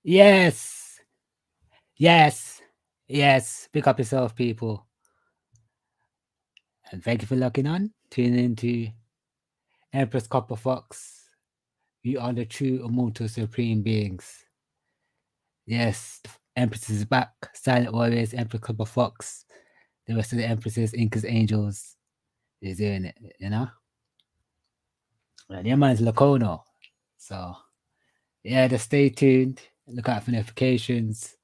Yes, yes, yes. Pick up yourself, people. And thank you for locking on. Tuning into Empress Copper Fox. You are the true immortal supreme beings. Yes, the Empress is back. Silent Warriors, Empress Copper Fox. The rest of the Empresses, Incas, Angels is doing it, you know? And your man's Lacono. So, yeah, just stay tuned. Look out for notifications.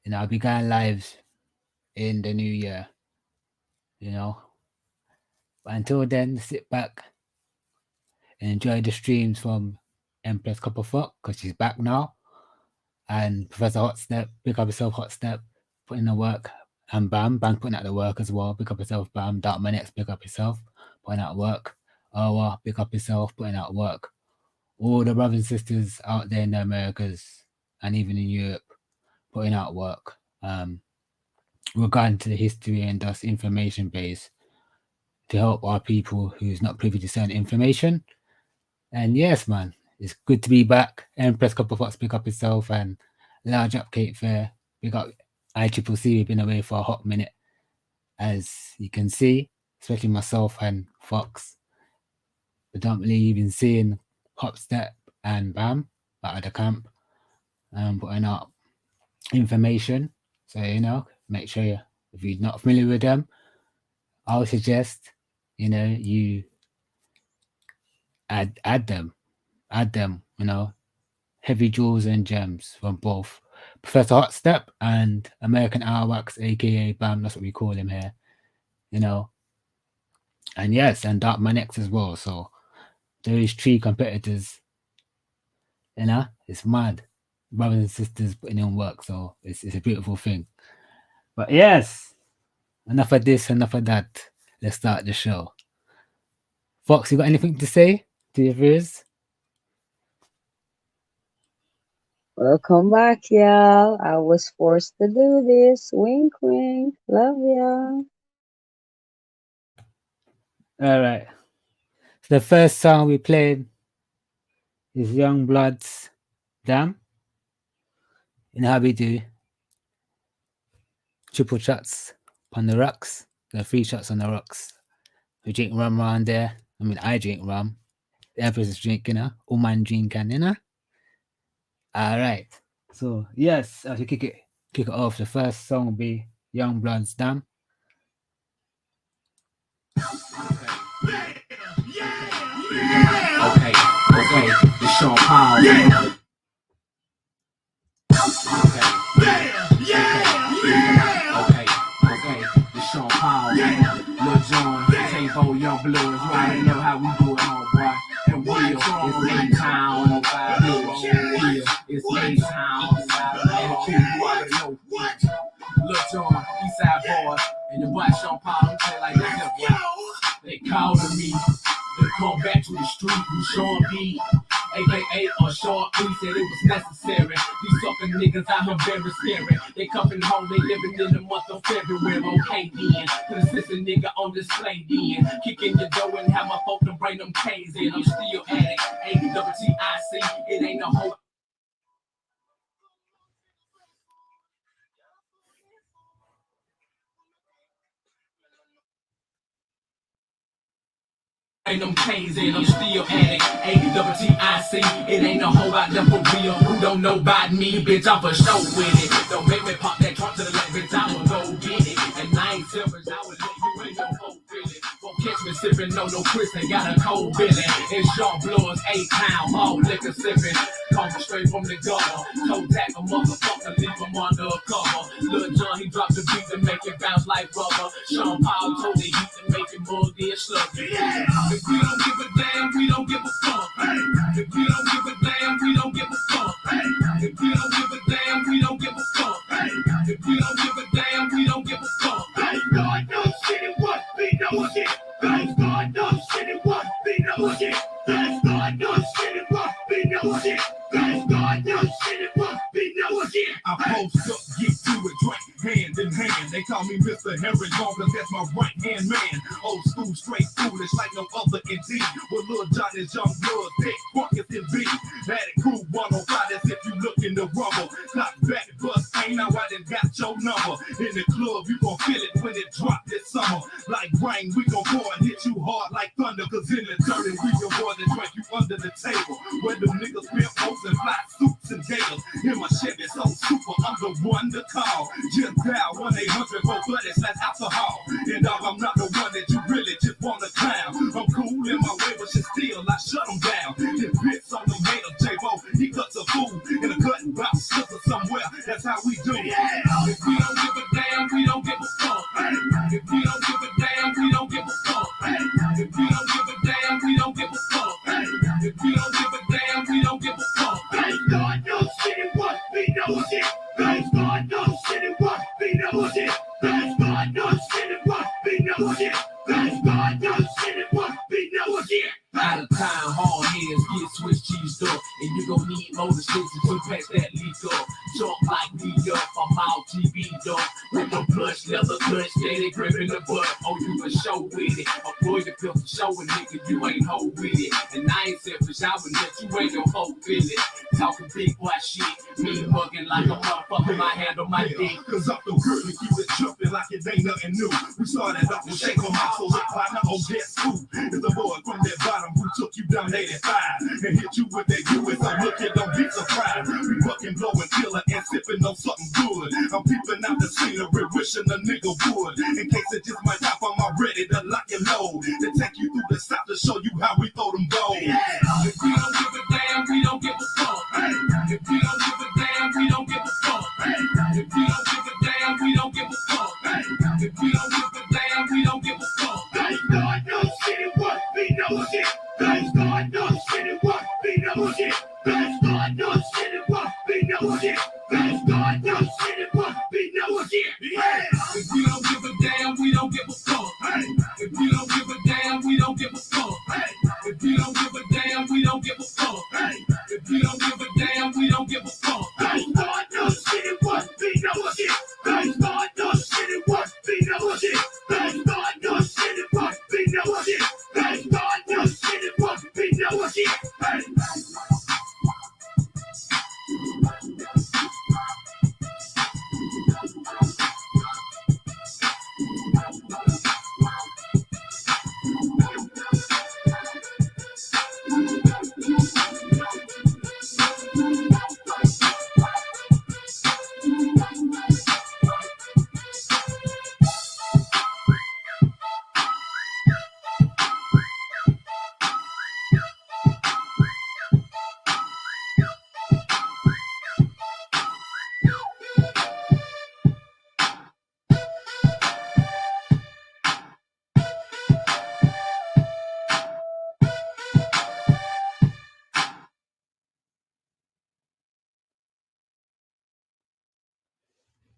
You know, I'll be going live in the new year, you know? But until then, sit back and enjoy the streams from Empress Copper Fox because she's back now. And Professor Hot Step, pick up yourself, Hot Step, put in the work. And Bam putting out the work as well. Pick up yourself, Bam. Dark Manex, pick up yourself, putting out work. Owa, pick up yourself, putting out work. All the brothers and sisters out there in the Americas and even in Europe, putting out work. Regarding to the history and thus information base to help our people who's not privy to certain information. And yes, man, it's good to be back. Empress Copper Fox, pick up yourself, and Large Up Cape Fair, pick up ICCC. We've been away for a hot minute, as you can see, especially myself and Fox. Predominantly, you've been seeing Hop Step and Bam out of the camp, putting out information. So, you know, make sure if you're not familiar with them, I would suggest, you know, you add them, you know, heavy jewels and gems from both Professor Hot Step and American Airwax, aka Bam, that's what we call him here, you know. And yes, and Dark Manex as well. So those three competitors, you know, it's mad. Brothers and sisters putting in work, so it's a beautiful thing. But yes, enough of this, enough of that. Let's start the show. Fox, you got anything to say to your viewers? Welcome back, y'all. I was forced to do this. Wink, wink. Love y'all. All right. So the first song we played is Young Blood's Damn. You know how we do. Triple shots on the rocks. The 3 shots on the rocks. We drink rum around there. I mean, I drink rum. The Empress is drinking, you know. Woman drinking, you know. All right. So yes, as we kick it off, the first song will be Young Blood's Damn. Okay, it's Sean Paul. Okay, it's Sean Paul. Lil John, Tavo, Young Blues. You already know how we do it, homeboy. And Will, it's A-Town on 5 Hill. It's A-Town. And you already know. Lil John, Eastside Boy, and your boy Sean Paul. I'm saying like that, boy. They called me. They come back to the street with Sean B. AKA or Sean B said it was necessary. These sucker niggas out here very scary. They coming home, they living in the month of February. Okay then, put a sister nigga on display then. Kicking your door and have my folk to bring them K's in. I'm still at it. A-double-T-I-C. It ain't no whole. Ain't them K's in, I'm still at it. A-double-T-I-C. It ain't no hoe out there for real. Who don't know about me, bitch, I'm for sure with it. Don't make me pop that trunk to the left, bitch, I will go get it. And I ain't selfish, I would let you ain't no hoe feeling. Won't catch me sipping, no Chris, they got a cold billy. It's Sean Blowers, A-Town, all liquor sipping. Coming straight from the gutter. Toe tag a motherfucker, leave him under a cover. Lil John, he dropped the beat to make it bounce like rubber. Sean Paul told the heat to make it buggy and sluggy. If we don't give a damn, we don't give a fuck. If we don't give a damn, we don't give a fuck. If we don't give a damn, we don't give a fuck. If we don't give a damn, we don't give a fuck. God knows shit, it was be no shit. God knows shit, it was be no shit. God knows shit, it was be no shit. God knows shit, it was be no shit. I post up, get to it, drink hand in hand. They call me Mr. Harry Long, cause that's my right hand man. Old school, straight foolish, like no other in D. With Lil Johnny's young blood, thick, fuck it be. Had it cool 105, that's if you looking to rumble. Clock back, bust, ain't now I done got your number. In the club, you gon' feel it when it drop this summer. Like rain, we gon' pour and hit you hard like thunder. Cause in the dirty, we can more than drink you under the table. Where them niggas wear folks and fly suits and gators. In my Chevy, so super, I'm the one to call. Just dial 1-800 for buddies, that's alcohol. And dog, I'm not the one that you really just wanna clown. I'm cool in my way, but still, I shut them down. This bitch on the haters, J-Bo, he cuts a fool in a cutting box, sister somewhere. That's how we do. Yeah. If we don't give a damn, we don't give a fuck. If we don't give a damn, we don't give a fuck. If we don't give a damn, we don't give a fuck. If we don't give a damn, we don't give a fuck. Thank God no shit it was, we know shit. Thank God no shit it was, we know shit. Thank God no shit it was, we know shit. Thank God no shit it was, we know shit. Out of time, hard heads get Swiss cheese up, and you gon' need more restrictions to pass that leak up. Jump like me up, I'm out TV up. With the plush, leather clutch, steady gripping the butt. Oh, you for show with it. Employ the pill for showing nigga, you ain't hoe with it. And I ain't selfish, I would let you ain't your hoe feel it. Talking big boy shit, me mugging like a motherfucker, my hand on my dick. Cause up the girl, we keep it jumping like it ain't nothing new. We started off with shake on my soul, partner, oh, guess who? It's the boy from that bottom who took you down 85 and hit you with that US. So look, it don't be surprised. We fucking blowing killer and sipping on something good. I'm peeping out the scenery, wishing a nigga would. In case it just might pop, I'm ready to lock and load. To take you through the south to show you how we throw them gold. Yeah. If we don't give a damn, we don't give a fuck. If we don't give a damn, we don't give a fuck. If we don't give a damn, we don't give a fuck. If we don't give a damn, we don't give a fuck. Thank God no shit it was, we know shit. Thank God no shit it was, we know shit. Thank God no shit it was, we know shit. Thank God no shit it was, we know shit. Yeah. If we don't give a damn, we don't give a fuck. If we don't give a damn, we don't give a fuck. If we don't give a damn, we don't give a fuck. If we don't give a damn, we don't give a fuck. Thank God no shit it was, we know shit. Thank God no shit it was, we know shit. Thank God no shit it was, we know shit. Thank God no shit it was, we know shit.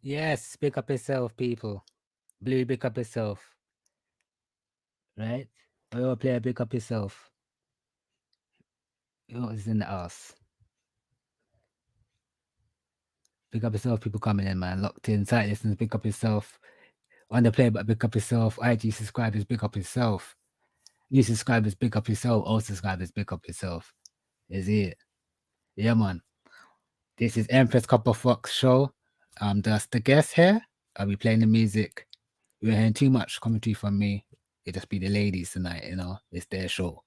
Yes, pick up yourself, people. Blue, pick up yourself. Right? We all play pick up yourself. What is in the house? Pick up yourself, people coming in, man. Locked in, sight listens, pick up yourself. On the play, but pick up yourself. IG subscribers, pick up yourself. New subscribers, pick up yourself. Old subscribers, pick up yourself. Is it? Yeah, man. This is Empress Copper Fox show. Just the guest here. I'll be playing the music. You're hearing too much commentary from me. It just be the ladies tonight, you know. It's their show.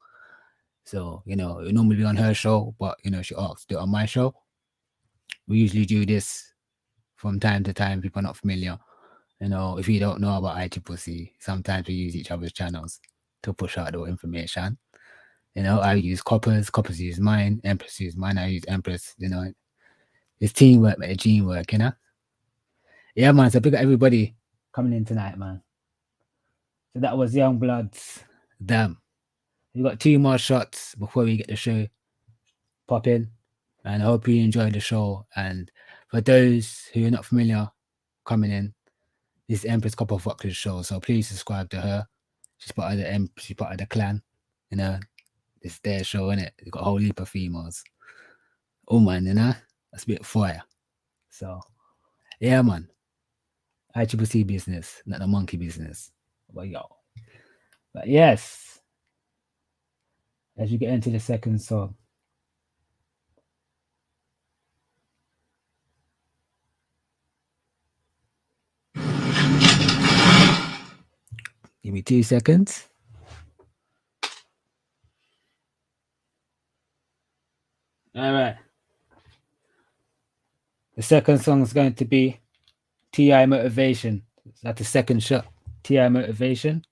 So, you know, it normally be on her show, but you know, she asked to do it on my show. We usually do this from time to time. People are not familiar. You know, if you don't know about ICCC, sometimes we use each other's channels to push out the information. You know, I use Coppers use mine, Empress use mine, I use Empress, you know. It's teamwork, but it's gene work, you know. Yeah, man, so big up everybody coming in tonight, man. So that was Young Bloods. Damn. We got 2 more shots before we get the show popping. And I hope you enjoyed the show. And for those who are not familiar coming in, this is Empress Copper Fox's show. So please subscribe to her. She's part of the clan. You know, it's their show, innit? They've got a whole heap of females. Oh man, you know? That's a bit fire. So yeah, man. ICCC business, not the monkey business. But yo. But yes. as you get into the second song. Give me 2 seconds. All right. The second song is going to be T.I. Motivation. That's the second shot. T.I. Motivation.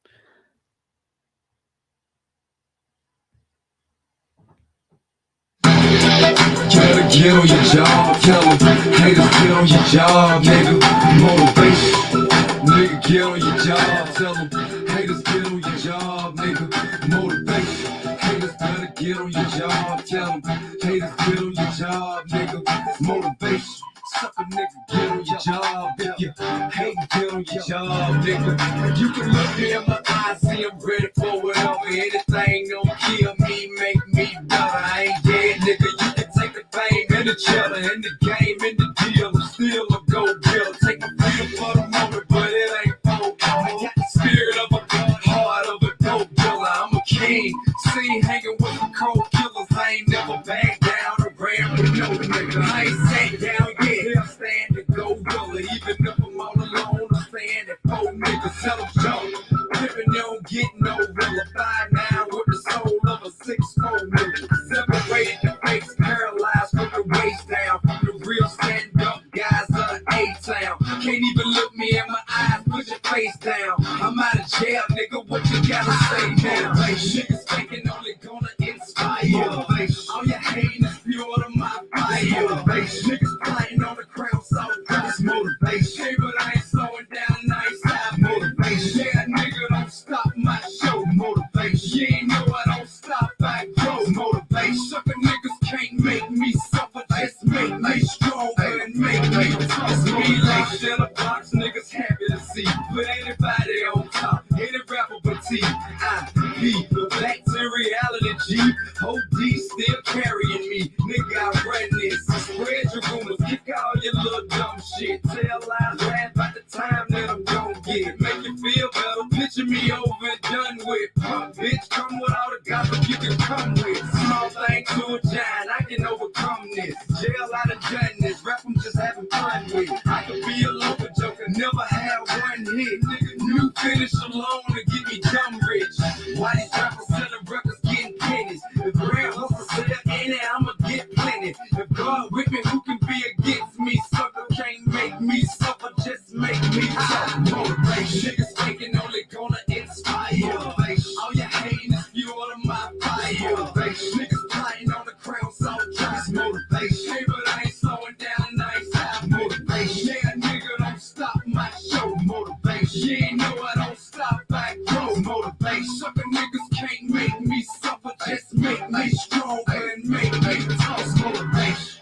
Gotta get on your job, tell them. Haters, get on your job, nigga. Motivation. Nigga, get on your job, tell them. Haters, get on your job, nigga. Motivation. Haters, better get on your job, tell them. Haters, get on your job, nigga. Motivation. Sucker nigga, get on your job. If you hate, get on your job, nigga. You can look me in my eyes, see I'm ready for whatever. Anything don't kill me, make me better. I ain't dead, nigga. You can take the fame and the cheddar and the game and the deal. I'm still a go-getter. Take the freedom for the moment, but it ain't for I got the spirit of a god, heart of a dope dealer. I'm a king, seen hanging with the cold killers. I ain't never back down or ran with no nigga. I ain't sat down yet. I'm stand to go willer. Even if I'm all alone, I'm staying at 4 niggas. Tell them jump. Pippin' don't get no realer. 5'9" with the soul of a 6'4" nigga. Separated the face, paralyzed from the waist down. From the real stand-up guys of A-Town. Can't even look me in my eyes, put your face down. I'm out of jail, nigga, what you gotta say now? Niggas thinking only gonna inspire. All your hating is fuel to my fire. Niggas playing on the crown, so that's motivation. Hey, but I ain't slowing down, nice have motivation. Yeah, nigga, don't stop my show, motivation. You ain't know I don't stop, I grow, motivation. Sucker niggas can't make me suffer, just make me stronger and make me tough. Me like in a box, niggas happy to see. Put anybody on top, any rapper but T. I be back to reality, G. OD still carrying me, nigga, I run this. Spread your rumors, kick all your little dumb shit. Tell lies, laugh about the time that I'm gon' get. Make you feel better, picture me over and done with. Punk bitch, come with all the gossip you can come with. Small thing to a giant, I can overcome this. Jail, I done done this, rap I'm just having fun with. I could be a local joker, never had one hit. Nigga, new finish alone to get me dumb rich. Why these rappers selling records getting pennies? If Grand Hustle sell any, I'ma get plenty. If God with me, who can be against me? Sucker can't make me suffer, just make me tough. Motivation. Niggas thinking only gonna inspire. All your hating is fuel to my fire. Niggas playing on the crown, so just motivation. Hey, but I ain't slowing down, I ain't have motivation. Yeah, nigga, don't stop my show, motivation. You ain't know I don't stop, I grow, motivation. Sucker niggas can't make me suffer, just make me stronger and make me tough, motivation.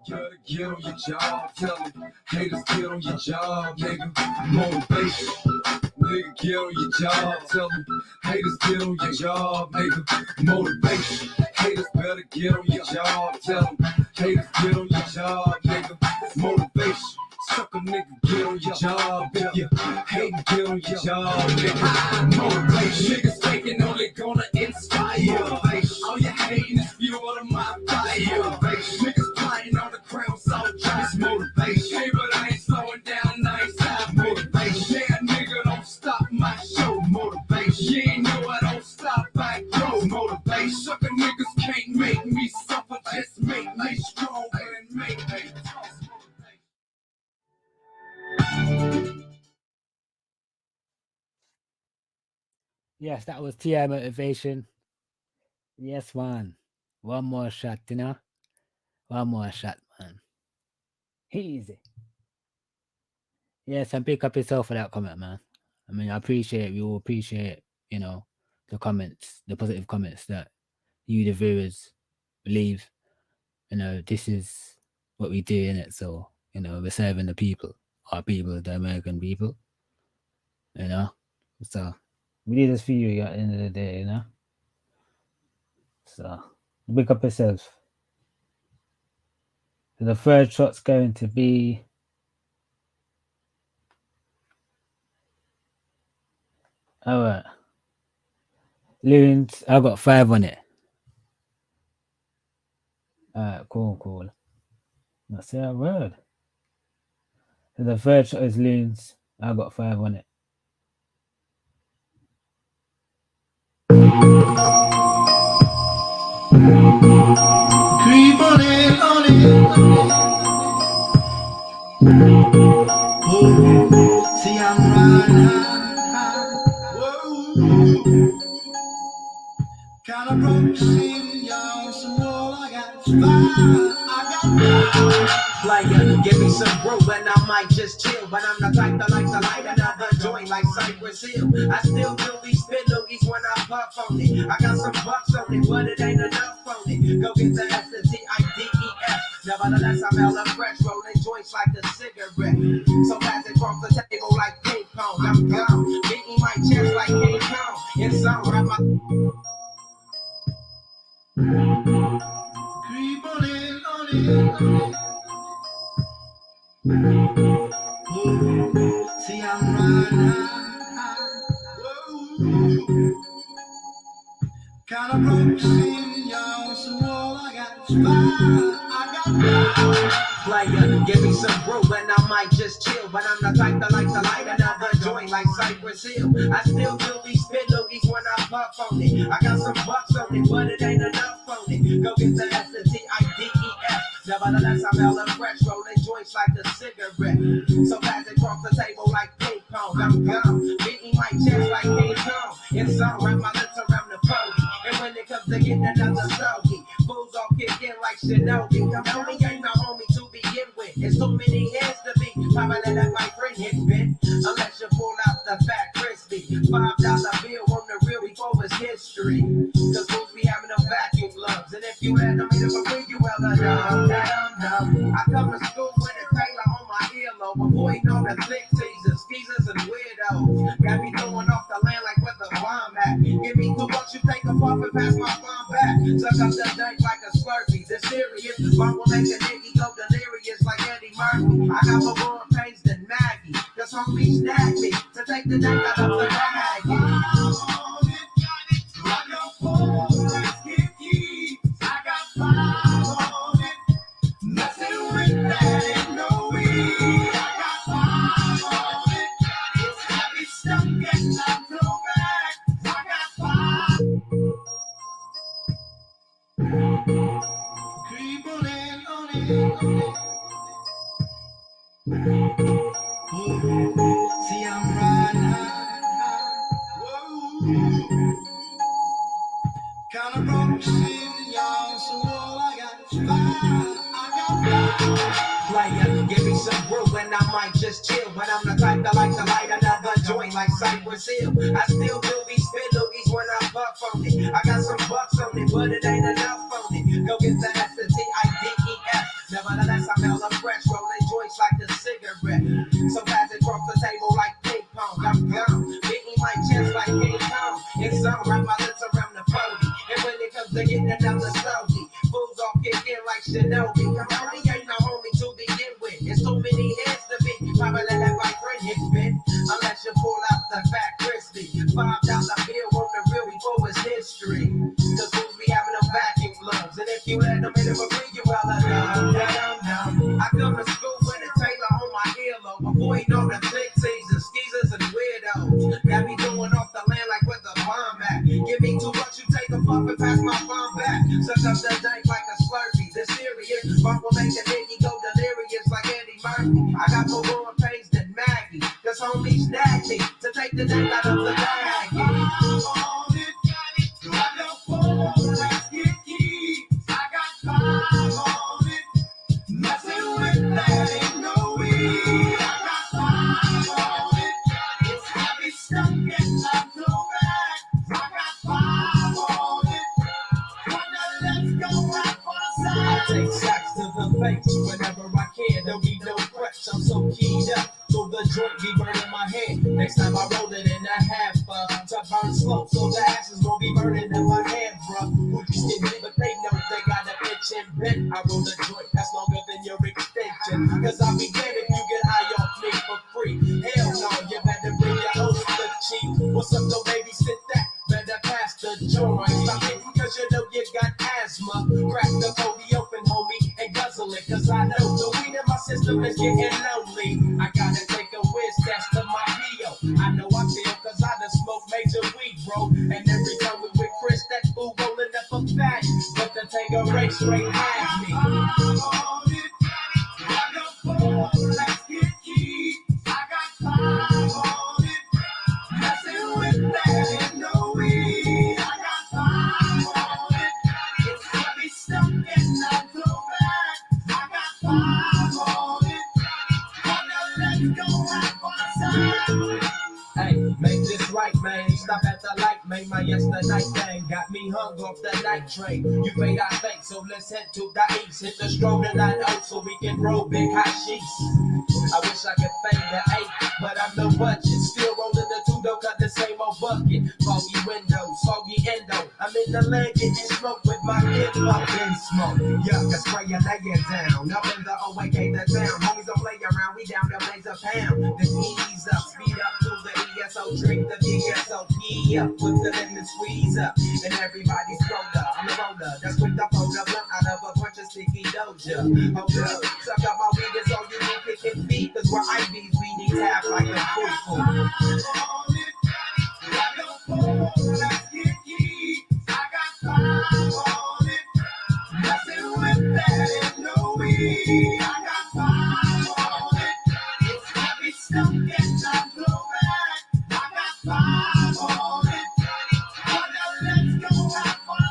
Gotta get on your job, tell them. Haters, get on your job, nigga. Motivation. Nigga, get on your job, tell them. Haters, get on your job, nigga. Motivation. Haters better get on your job, tell them. Haters, get on your job, nigga. Motivation. Sucker nigga, get on your job. If you hate, get on your job, nigga. Motivation. Niggas thinking only gonna inspire. All your hating is fuel to my fire. Niggas playing on the crown, so just motivation. Hey, but I ain't slowing down, nice have motivation. Yeah, nigga, don't stop my show, motivation. You ain't know I don't stop, I grow, motivation. Sucker niggas can't make me suffer, just make me stronger and make me tough. Yes, that was T.I. Motivation. Yes, man. One more shot, you know? One more shot, man. Easy. Yes, and pick up yourself for that comment, man. I mean, I appreciate, we all appreciate, you know, the comments, the positive comments that you, the viewers, leave. You know, this is what we do in it. So, you know, we're serving the people, our people, the American people, you know? So, we do this for you at the end of the day, you know? So, pick up yourself. So the third shot's going to be all right. Loons, I got 5 on it. Cool. That's a word. So the third shot is loons. I got 5 on it. Creep on it, on it. Oh, see I'm riding high. Whoa. Kind of broke scene, y'all. So all I got is fire. Player, give me some brew and I might just chill. But I'm the type that like to light another joint like Cypress Hill. I still do these spit loogies when I puff on it. I got some bucks on it, but it ain't enough on it. Go get the S-T-I-D-E-S. Nevertheless, I'm hella fresh, rolling joints like a cigarette. So fast it cross the table like ping pong. I'm gone, beating my chest like King Kong. It's some rap my creep on it, on it. Whoa, see I'm riding high. Whoa. Kinda broke scene, y'all, so all I got is fire. I got player, give me some brew and I might just chill. But I'm the type that like to light another joint like Cypress Hill. I still do these spit loogies when I puff on it. I got some bucks on it, but it ain't enough on it. Go get the S-T-I-D-E-S. Nevertheless, I'm hella fresh, rolling joints like a cigarette. So fast it cross the table like ping pong. I'm gone, beating my chest like King Kong. It's on, wrap my lips around the pony. And when it comes to getting another soggy, fools all kick in like Shinobi. I'm only ain't my homie to begin with. There's so many heads to be. Probably let my friend hit bit. Unless you pull out the fat crispy $5 bill on the real before it's history. Cause fools be having them vacuum gloves. And if you had them in a bring you well enough. I come to school with a Taylor on my earlobe. Avoiding all the thick teasers, skeezers, and weirdos. Got me throwing off the land like where the bomb at. Give me $2, you take a puff and pass my bomb back. Suck up the dank like a Slurpee. The serious bomb will make a nigga go delirious like Eddie Murphy. I got more growing pains than Maggie. Cause homies snagged me to take the dank out of the bag. See, I'm riding high. Whoa. Kinda broke shit, y'all, so all I got is fire. Player, give me some brew and I might just chill. But I'm the type that like to light another joint like Cypress Hill. I still do these spit loogies when I puff on it. I got some bucks on it, but it ain't enough on it. Go get the S-T-I-D-E-S. Nevertheless, I'm hella fresh, rolling joints like a cigarette. So fast it cross the table like ping pong. I'm gone, beating my chest like King Kong. It's on, wrap my lips around the pony. And when it comes to getting another stogie, fools all kick in like Shinobi. Homie ain't no homie to begin with. There's too many heads to be. Probably let my friend hit bit. Unless you pull out the fat crispy $5 bill on the real before it's history. Cause fools be having them vacuum gloves. And if you let them in, it'll bring you well enough. I come to school with a Taylor on my earlobe. Avoiding all the thick teasers, skeezers, and weirdos. Got me throwing off the land like where the bomb at. Give me $2, you take a puff and pass my bomb back. Suck up the dank like a Slurpee. The serious bomb will make a nigga go delirious like Eddie Murphy. I got more growing pains than Maggie. Cause homies snagged me to take the dank out of the bag. Take shots to the face whenever I can. Don't need no preps, I'm so keyed up. So the joint be burning my hand. Next time I roll it in a half, to burn slow. So the ashes gon' be burning in my hand, bro. Whoopties get hit, but they know they got an itch and bent. I roll a joint that's longer than your extension. Cause I'll be dead if you get high off me for free. Hell no, you better bring your host to cheap. What's up, though, baby? Sit that. Better pass the joint. Stop it, cause you know you got asthma. Crack the bogey open. rolling, cause I know the weed in my system is getting lonely. I gotta take a whiz test to my PO. I know I feel, cause I done smoke major weed, bro. And every time we with Chris, that fool rolling up a fat. But the Tangeray straight has me. Let's get key. I got time on it. Messing with that and no weed. I got time on it. It's heavy stuff and I go back. I got time on it. Wanna let's go have fun. Hey, make this right, man. Stop at the light, man. My yesterday thing got me hung off the night train. You made our think, so let's head to the east. Hit the stroll tonight out so we can roll big hot sheets. I wish I could fade the 8, but I'm no budget. Still rolling the 2, though, got the same old bucket. Foggy window, soggy endo. I'm in the land getting smoke with my kid up in smoke. Yuck, I spray you, lay it down. Up in the OAK, the town. Homies don't play around, we down to blaze a pound. Then ease up, speed up to the ESO, drink the VSO, up with the lemon squeeze up. And everybody's roller, I'm a roller. That's quick to fold up out of a bunch of sticky doja. Hold up, suck up my weed, it's all you need, kicking feet. Cause we're IBs, we need tap like a fool. Let's get key. I got time on it. Messing with that and no weed. I got time on it. It's heavy stuff and I go back. I got time on it. Wanna let's go have fun.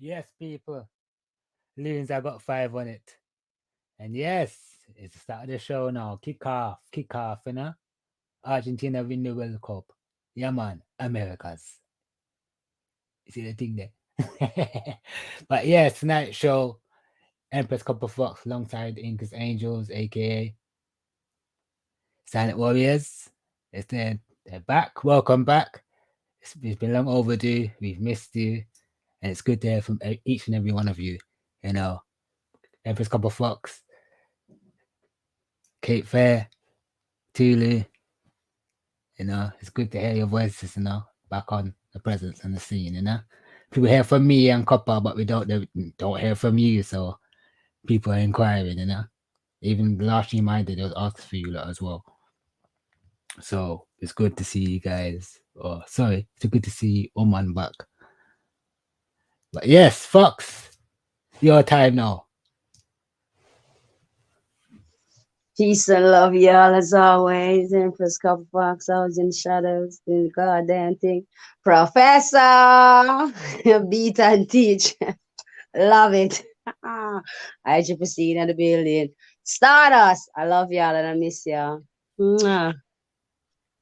Yes, people. Loons, I got 5 on it. And yes, it's the start of the show now. Kick off, you know. Argentina win the World Cup. Yeah, man, Americas. You see the thing there? But yes, tonight's show, Empress Copper Fox alongside Incas Angels, aka Silent Warriors. They're back. Welcome back. It's been long overdue. We've missed you. And it's good to hear from each and every one of you. You know, Empress Copper Fox, Cape Fair, Tulu. You know, it's good to hear your voices, you know, back on the presence and the scene, you know. People hear from me and Copper, but we don't hear from you, so people are inquiring, you know. Even the last stream I did, I was asked for you lot as well. So it's good to see you guys. Oh, sorry, it's good to see Oman back. But yes, Fox, your time now. Peace and love, y'all, as always. Empress Copper Fox, I was in the shadows, doing the goddamn thing. Professor, beat and teach. Love it. I should proceed in the building. Stardust, I love y'all and I miss y'all. Mwah.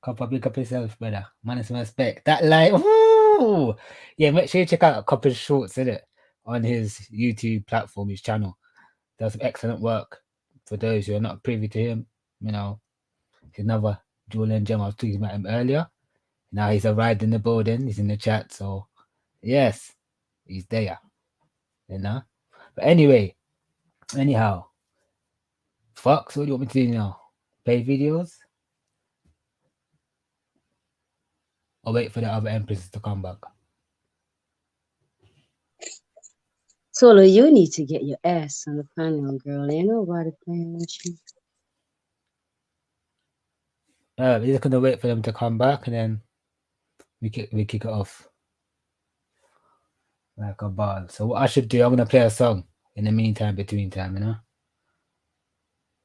Copper, pick up yourself, brother. Man, some respect. That light, woo! Yeah, make sure you check out Copper's shorts, innit? On his YouTube platform, his channel. Does some excellent work. For those who are not privy to him, you know, he's another jewel and gem. I was talking about him earlier. Now he's arrived in the building. He's in the chat. So, yes, he's there, you know. But anyway, anyhow, Fox, what do you want me to do now? Play videos? Or wait for the other empresses to come back? Solo, you need to get your ass on the panel, girl. Ain't nobody playing with you. We're just gonna wait for them to come back, and then we kick it off like a ball. So what I should do, I'm gonna play a song in the meantime, between time, you know.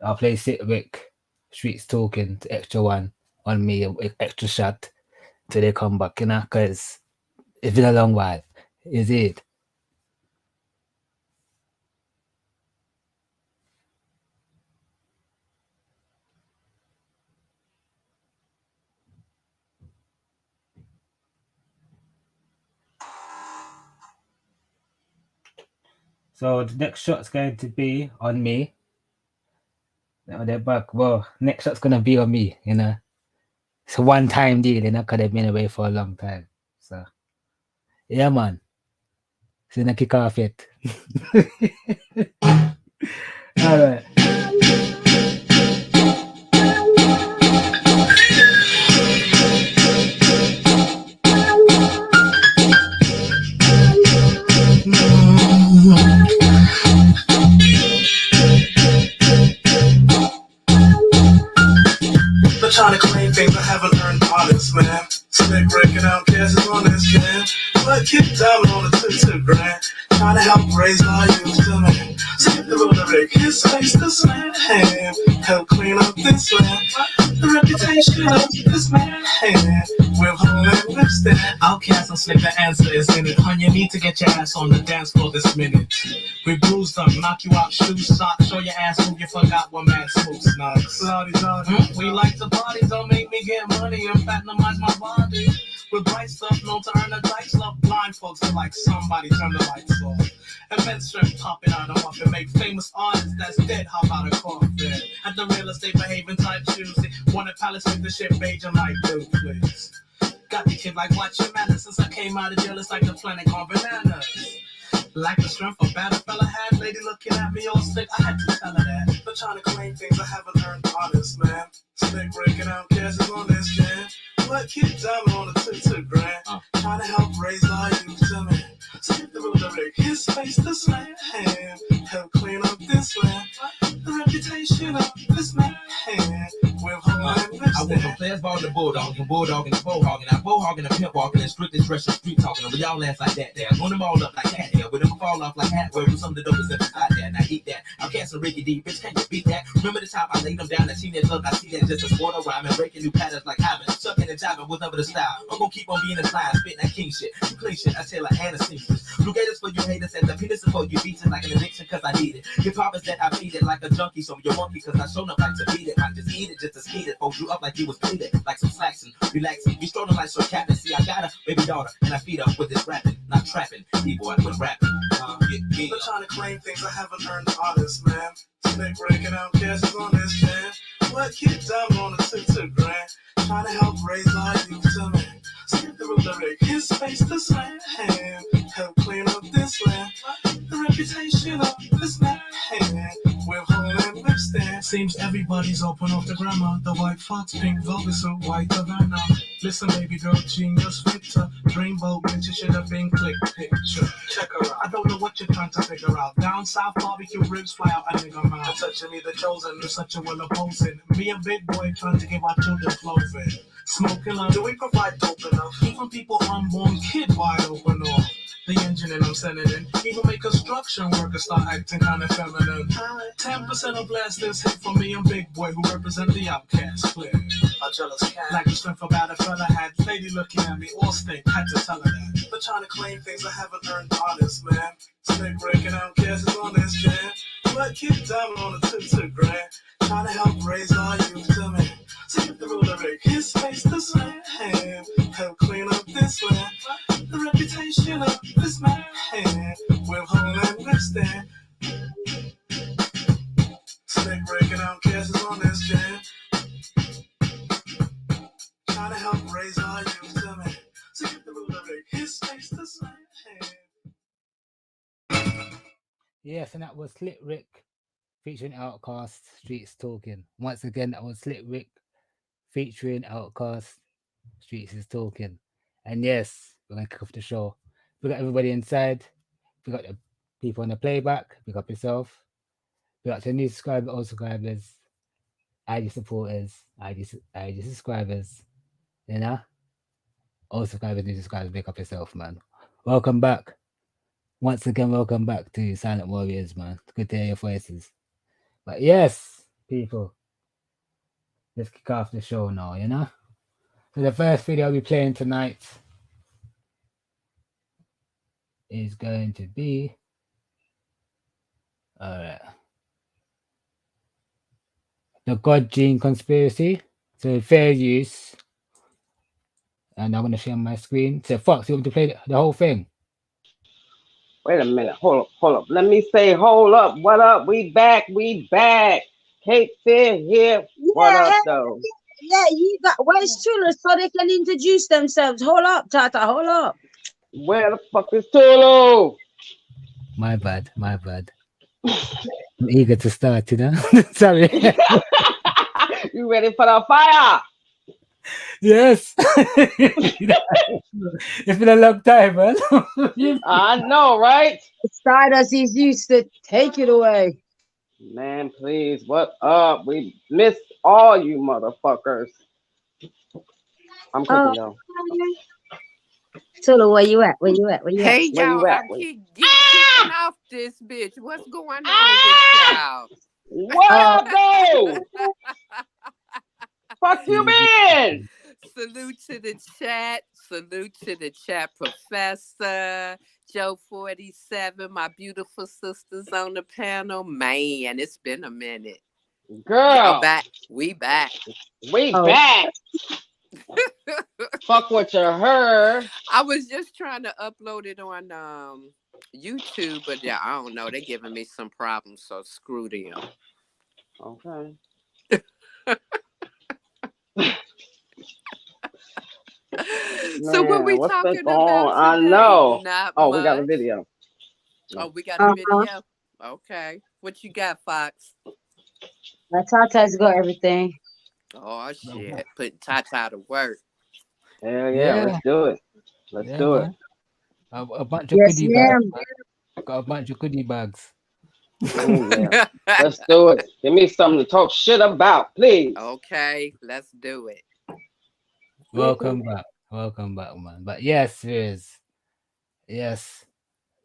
I'll play Sitwick, Streets Talking, the extra one on me, extra shot till they come back, you know, because it's been a long while. Is it? So the next shot's going to be on me. Now they're back. Well, next shot's gonna be on me, you know. It's a one-time deal, you know, because they've been away for a long time. So yeah, man. So gonna kick off it. All right. man. Slick Rick and Outcast on this jam. But kick down on the 2 grand. Trying to help raise my youth to man. Skip the road to Rick, his face to slam. Help clean up this land. The reputation of this man. We're holding lipstick. Outcast and Slick, the answer is in it. Hun, you need to get your ass on the dance floor this minute. We bruised them, knock you out, shoes, socks, show your ass who you forgot what man smokes snugs. We like to party, don't make me get money and fatnamize my body. With bright stuff known to earn a dice, love blind folks to like somebody turn the lights off. And men strip popping out of off and make famous artists that's dead. How about a coffin? At the real estate behaving type Tuesday. Wanted palace with the shit Beijing like blue, please. Got the kid like watch your manners. Since I came out of jail, it's like the planet gone bananas. Like the strength a bad fella had, lady looking at me all sick, I had to tell her that. But trying to claim things I haven't earned honest, man. Slick breaking out cash on this jam. But keep down on the 2 grand. Trying to help raise our youth to man. Skip the road to Rick, his face to slam. Help clean up this land. The reputation of this man. We're holding I went from players ball to bulldog and bulldogging to bowhogging. I bowhogging and pimp walking and strictly dressing street talking. Over y'all ass like that there. Run them all up like cat hair. With them fall off like hat. Where some of the dopest that out there. Now eat that. I'm casting Ricky D. Bitch, can't you beat that? Remember the time I laid them down and seen that look. I see that just a sport of rhyming. Breaking new patterns like Ivan. Sucking and jiving with the style. I'm gonna keep on being a slide. Spitting that king shit. You clean shit. I tell her and a seamstress. Blue gators for you haters and the penis for you beats it like an addiction cause I need it. Hip hop is that I feed it like a junkie. So you're monkey cause I shown up like to beat it. I just eat it just to speed it. Fold you up like you was bleeding. Like some slacks and relaxing. Be strolling like Sir Captain. See, I got a baby daughter and I feed up with this rapping. Not trapping. B-boy with rapping. They're trying to claim things I haven't earned honest, man. Slick breaking out cash on this jam. But keep down on the 2 grand. Trying to help raise our youth to man. Skip the road to Rick, his face to slam. Help clean up this land. The reputation of this man. We're holding lipstick. Seems everybody's open off the grammar. The white fox, pink velvet suit, white Havana. Listen, baby girl, genius Victor. Dreamboat, bitch, you should have been click picture. Check her out. I don't know what you're trying to figure out. Down south, barbecue ribs fly out a nigga mouth. Touching me, the chosen, you're such a well opposing. Me and Big Boy trying to give our children clothing. Smoking love, do we provide dope enough? Even people unborn kid wide open off. The engine and I'm sending in. Even make construction workers start acting kind of feminine. 10% of blast this hit for me and Big Boy who represent the outcast. Clear. A jealous cat. Like the strength about a fella had. Lady looking at me all stink. Had to tell her that. But trying to claim things I haven't earned honest, man. Slick breaking out cash on this jam. But keep down on the 2 grand. Trying to help raise our youth to man. Skip the road to Rick, his face to slam. Help clean up this land. The reputation of this man. We're holding lipstick. Slick breaking out cash on this jam. Trying to help raise our youth to man. Skip the road to Rick, his face to slam. Yes, and that was Slick Rick featuring Outcast, Streets Talking. Once again, that was Slick Rick featuring Outcast, Streets is Talking. And yes, we're going to kick off the show. We got everybody inside. We got the people on the playback. Pick up yourself. We got the new subscribers, old subscribers, ID supporters, ID subscribers. You know? Old subscribers, new subscribers, pick up yourself, man. Welcome back. Once again, welcome back to Silent Warriors, man. It's good to hear your voices. But yes, people, let's kick off the show now, you know? So the first video I'll be playing tonight is going to be... Alright. The God Gene Conspiracy. So fair use. And I'm going to share my screen. So Fox, you want me to play the whole thing? Wait a minute. Hold up. Let me say, hold up. What up? We back. Kate Fair here. What up, though? Yeah, you got where's Tula so they can introduce themselves. Hold up, Tata, hold up. Where the fuck is Tulu? My bad. I'm eager to start, you know? Sorry. You ready for the fire? Yes. It's been a long time, man. I know, right? Stardust is used to take it away. Man, please, what up? We missed all you motherfuckers. I'm cooking though. Tula, where you at? Where you at? Where you at? Hey, Where y'all, you at? I keep kicking off this bitch. What's going on with y'all? What up, though? Fuck you, man. Salute to the chat. Salute to the chat professor. Joe 47, my beautiful sisters on the panel. Man, it's been a minute. Girl. Y'all back. We back. We back. Fuck what you heard. I was just trying to upload it on YouTube, but yeah, I don't know. They're giving me some problems, so screw them. Okay. So what we what's talking been about on? today? I know. Not Oh, much. we got a video. Oh, we got a video? Okay. What you got, Fox? My Tata's got everything. Oh, shit. Putting Tata to work. Hell yeah, let's do it. Let's do it. A bunch of Yes, goodie ma'am. bags. Got a bunch of goodie bags. Oh, yeah. Let's do it. Give me something to talk shit about, please. Okay, let's do it. Welcome back. Welcome back, man. But yes, yes,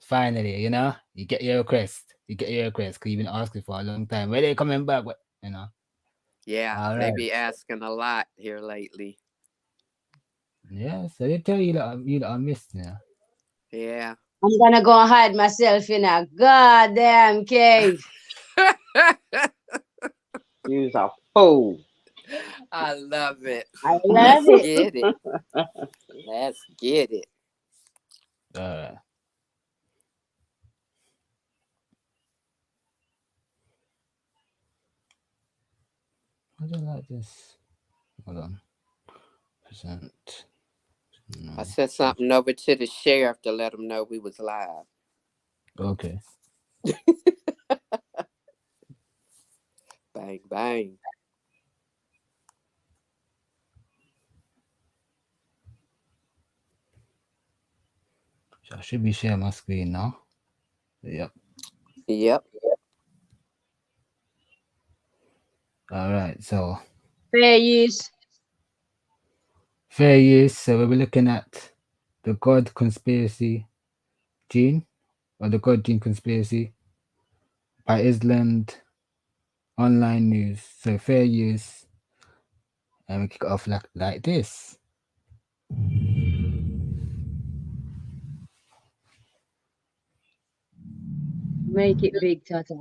finally, you know, you get your request. You get your request because you've been asking for a long time. Where they coming back? What, you know? Yeah, All they right. be asking a lot here lately. Yeah, so they tell you that you are missed, you know. Yeah. I'm gonna go and hide myself in a goddamn cave. You's a fool. I love it. I love Let's it. get it. Let's get it. I don't like this. Hold on. Present. No. I sent something over to the sheriff to let him know we was live. Okay. Bang, bang. So I should be sharing my screen now. Yep. Yep. All right. So Fair use. fair use. So we'll be looking at the God conspiracy gene, or the God gene conspiracy by Island Online News. So fair use, and we kick it off like this. Make it big, Tata.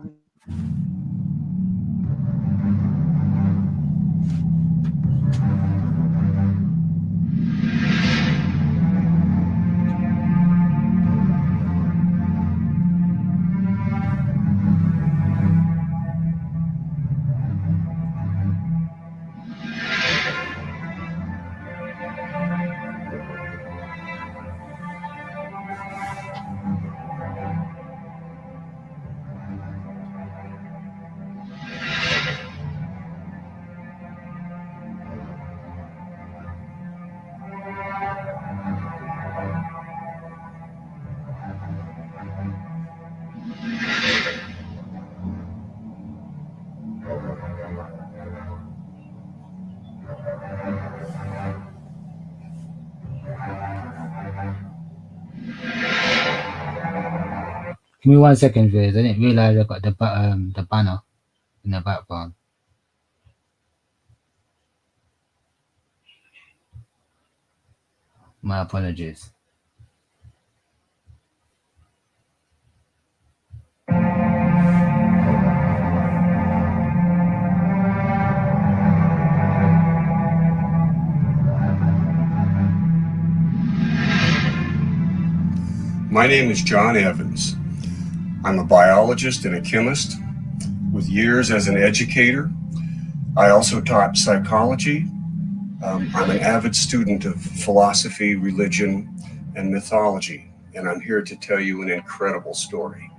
Give me 1 second, viewers. I didn't realize I got the banner in the background. My apologies. My name is John Evans. I'm a biologist and a chemist with years as an educator. I also taught psychology. I'm an avid student of philosophy, religion, and mythology, and I'm here to tell you an incredible story.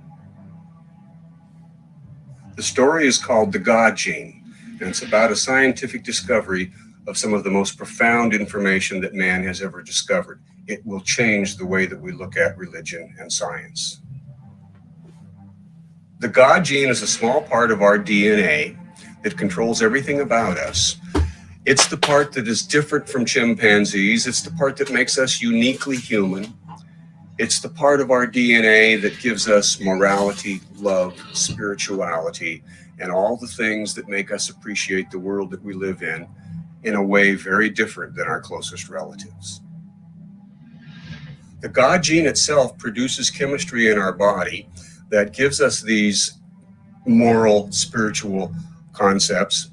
The story is called The God Gene, and it's about a scientific discovery of some of the most profound information that man has ever discovered. It will change the way that we look at religion and science. The God gene is a small part of our DNA that controls everything about us. It's the part that is different from chimpanzees. It's the part that makes us uniquely human. It's the part of our DNA that gives us morality, love, spirituality, and all the things that make us appreciate the world that we live in a way very different than our closest relatives. The God gene itself produces chemistry in our body that gives us these moral, spiritual concepts.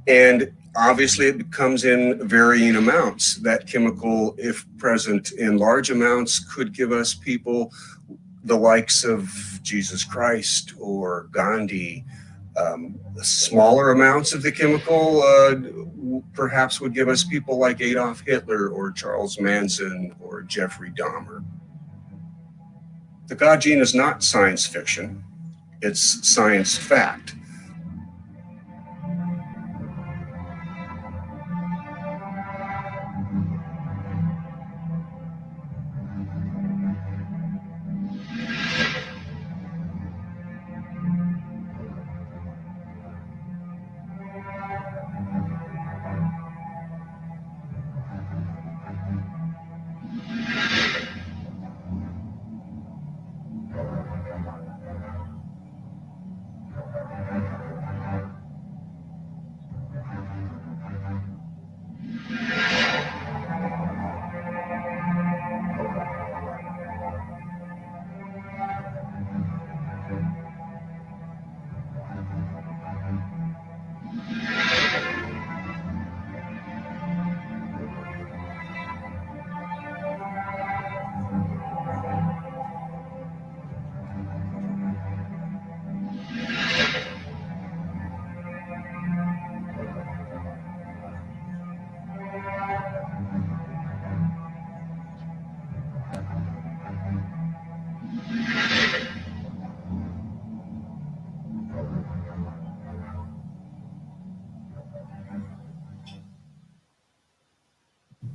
And obviously it comes in varying amounts. That chemical, if present in large amounts, could give us people the likes of Jesus Christ or Gandhi. Smaller amounts of the chemical perhaps would give us people like Adolf Hitler or Charles Manson or Jeffrey Dahmer. The God gene is not science fiction, it's science fact.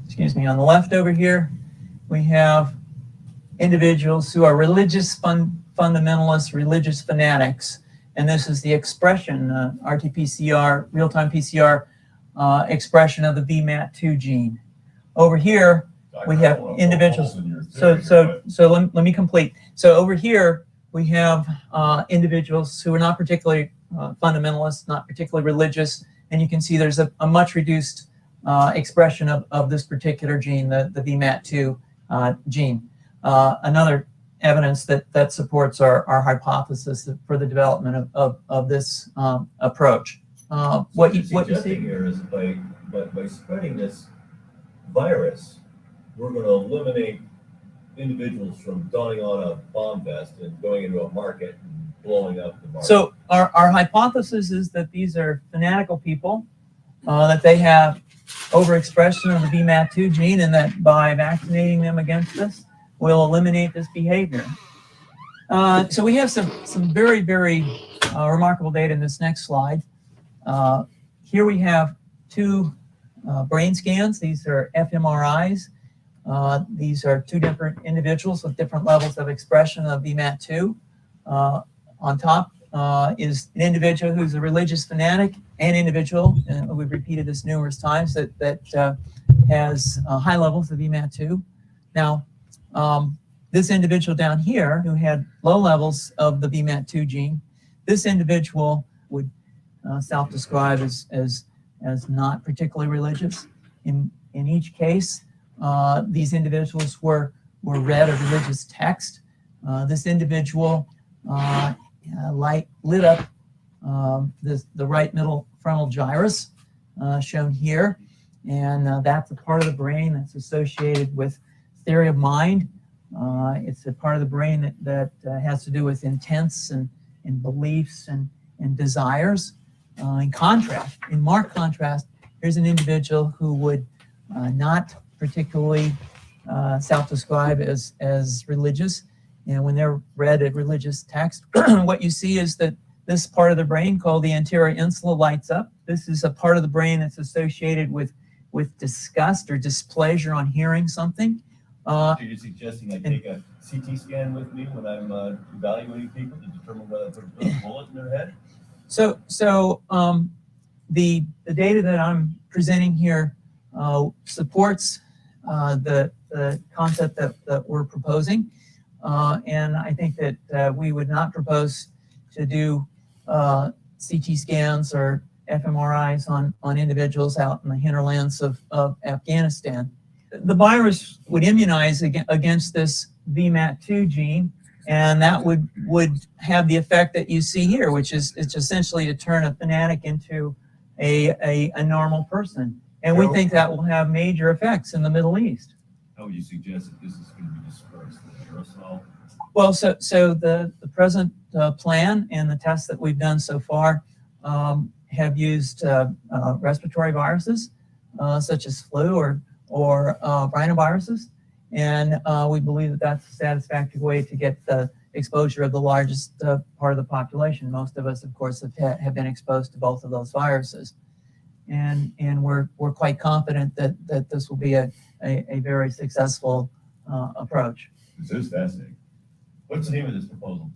Excuse me, on the left over here, we have individuals who are religious fundamentalists, religious fanatics. And this is the expression, RT-PCR, real-time PCR expression of the VMAT2 gene. Over here, we have individuals. So let me complete. So over here, we have individuals who are not particularly fundamentalists, not particularly religious. And you can see there's a much reduced expression of this particular gene, the VMAT2 gene. Another evidence that supports our hypothesis for the development of this approach. What you see here is by spreading this virus, we're going to eliminate individuals from donning on a bomb vest and going into a market and blowing up the market. So our hypothesis is that these are fanatical people, that they have overexpression of the VMAT2 gene, and that by vaccinating them against this, we'll eliminate this behavior. So we have some very, very remarkable data in this next slide. Here we have two brain scans. These are fMRIs. These are two different individuals with different levels of expression of VMAT2. On top is an individual who's a religious fanatic, an individual, and we've repeated this numerous times, that has high levels of VMAT2. Now, this individual down here who had low levels of the VMAT2 gene, this individual would self-describe as not particularly religious. In each case, these individuals were read a religious text. This individual lit up the right middle frontal gyrus, shown here, and that's a part of the brain that's associated with theory of mind. It's a part of the brain that has to do with intents and beliefs and desires. In contrast, in marked contrast, here's an individual who would not particularly self-describe as religious. And when they're read a religious text, what you see is that this part of the brain called the anterior insula lights up. This is a part of the brain that's associated with disgust or displeasure on hearing something. Are you suggesting I take a CT scan with me when I'm evaluating people to determine whether I put a bullet in their head? So the data that I'm presenting here supports the concept that we're proposing. And I think that we would not propose to do CT scans or fMRIs on individuals out in the hinterlands of Afghanistan. The virus would immunize against this VMAT2 gene, and that would have the effect that you see here, which is it's essentially to turn a fanatic into a normal person. And we think that will have major effects in the Middle East. How would you suggest that this is going to be dispersed? The aerosol? Well, so the present plan and the tests that we've done so far have used respiratory viruses such as flu or rhinoviruses, and we believe that that's a satisfactory way to get the exposure of the largest part of the population. Most of us, of course, have been exposed to both of those viruses, and we're quite confident that this will be a very successful approach. This is fascinating. What's the name of this proposal?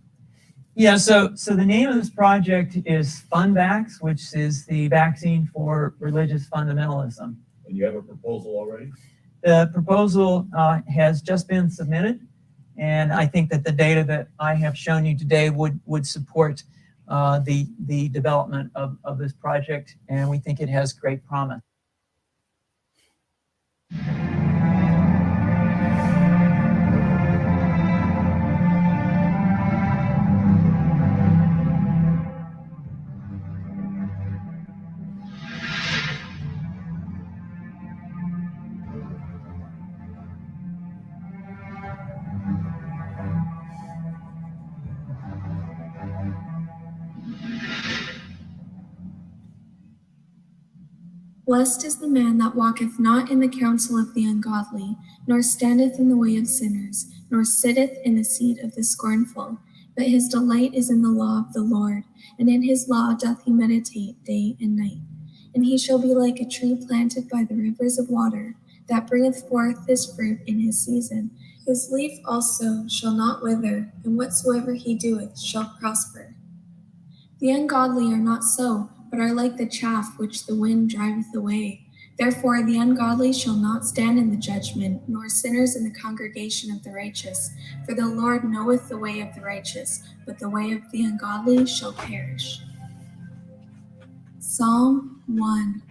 Yeah, so the name of this project is FunVax, which is the vaccine for religious fundamentalism. And you have a proposal already? The proposal has just been submitted, and I think that the data that I have shown you today would support the development of this project, and we think it has great promise. Blessed is the man that walketh not in the counsel of the ungodly, nor standeth in the way of sinners, nor sitteth in the seat of the scornful. But his delight is in the law of the Lord, and in his law doth he meditate day and night. And he shall be like a tree planted by the rivers of water, that bringeth forth his fruit in his season. His leaf also shall not wither, and whatsoever he doeth shall prosper. The ungodly are not so, but are like the chaff which the wind driveth away. Therefore the ungodly shall not stand in the judgment, nor sinners in the congregation of the righteous. For the Lord knoweth the way of the righteous, but the way of the ungodly shall perish. Psalm 1.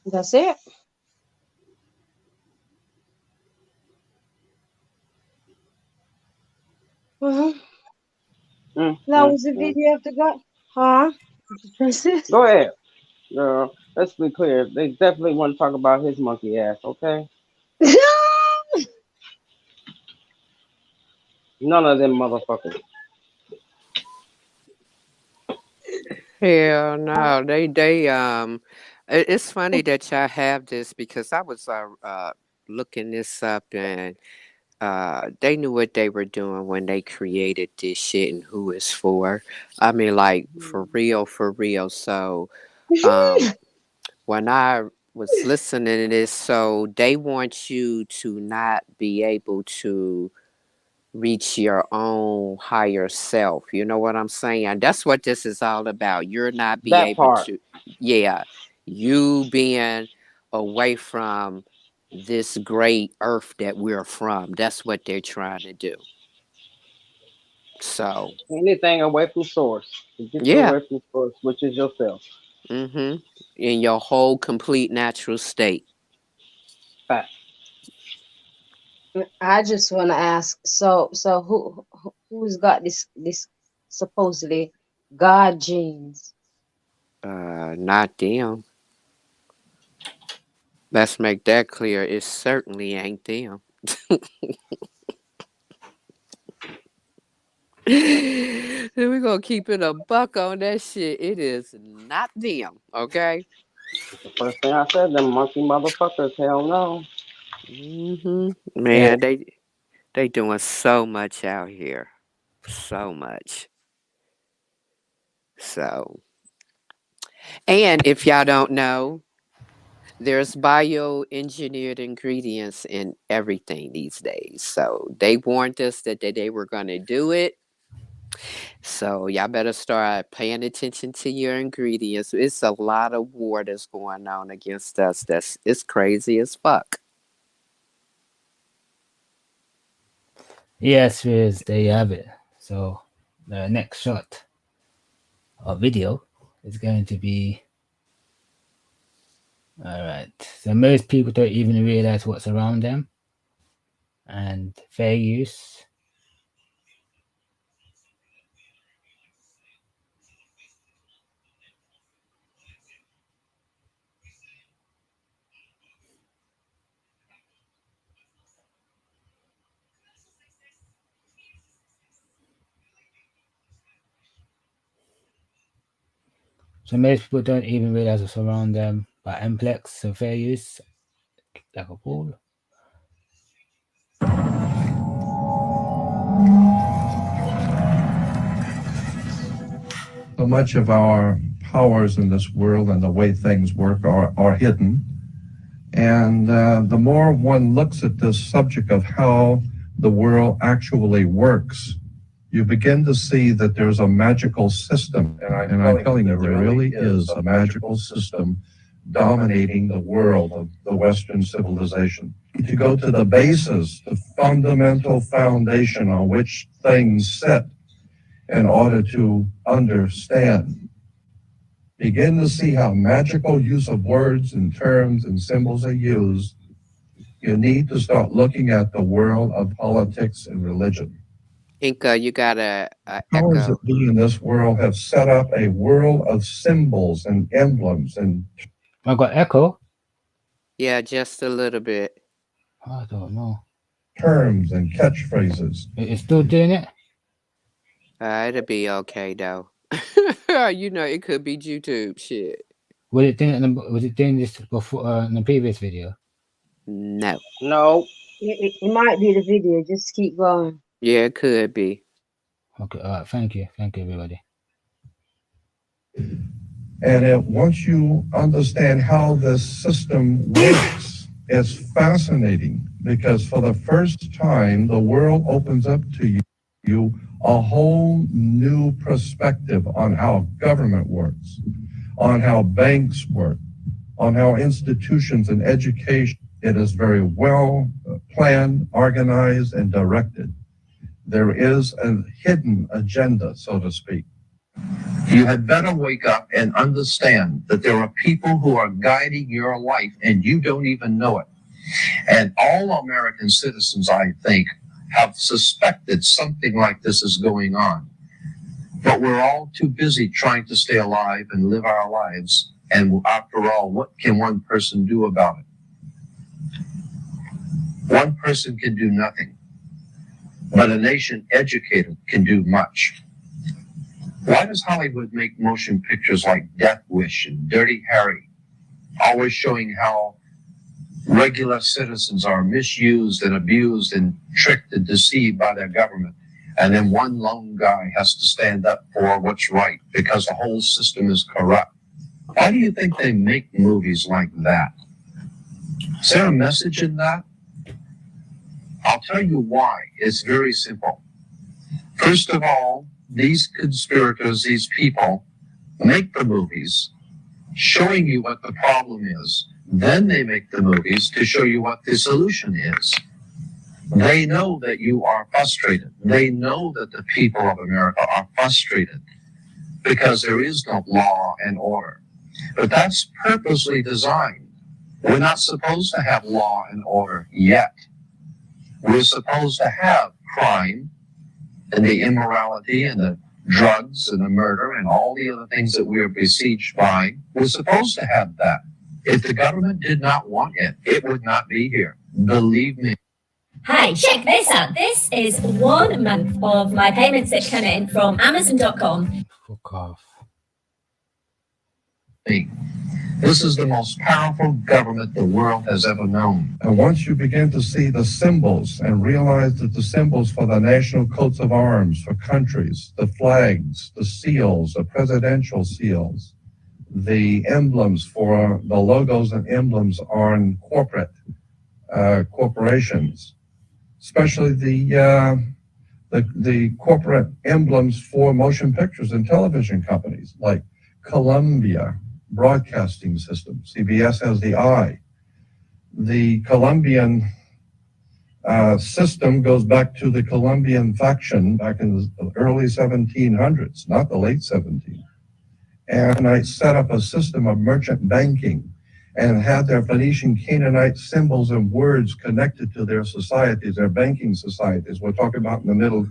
That's it. That was the video of the guy. Huh? Go ahead, girl. Let's be clear. They definitely want to talk about his monkey ass, okay? None of them motherfuckers. Hell no, it's funny that y'all have this because I was looking this up and they knew what they were doing when they created this shit and who it's for. I mean, like for real, for real. So when I was listening to this, so they want you to not be able to reach your own higher self. You know what I'm saying? That's what this is all about. You're not be That able part. to, yeah, you being away from this great earth that we're from. That's what they're trying to do. So Anything away from source. To get you yeah, away from source, which is yourself. in your whole complete natural state. Fact. I just want to ask. So who's got this supposedly God genes? Not them. Let's make that clear. It certainly ain't them. We're gonna keep it a buck on that shit. It is not them, okay? The first thing I said, them monkey motherfuckers, hell no. Man, they doing so much out here. So much. So, and if y'all don't know, there's bioengineered ingredients in everything these days. So they warned us that they were going to do it. So y'all better start paying attention to your ingredients. It's a lot of war that's going on against us. It's crazy as fuck. Yes, Riz, there you have it. So the next shot or video is going to be all right. So most people don't even realize what's around them, and fair use. So most people don't even realize what's around them, but MPlex, so fair use, like a ball. So much of our powers in this world and the way things work are hidden. And the more one looks at this subject of how the world actually works, you begin to see that there's a magical system. And I'm telling you, there really is a magical system dominating the world of the Western civilization. To go to the basis, the fundamental foundation on which things sit in order to understand. Begin to see how magical use of words and terms and symbols are used. You need to start looking at the world of politics and religion. Inca, you gotta Powers echo. that be in this world have set up a world of symbols and emblems and I got echo. Yeah, just a little bit. I don't know. terms and catchphrases. It's still doing it. It'll be okay though. You know, it could be YouTube shit. Was it doing this before in the previous video? No. No. It might be the video. Just keep going. Yeah, it could be. Okay, all right. Thank you, everybody. And once you understand how this system works, it's fascinating because for the first time, the world opens up to you a whole new perspective on how government works, on how banks work, on how institutions and education. It is very well planned, organized, and directed. There is a hidden agenda, so to speak. You had better wake up and understand that there are people who are guiding your life and you don't even know it. And all American citizens, I think, have suspected something like this is going on. But we're all too busy trying to stay alive and live our lives. And after all, what can one person do about it? One person can do nothing, but a nation educated can do much. Why does Hollywood make motion pictures like Death Wish and Dirty Harry, always showing how regular citizens are misused and abused and tricked and deceived by their government? And then one lone guy has to stand up for what's right because the whole system is corrupt. Why do you think they make movies like that? Is there a message in that? I'll tell you why. It's very simple. First of all, these conspirators, these people, make the movies showing you what the problem is. Then they make the movies to show you what the solution is. They know that you are frustrated. They know that the people of America are frustrated because there is no law and order. But that's purposely designed. We're not supposed to have law and order yet. We're supposed to have crime and the immorality and the drugs and the murder and all the other things that we're besieged by. We're supposed to have that. If the government did not want it, it would not be here. Believe me. Hey, check this out. This is 1 month of my payments that come in from Amazon.com. Fuck off. This is the most powerful government the world has ever known. And once you begin to see the symbols and realize that the symbols for the national coats of arms for countries, the flags, the seals, the presidential seals, the emblems for the logos and emblems on corporations, especially the corporate emblems for motion pictures and television companies like Columbia Broadcasting System. CBS has the I. The Colombian system goes back to the Colombian faction back in the early 1700s, not the late 1700s. And I set up a system of merchant banking and had their Phoenician Canaanite symbols and words connected to their societies, their banking societies. We're talking about in the Middle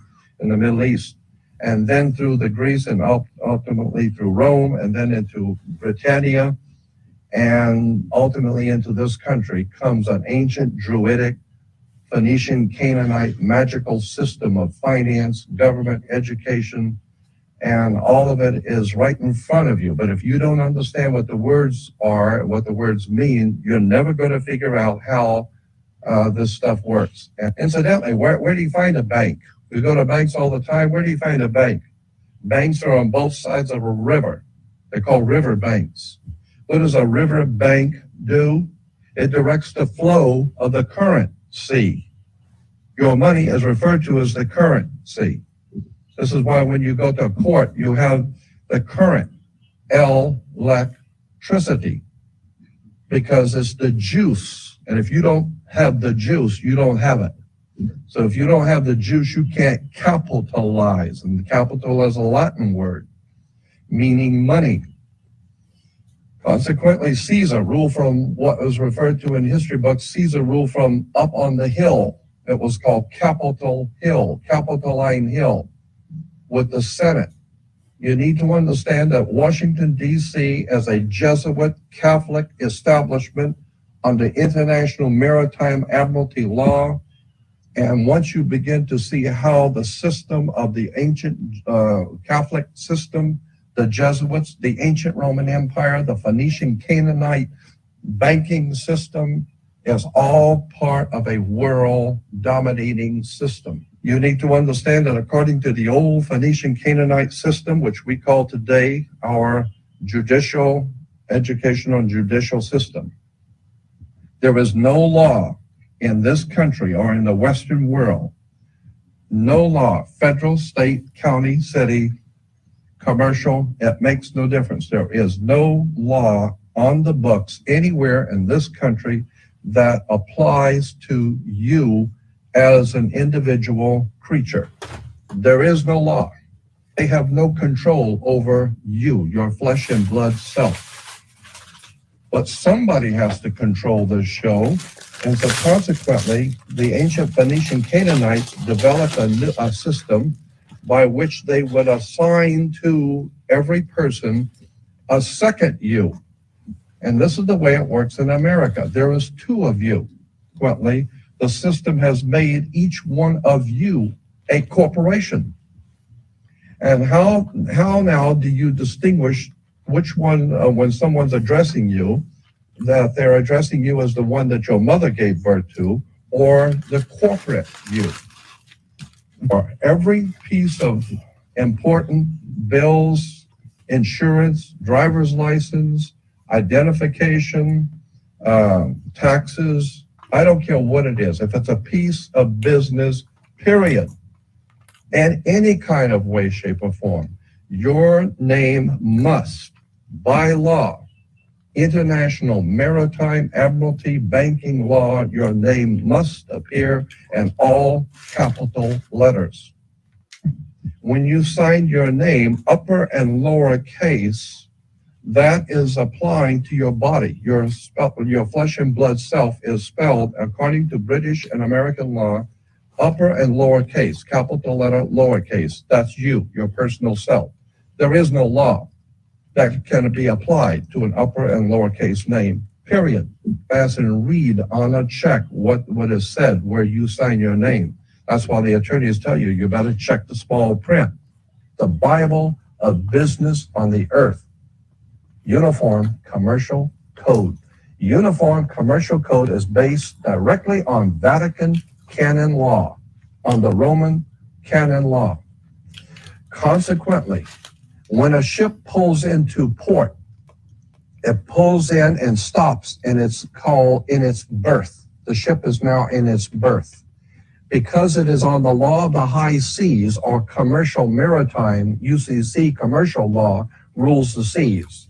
East. And then through the Greece and ultimately through Rome and then into Britannia and ultimately into this country comes an ancient Druidic Phoenician Canaanite magical system of finance, government, education, and all of it is right in front of you. But if you don't understand what the words are, what the words mean, you're never going to figure out how this stuff works. And incidentally, where do you find a bank? We go to banks all the time. Where do you find a bank? Banks are on both sides of a river. They're called river banks. What does a river bank do? It directs the flow of the currency. Your money is referred to as the currency. This is why when you go to court, you have the current, electricity, because it's the juice. And if you don't have the juice, you don't have it. So if you don't have the juice, you can't capitalize. And capital is a Latin word, meaning money. Consequently, Caesar ruled from what was referred to in history books, Caesar ruled from up on the hill. It was called Capitol Hill, Capitoline Hill, with the Senate. You need to understand that Washington, D.C. as a Jesuit Catholic establishment under international maritime admiralty law. And once you begin to see how the system of the ancient Catholic system, the Jesuits, the ancient Roman Empire, the Phoenician Canaanite banking system is all part of a world dominating system. You need to understand that according to the old Phoenician Canaanite system, which we call today our judicial, educational and judicial system, there is no law in this country or in the Western world, no law, federal, state, county, city, commercial, it makes no difference. There is no law on the books anywhere in this country that applies to you as an individual creature. There is no law. They have no control over you, your flesh and blood self. But somebody has to control this show. And so consequently, the ancient Phoenician Canaanites developed a system by which they would assign to every person a second you. And this is the way it works in America. There is two of you. Consequently, the system has made each one of you a corporation. And how now do you distinguish which one, when someone's addressing you, that they're addressing you as the one that your mother gave birth to, or the corporate you? For every piece of important bills, insurance, driver's license, identification, taxes, I don't care what it is. If it's a piece of business, period, in any kind of way, shape, or form, your name must, by law, international maritime admiralty banking law, your name must appear in all capital letters. When you sign your name, upper and lower case, that is applying to your body. Your flesh and blood self is spelled according to British and American law, upper and lower case, capital letter, lower case. That's you, your personal self. There is no law that can be applied to an upper and lower case name, period. Fasten and read on a check what is said where you sign your name. That's why the attorneys tell you, you better check the small print. The Bible of business on the earth. Uniform Commercial Code. Uniform Commercial Code is based directly on Vatican canon law, on the Roman canon law. Consequently, when a ship pulls into port, it pulls in and stops in its berth. The ship is now in its berth. Because it is on the law of the high seas or commercial maritime, UCC commercial law rules the seas.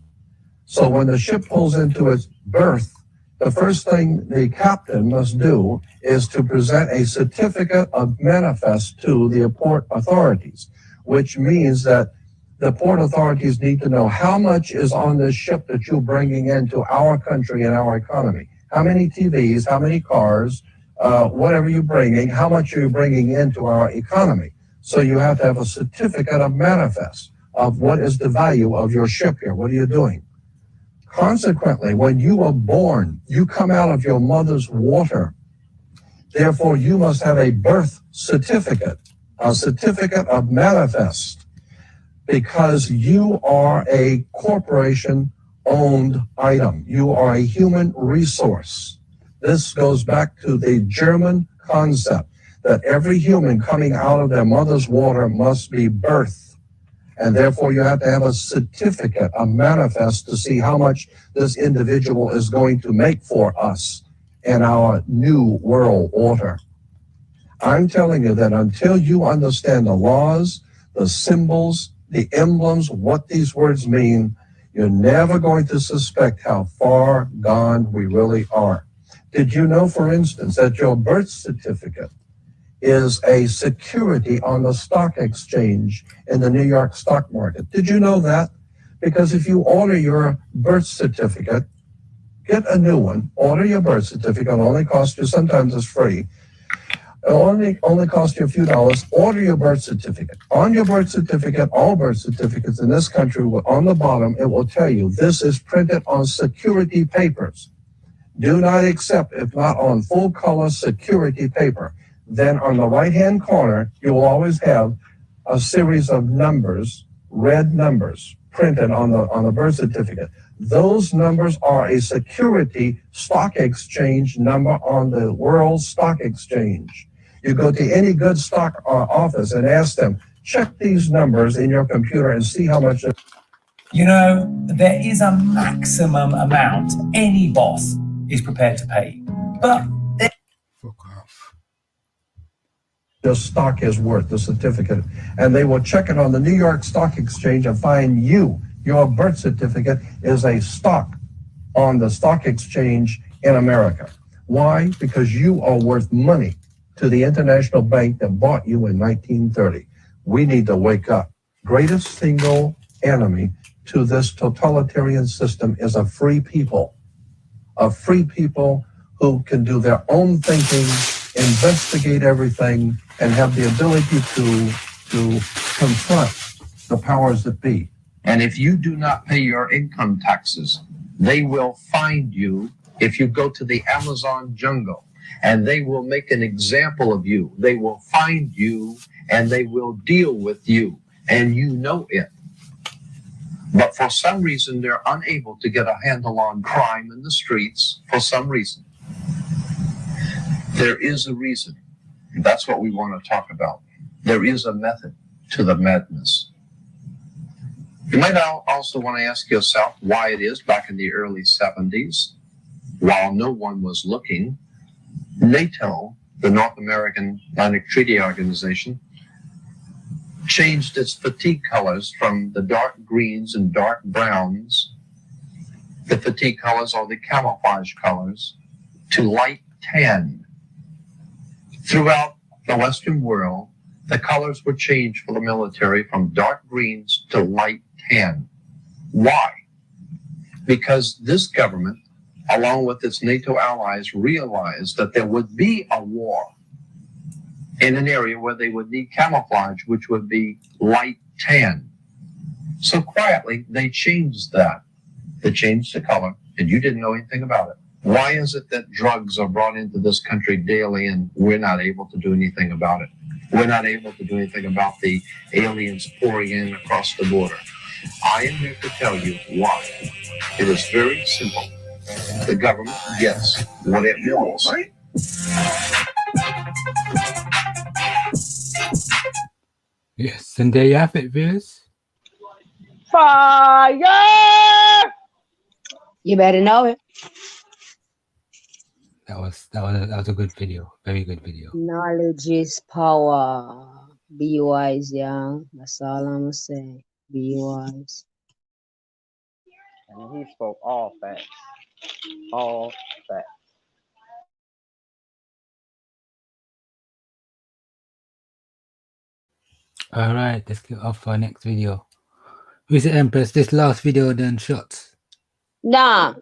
So when the ship pulls into its berth, the first thing the captain must do is to present a certificate of manifest to the port authorities, which means that the port authorities need to know how much is on this ship that you're bringing into our country and our economy. How many TVs, how many cars, whatever you're bringing, how much are you bringing into our economy? So you have to have a certificate of manifest of what is the value of your ship here. What are you doing? Consequently, when you are born, you come out of your mother's water. Therefore, you must have a birth certificate, a certificate of manifest, because you are a corporation-owned item. You are a human resource. This goes back to the German concept that every human coming out of their mother's water must be birthed. And therefore, you have to have a certificate, a manifest, to see how much this individual is going to make for us in our new world order. I'm telling you that until you understand the laws, the symbols, the emblems, what these words mean, you're never going to suspect how far gone we really are. Did you know, for instance, that your birth certificate is a security on the stock exchange in the New York stock market? Did you know that? Because if you order your birth certificate, get a new one, order your birth certificate, it'll only cost you, sometimes it's free, it'll only cost you a few dollars, order your birth certificate. On your birth certificate, all birth certificates in this country, on the bottom, it will tell you this is printed on security papers. Do not accept if not on full color security paper. Then on the right-hand corner, you will always have a series of numbers, red numbers, printed on the birth certificate. Those numbers are a security stock exchange number on the World Stock Exchange. You go to any good stock office and ask them, check these numbers in your computer and see how much. You know, there is a maximum amount any boss is prepared to pay. But the stock is worth, the certificate, and they will check it on the New York Stock Exchange and find your birth certificate is a stock on the stock exchange in America. Why? Because you are worth money to the international bank that bought you in 1930. We need to wake up. Greatest single enemy to this totalitarian system is a free people who can do their own thinking, investigate everything, and have the ability to confront the powers that be. And if you do not pay your income taxes, they will find you if you go to the Amazon jungle, and they will make an example of you. They will find you and they will deal with you, and you know it. But for some reason, they're unable to get a handle on crime in the streets for some reason. There is a reason. That's what we want to talk about. There is a method to the madness. You might also want to ask yourself why it is back in the early 70s, while no one was looking, NATO, the North American Atlantic Treaty Organization, changed its fatigue colors from the dark greens and dark browns, the fatigue colors or the camouflage colors, to light tan. Throughout the Western world, the colors were changed for the military from dark greens to light tan. Why? Because this government, along with its NATO allies, realized that there would be a war in an area where they would need camouflage, which would be light tan. So quietly, they changed that. They changed the color and you didn't know anything about it? Why is it that drugs are brought into this country daily and we're not able to do anything about it? We're not able to do anything about the aliens pouring in across the border. I am here to tell you why. It is very simple. The government gets what it wants. Yes, and there you have it, viewers. Fire! You better know it. That was a good video. Very good video. Knowledge is power. Be wise, young. That's all I'm gonna say. Be wise. And he spoke all facts. All facts. All right, let's get off for our next video. Who's the Empress? This last video done shots. Nah.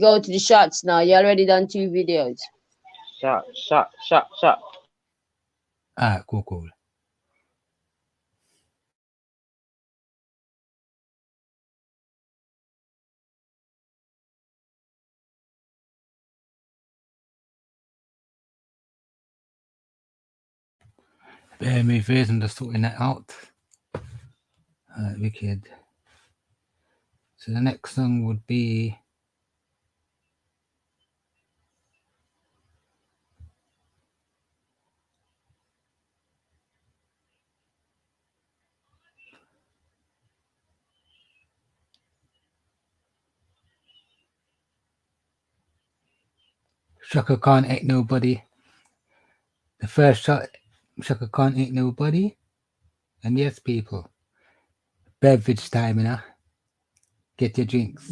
Go to the shots now. You already done 2 videos. Shot. Alright, cool. Bear me first, I'm just sorting that out. Alright, wicked. So the next song would be Shaka Khan Ain't Nobody. The first shot, Shaka Khan Ain't Nobody. And yes, people, beverage time, you know. Get your drinks.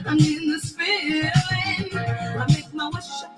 I need this feeling. I make my wish.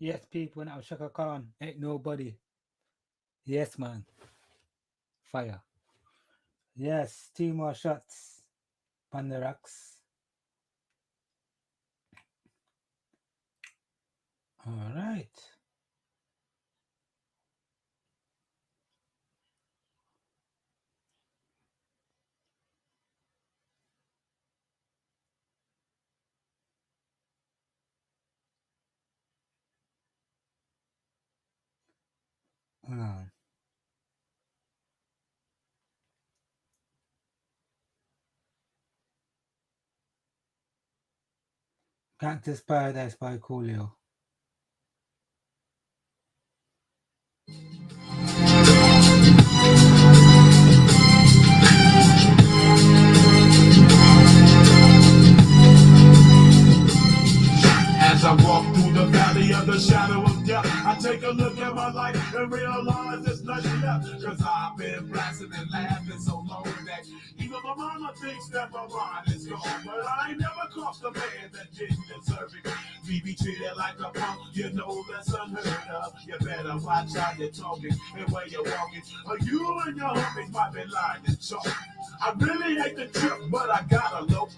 Yes, people, now Shaka Khan. Ain't nobody. Yes, man. Fire. Yes, 2 more shots. On the rocks. All right. Cactus Paradise by Coolio. As I walk through the valley of the shadow of death, I take a look at my life and realize there's nothing left. Cause I've been blasting and laughing so long that even my mama thinks that my mind is gone. But I ain't never crossed a man that didn't deserve it. Me be treated like a punk, you know that's unheard of. You better watch how you're talking and where you're walking, or you and your homies might be lying and chalk. I really hate the trip, but I gotta low.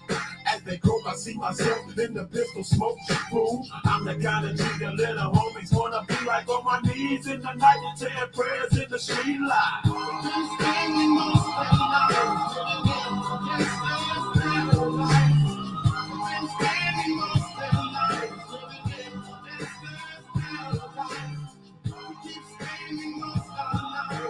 As they croak, I see myself in the pistol smoke. Fool, I'm the kind of G the little homies wanna be like, on my knees in the night, saying prayers in the street light. Been spending most of the night, been spending most of the night, we keep spending most of the night,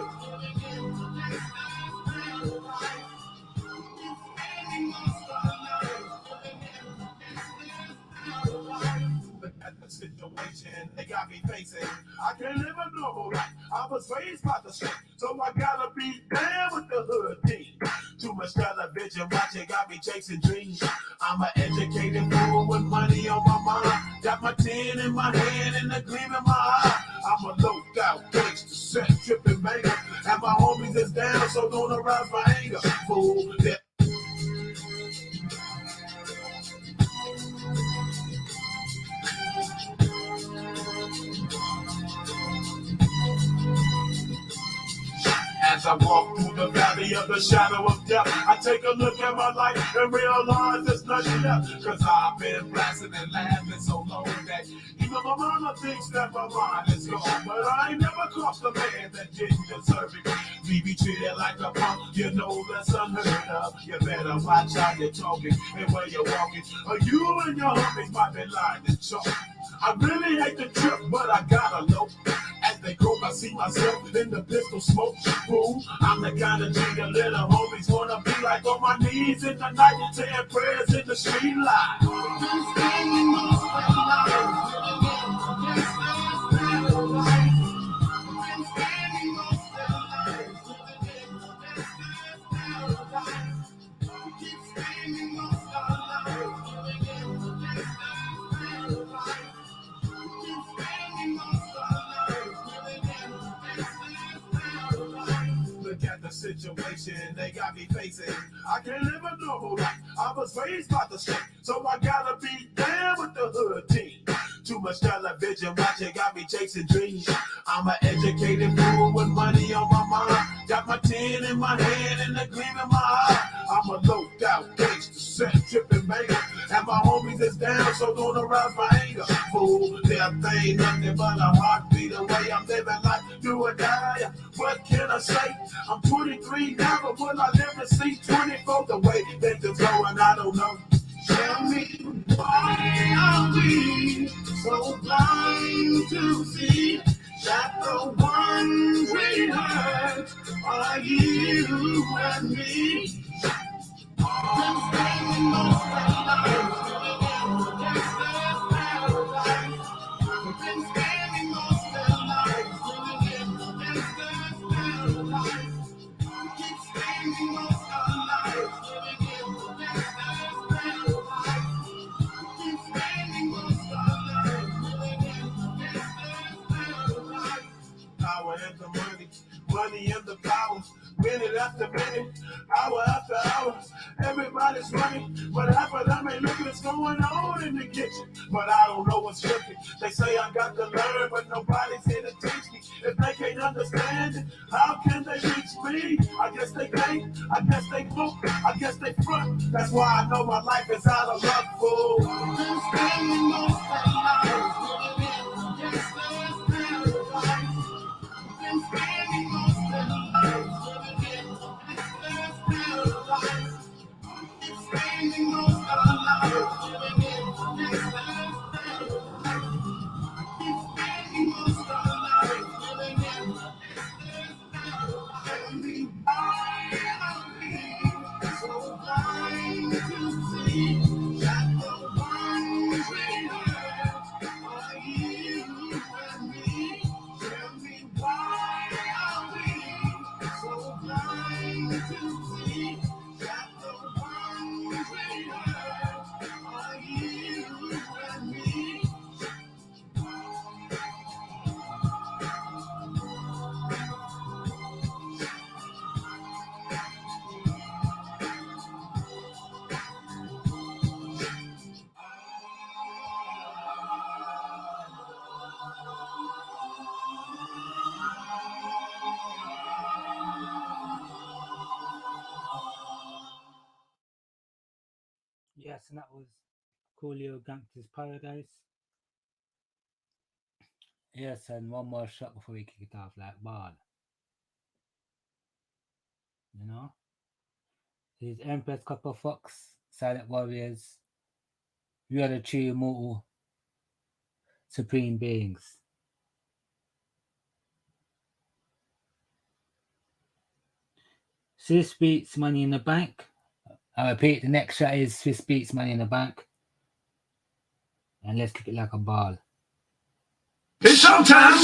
Look at the situation they got me facing. I can't live a normal life. I was raised by the street, so I gotta be down with the hood team. Too much television watching got me chasing dreams. I'm an educated fool with money on my mind. Got my tin in my hand and a gleam in my eye. I'm a low out gangster, set tripping banger. And my homies is down, so don't arouse my anger. Fool, yeah. As I walk through the valley of the shadow of death, I take a look at my life and realize there's nothing left. Cause I've been blasting and laughing so long that even my mama thinks that my mind is gone. But I ain't never crossed a man that didn't deserve it. Me be treated like a punk, you know that's unheard of. You better watch how you're talking and where you're walking, or you and your homies might be lying and chalk. I really hate the trip, but I gotta know. As they croak, I see myself in the pistol smoke. Fool, I'm the kind of G the little homies wanna be like, on my knees in the night, saying prayers in the street light. Been spending most of the night, been spending most of the night, keep spending most of the night. Look at the situation they got me facing. I can't live a normal life. I was raised by the street, so I gotta be down with the hood team. Too much television watching got me chasing dreams. I'm an educated fool with money on my mind. Got my tin in my hand and a gleam in my eye. I'm a low out gangster, set tripping banger. And my homies is down, so don't arouse my anger. Fool, their thing nothing but a heartbeat away. I'm living life, do or die. What can I say? I'm 23 now, but will I live to see 24? The way things are going, I don't know. Tell me, why are we so blind to see that the ones we hurt are you and me? Been spending most of the night against this paradise. Been spending most of the night against this paradise. Keep spending most of the night against this paradise. Keep spending most of the night against this paradise. But half of them ain't looking what's going on in the kitchen. But I don't know what's cooking. They say I got to learn, but nobody's here to teach me. If they can't understand it, how can they reach me? I guess they can't, I guess they won't, I guess they front. That's why I know my life is out of luck, fool. Been spending most of my life living in gangster's paradise. Been spending most of my life living in gangster's paradise. Been spending most of my life living in gangster's paradise. Been spending most of my life living in gangster's paradise. Tell me why am I so blind to see that the ones we hurt are you and me? Tell me why are we so blind to see that the ones we hurt are you and me? Yes, and that was Coolio Gangster's Paradise. Yes, and one more shot before we kick it off, like ball. You know? These Empress Copper Fox, Silent Warriors. We are the true immortal supreme beings. Swiss Beats Money in the Bank. I repeat, the next shot is Swiss Beats Money in the Bank. And let's kick it like a ball. It's showtime,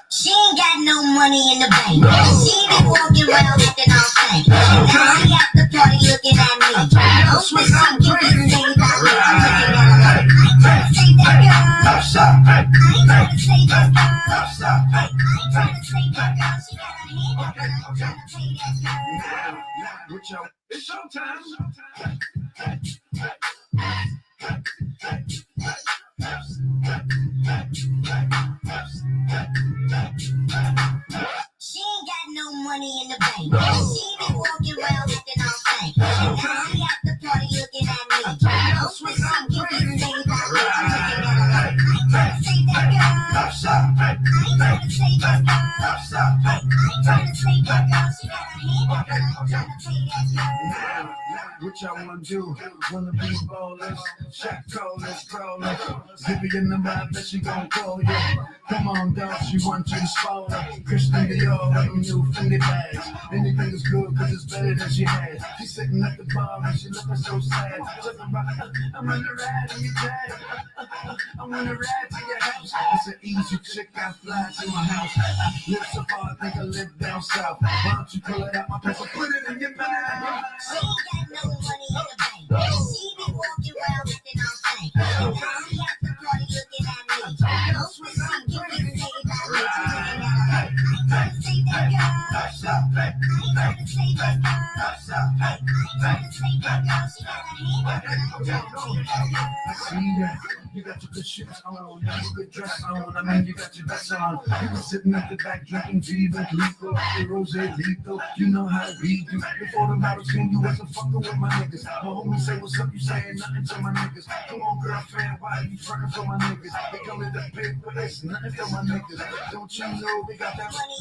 She ain't got no money in the bank. She be walking around acting all stank. Now she at the party looking at me. Oh, but she can be saved out there. I'm looking at her like, I ain't trying to save that girl. I ain't trying to save that girl. I ain't trying to save that girl. She got her hand up, but I ain't trying to pay that girl. it's showtime. She ain't got no money in the bank. She be walking around acting all stank. Now she at the party looking at me. Oh, but she can be saved out there. I'm looking at her like, I ain't trying to save that girl. I ain't trying to save that girl. I ain't trying to save that girl. She got her hand up, but I ain't trying to pay that girl. What y'all wanna do? Wanna be ballers? Shot callers, crawlers. Give me your number, I bet she gon' call you. Come on, dog, she wants you to spoil her. Christian Dior, them new Fendi bags. Anything is good, cause it's better than she had. She's sitting at the bar and she looking so sad. Talking about, I'm gonna ride in your jag. I'm gonna ride to your house. It's an easy chick, I fly to my house. Live so far, I think I live down south. Why don't you pull it out my pants and put it in your mouth? She ain't got no money in the bank. She be walking around acting all stank. Now she at the party looking at me. Oh, but she can be saved out there. I'm looking at her like, I ain't trying to save that girl. I ain't trying to save that girl. I ain't trying to save that girl. She got her hand up, but I ain't trying to pay that girl. I see that. You got your good shoes on, you got your good dress on. I mean, you got your best on. You been sitting at the back drinking Viva Lethal, the Rose Lethal. You know how we do. Before the battles came, you wasn't fucking with my niggas. My homie say, what's up? You saying nothing to my niggas. Come on, girlfriend, why are you frontin' for my niggas? They come in the big, but it's nothing for my niggas. Don't you know we got that money?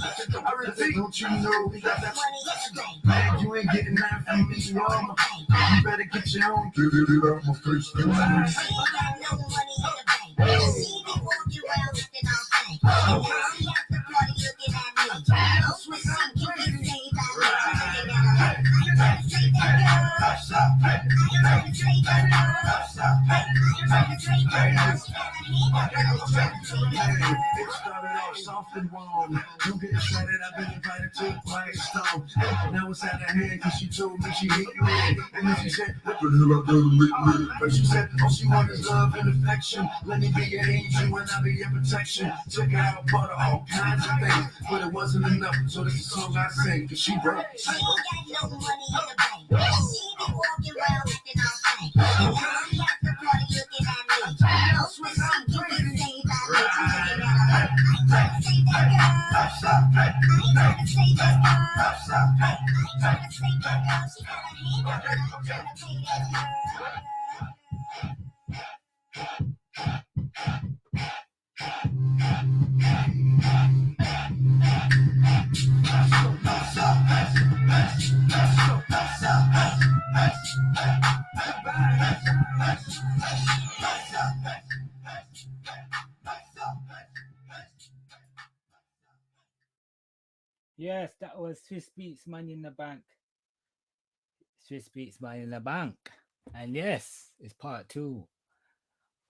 I repeat, don't you know we got that money? Man, you ain't getting that from me, y'all. You better get your own. Get it out my face. She ain't got no money in the bank. She be walking around acting all stank. Now she at the party looking at me. Oh, but she can be saved out there. I'm looking at her like, I ain't trying to save that girl. I ain't trying to save that girl. I ain't trying to save that girl. She got her It started off soft and warm. You get excited, I've been invited to a quiet storm. Now it's out of hand, cause she told me she hate me. And then she said, what the hell I done lately? But she said, all she wants is love and affection. Let me be your angel and I'll be your protection. Took her out, bought her all kinds of things. But it wasn't enough, so this is a song I sing, cause she broke. She ain't got no money in the bank. She be walking around acting all fake. And now she at the party looking at me. Oh, sweet, you can say that me. I ain't trying to say that girl. I ain't trying to say that girl. I ain't trying to say that girl. She got a hand up and I'm trying to pay that girl. Yes, that was Swiss Beats Money in the Bank. Swiss Beats Money in the Bank. And yes, it's part 2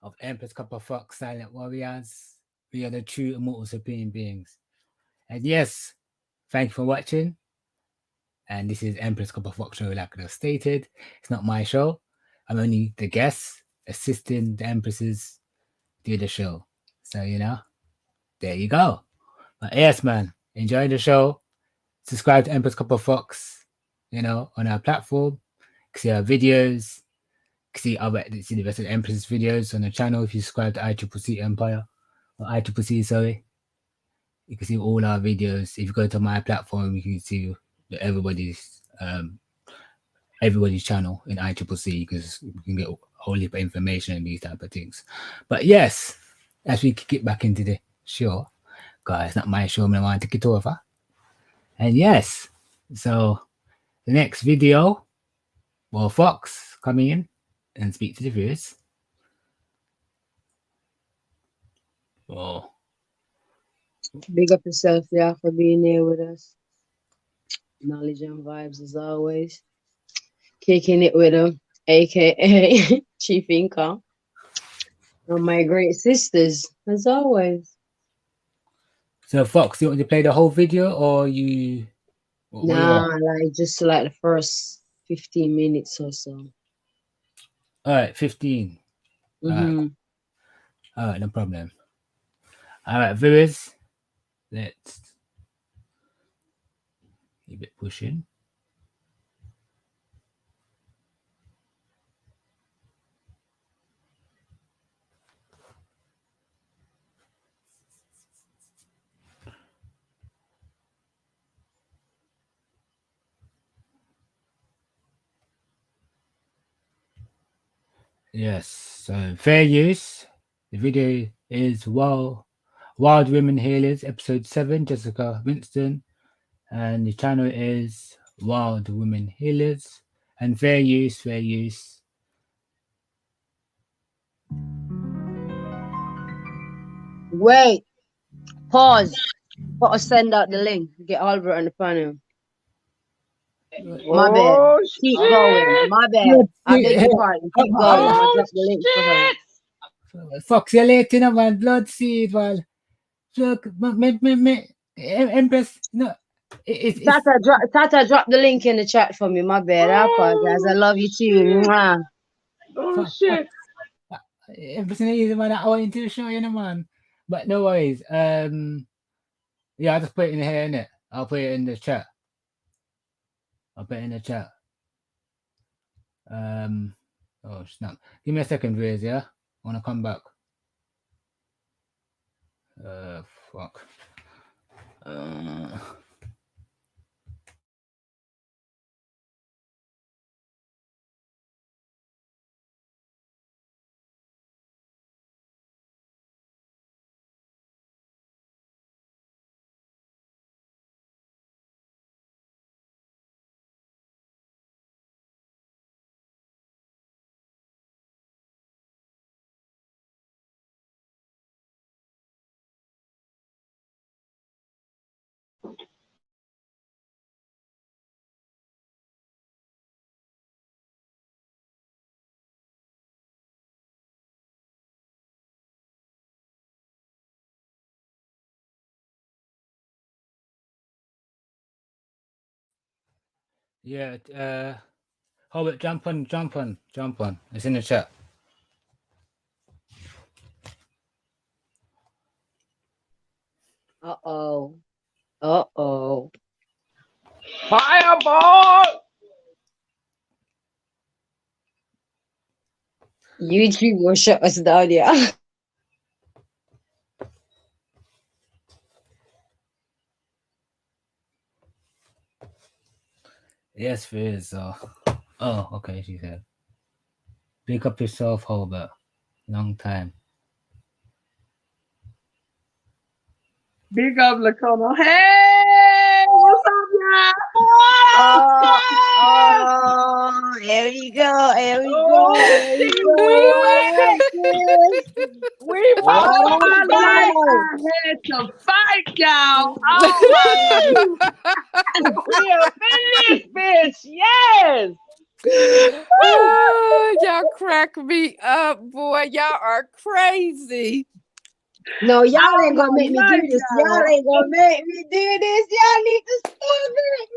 of Empress Copper Fox Silent Warriors. We are the true immortal supreme beings. And yes, thank you for watching. And this is Empress Copper Fox Show, like I stated. It's not my show. I'm only the guest assisting the Empresses do the show. So, you know, there you go. But yes, man, enjoy the show. Subscribe to Empress Copper Fox, you know, on our platform. You can see our videos. You can see the rest of the Empress videos on the channel if you subscribe to ICCC Empire or ICCC, sorry. You can see all our videos. If you go to my platform, you can see everybody's channel in ICCC because you can get a whole heap of information and these type of things. But yes, as we get back into the show, guys, it's not my show, I want to take it over. And yes, so the next video, well, Fox coming in and speak to the viewers. Oh, Big up yourself, yeah, for being here with us. Knowledge and vibes as always. Kicking it with them, aka Chief Income. And my great sisters, as always. so Fox, you want to play the whole video or you? Nah, like just like the first 15 minutes or so. All right, 15. Mm-hmm. All right, no problem. All right, viewers, let's keep it pushing. Yes, so fair use. The video is Wild Women Healers, episode 7, Jessica Winston. And the channel is Wild Women Healers. And fair use, fair use. Wait, pause. Gotta send out the link. Get Albert on the panel. My bad. Oh, Keep shit. going. My bad. I beg your pardon. Keep going. I'll drop the link for her. Fox, you're late in a man. Blood seed, well. Look, Empress, no. Tata, drop the link in the chat for me. My bad. I apologize. I love you too. Mwah. Oh, shit. Empress, man, I want you to show you, man. But no worries. Yeah, I'll just put it in here, innit? I'll put it in the chat. I'll put it in the chat. Oh snap. Give me a second, viewers, yeah? I wanna come back. Fuck. Yeah. Hobart, jump on. It's in the chat. Uh-oh. Fireball! YouTube will shut us down, yeah. Yes, Fizz. Oh, okay. She said, "Pick up yourself, Hobart. Long time." Big up, Lacona. Hey, what's up, y'all? Oh, here we go. Here we go. Here we go. We All fought my life, back. I had to fight, y'all. All my life. We are finished, bitch. Yes. Oh, y'all crack me up, boy. Y'all are crazy. No, y'all All ain't gonna my make me do life, this. y'all. Y'all ain't gonna make me do this. Y'all need to stop it,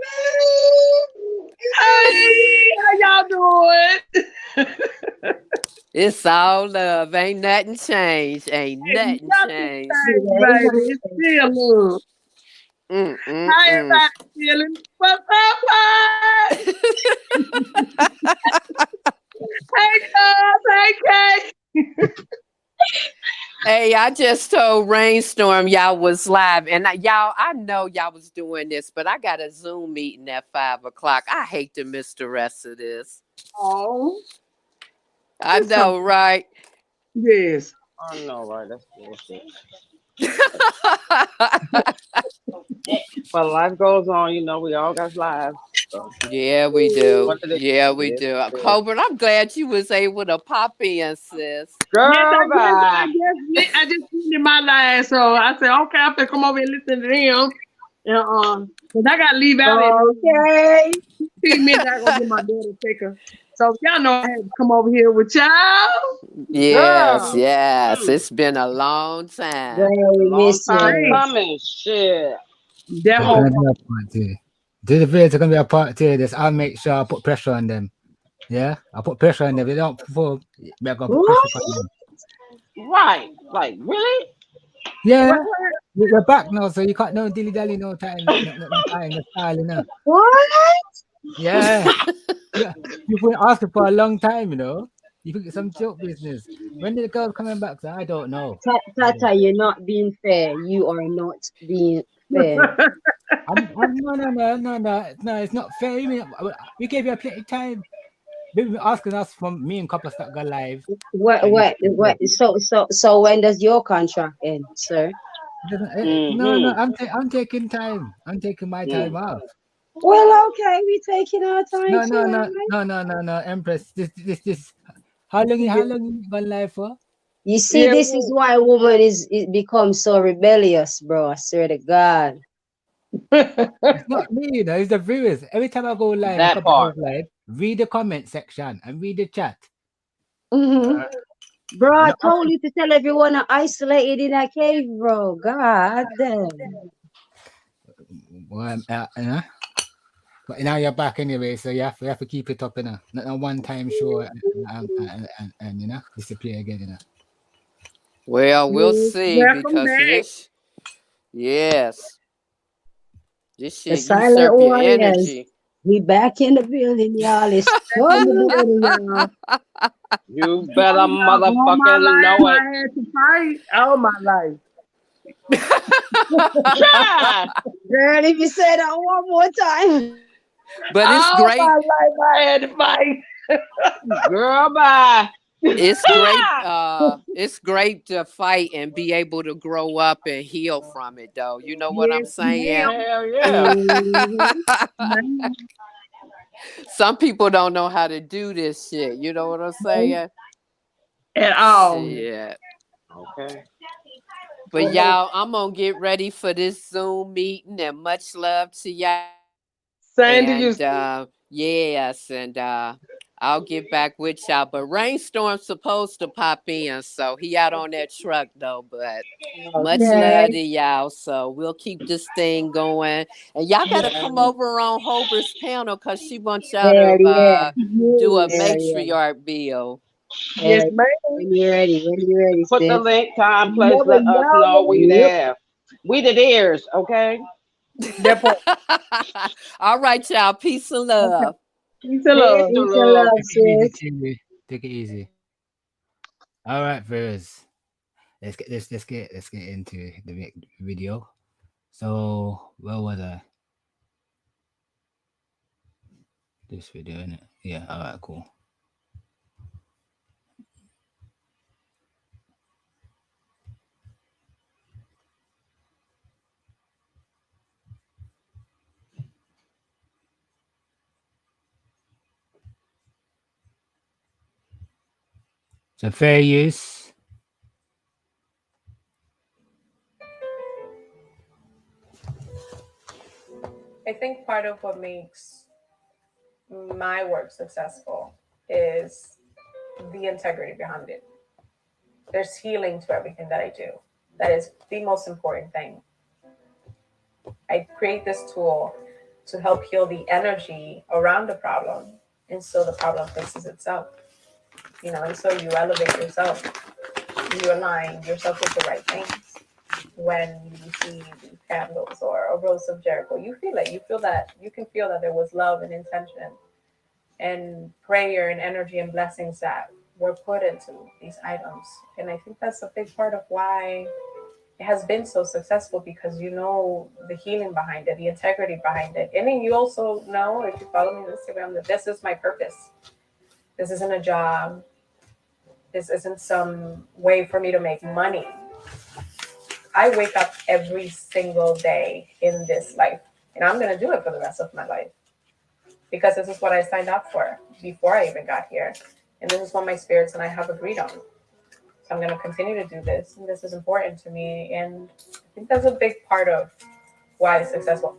Hey, how y'all doing? It's all love. Ain't nothing changed. Ain't nothing changed. Nothing, baby. It's still love. How everybody feeling? What's up, bud? Hey, Cuz. Hey, Kay. Hey, I just told Rainstorm y'all was live, and I know y'all was doing this, but I got a Zoom meeting at 5:00. I hate to miss the rest of this. Oh, I know, right? yes. I know, right? That's bullshit. But life goes on, you know. We all got lives. So. Yeah, we do. What did it? Yeah, we Yes, do. it is. Colbert, I'm glad you was able to pop in, sis. Girl, bye. I just ended my live, so I said, okay, I'm gonna come over and listen to them. And cause I gotta leave out in Okay. 15 minutes. I gotta get my daughter to take her. So y'all know I had to come over here with y'all. Yes, Girl. yes. It's been a long time. Girl, we Long miss time you. coming. Shit. That It's whole gonna be a part two. The videos are gonna be a part two of this. I'll make sure I put pressure on them. Yeah, I'll put pressure on them. If they don't perform, we're gonna put pressure on them. Right. Like, really? Yeah, we're back now, so you can't no dilly dally, no time, no time, no style, you know. What? Yeah, you've been asking for a long time, you know. You think it's some joke business. When did the girls coming back? So I don't know. Tata, you're not being fair. You are not being fair. No, it's not fair. You mean, we gave you plenty of time. They've been asking us from me and Copper Stack go live. What? So when does your contract end, sir? No, I'm taking time. I'm taking my time off. Well, okay, we taking our time too. No, Empress. This. How long you gonna live for? You see, this is why woman it becomes so rebellious, bro. I swear to God. It's not me, you know, it's the viewers. Every time I go live, That part. live, read the comment section and read the chat. Bro, I told you to tell everyone I'm isolated in that cave, bro. God damn. Well, but now you're back anyway, so you have to keep it up, you know. Not a one-time show and you know, disappear again, you know. Well, we'll see Welcome because back. this The shit silent usurp your warriors. energy. We back in the building, y'all. It's fun. You better All my motherfucking life, know it. I had to fight. All my life. Try. Girl, if you say that one more time. But it's All great. my life, I had to fight. Girl, bye. It's great. It's great to fight and be able to grow up and heal from it, though. You know what I'm saying? Hell yeah. Some people don't know how to do this shit. You know what I'm saying? At all. Shit. Okay. But y'all, I'm gonna get ready for this Zoom meeting, and much love to y'all. Same to you. Yes, and I'll get back with y'all. But Rainstorm's supposed to pop in, so he out on that truck though. But much love to y'all. So we'll keep this thing going. And y'all gotta come over on Hober's panel because she wants y'all to do a matriarch bill. Yes, ma'am. When you're ready, Put the sis. link, time, place, let us know we there. We the dears, okay? All right, y'all. Peace and love. Peace and love. Peace and love, sis. Take it easy. All right, viewers. Let's get into the video. So where was I? This video, innit? Yeah. All right. Cool. So fair use. I think part of what makes my work successful is the integrity behind it. There's healing to everything that I do. That is the most important thing. I create this tool to help heal the energy around the problem, and so the problem fixes itself. You know, and so you elevate yourself, you align yourself with the right things. When you see these candles or a rose of Jericho, you feel it. You feel that. You can feel that there was love and intention and prayer and energy and blessings that were put into these items. And I think that's a big part of why it has been so successful, because you know the healing behind it, the integrity behind it. And then you also know, if you follow me on Instagram, that this is my purpose. This isn't a job. This isn't some way for me to make money. I wake up every single day in this life, and I'm going to do it for the rest of my life, because this is what I signed up for before I even got here. And this is what my spirits and I have agreed on. So I'm going to continue to do this, and this is important to me. And I think that's a big part of why it's successful.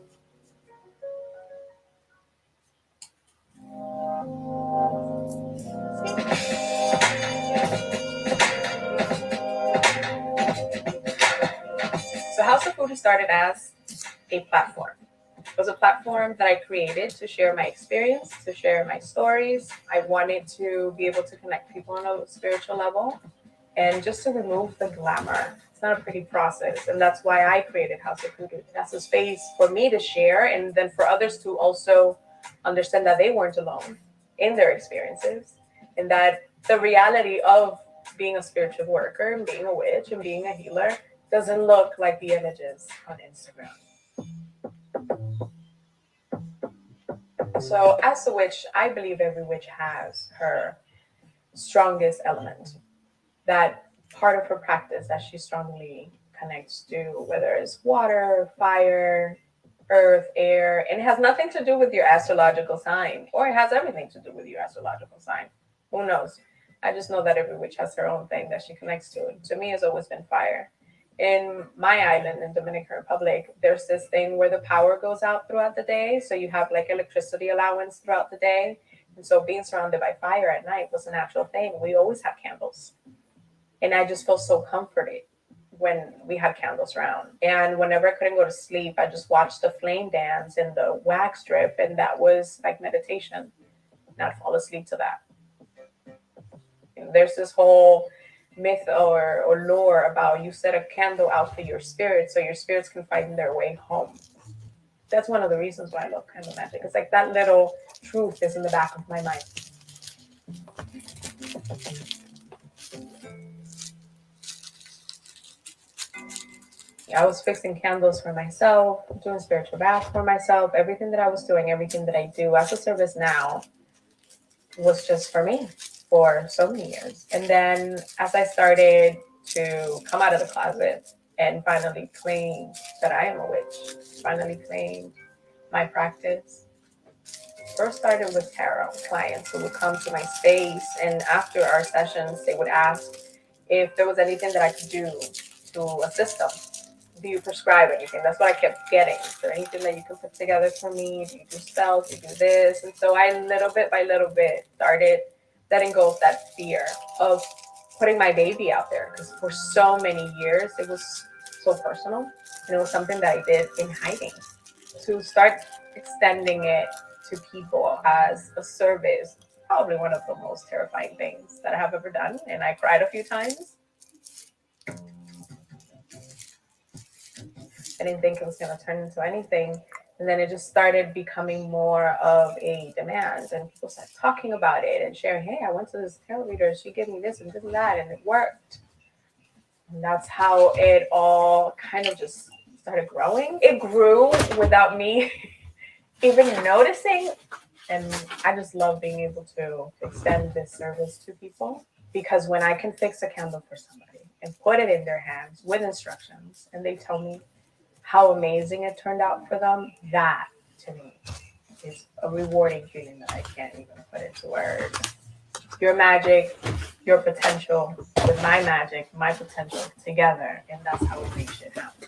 So House of Food started as a platform. It was a platform that I created to share my experience, to share my stories. I wanted to be able to connect people on a spiritual level, and just to remove the glamour. It's not a pretty process, and that's why I created House of Food. That's a space for me to share, and then for others to also understand that they weren't alone in their experiences, and that the reality of being a spiritual worker and being a witch and being a healer doesn't look like the images on Instagram. So as a witch, I believe every witch has her strongest element, that part of her practice that she strongly connects to, whether it's water, fire, earth, air, and it has nothing to do with your astrological sign, or it has everything to do with your astrological sign. Who knows? I just know that every witch has her own thing that she connects to. And to me, it's always been fire. In my island in Dominican Republic, there's this thing where the power goes out throughout the day. So you have like electricity allowance throughout the day. And so being surrounded by fire at night was an actual thing. We always had candles. And I just felt so comforted when we had candles around. And whenever I couldn't go to sleep, I just watched the flame dance and the wax drip. And that was like meditation. And I'd fall asleep to that. And there's this whole myth or lore about you set a candle out for your spirits so your spirits can find their way home. That's one of the reasons why I love candle magic. It's like that little truth is in the back of my mind. I was fixing candles for myself, doing spiritual baths for myself. Everything that I was doing, everything that I do as a service now was just for me for so many years. And then as I started to come out of the closet and finally claim that I am a witch, finally claim my practice, first started with tarot clients who would come to my space, and after our sessions, they would ask if there was anything that I could do to assist them do you prescribe anything? That's what I kept getting. Is there anything that you can put together for me? Do you do spells? Do you do this? And so I, little bit by little bit, started letting go of that fear of putting my baby out there. Because for so many years, it was so personal. And it was something that I did in hiding. To start extending it to people as a service, probably one of the most terrifying things that I have ever done. And I cried a few times. I didn't think it was going to turn into anything. And then it just started becoming more of a demand. And people started talking about it and sharing, hey, I went to this tarot reader. She gave me this and this and that. And it worked. And that's how it all kind of just started growing. It grew without me even noticing. And I just love being able to extend this service to people. Because when I can fix a candle for somebody and put it in their hands with instructions, and they tell me how amazing it turned out for them, that to me is a rewarding feeling that I can't even put into words. Your magic, your potential with my magic, my potential together, and that's how we make shit happen.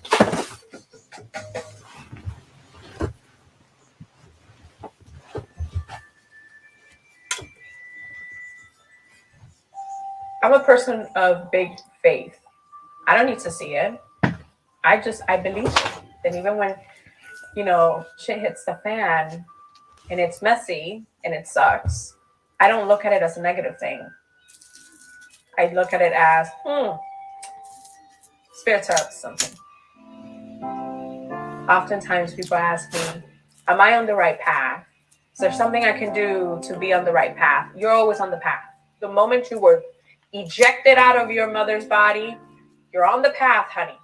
I'm a person of big faith. I don't need to see it. I believe it. And even when, shit hits the fan and it's messy and it sucks, I don't look at it as a negative thing. I look at it as, spirits are up to something. Oftentimes people ask me, am I on the right path? Is there something I can do to be on the right path? You're always on the path. The moment you were ejected out of your mother's body, you're on the path, honey.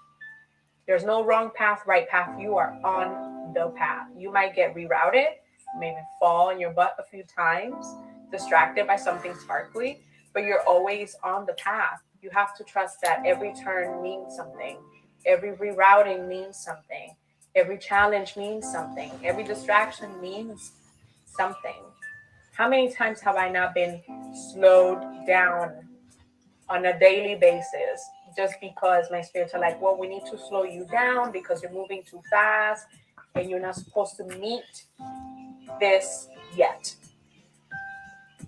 There's no wrong path, right path. You are on the path. You might get rerouted, maybe fall on your butt a few times, distracted by something sparkly, but you're always on the path. You have to trust that every turn means something. Every rerouting means something. Every challenge means something. Every distraction means something. How many times have I not been slowed down on a daily basis just because my spirits are like, well, we need to slow you down because you're moving too fast and you're not supposed to meet this yet.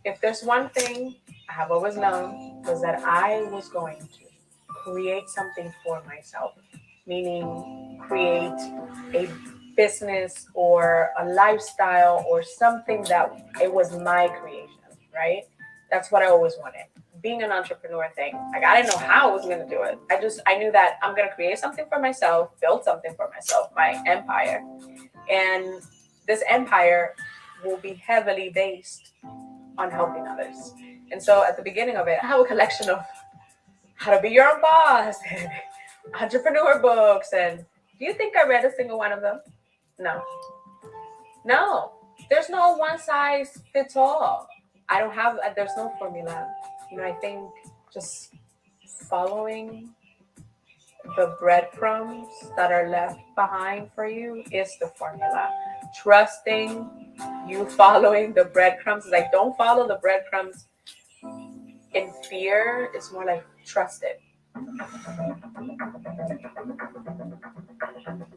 If there's one thing I have always known was that I was going to create something for myself, meaning create a business or a lifestyle or something that it was my creation, right? That's what I always wanted. Being an entrepreneur thing, like I didn't know how I was going to do it. I knew that I'm going to create something for myself, build something for myself, my empire. And this empire will be heavily based on helping others. And so at the beginning of it, I have a collection of how to be your own boss and entrepreneur books. And do you think I read a single one of them? No. There's no one size fits all. There's no formula. I think just following the breadcrumbs that are left behind for you is the formula. Trusting you following the breadcrumbs. Like, don't follow the breadcrumbs in fear. It's more like trust it.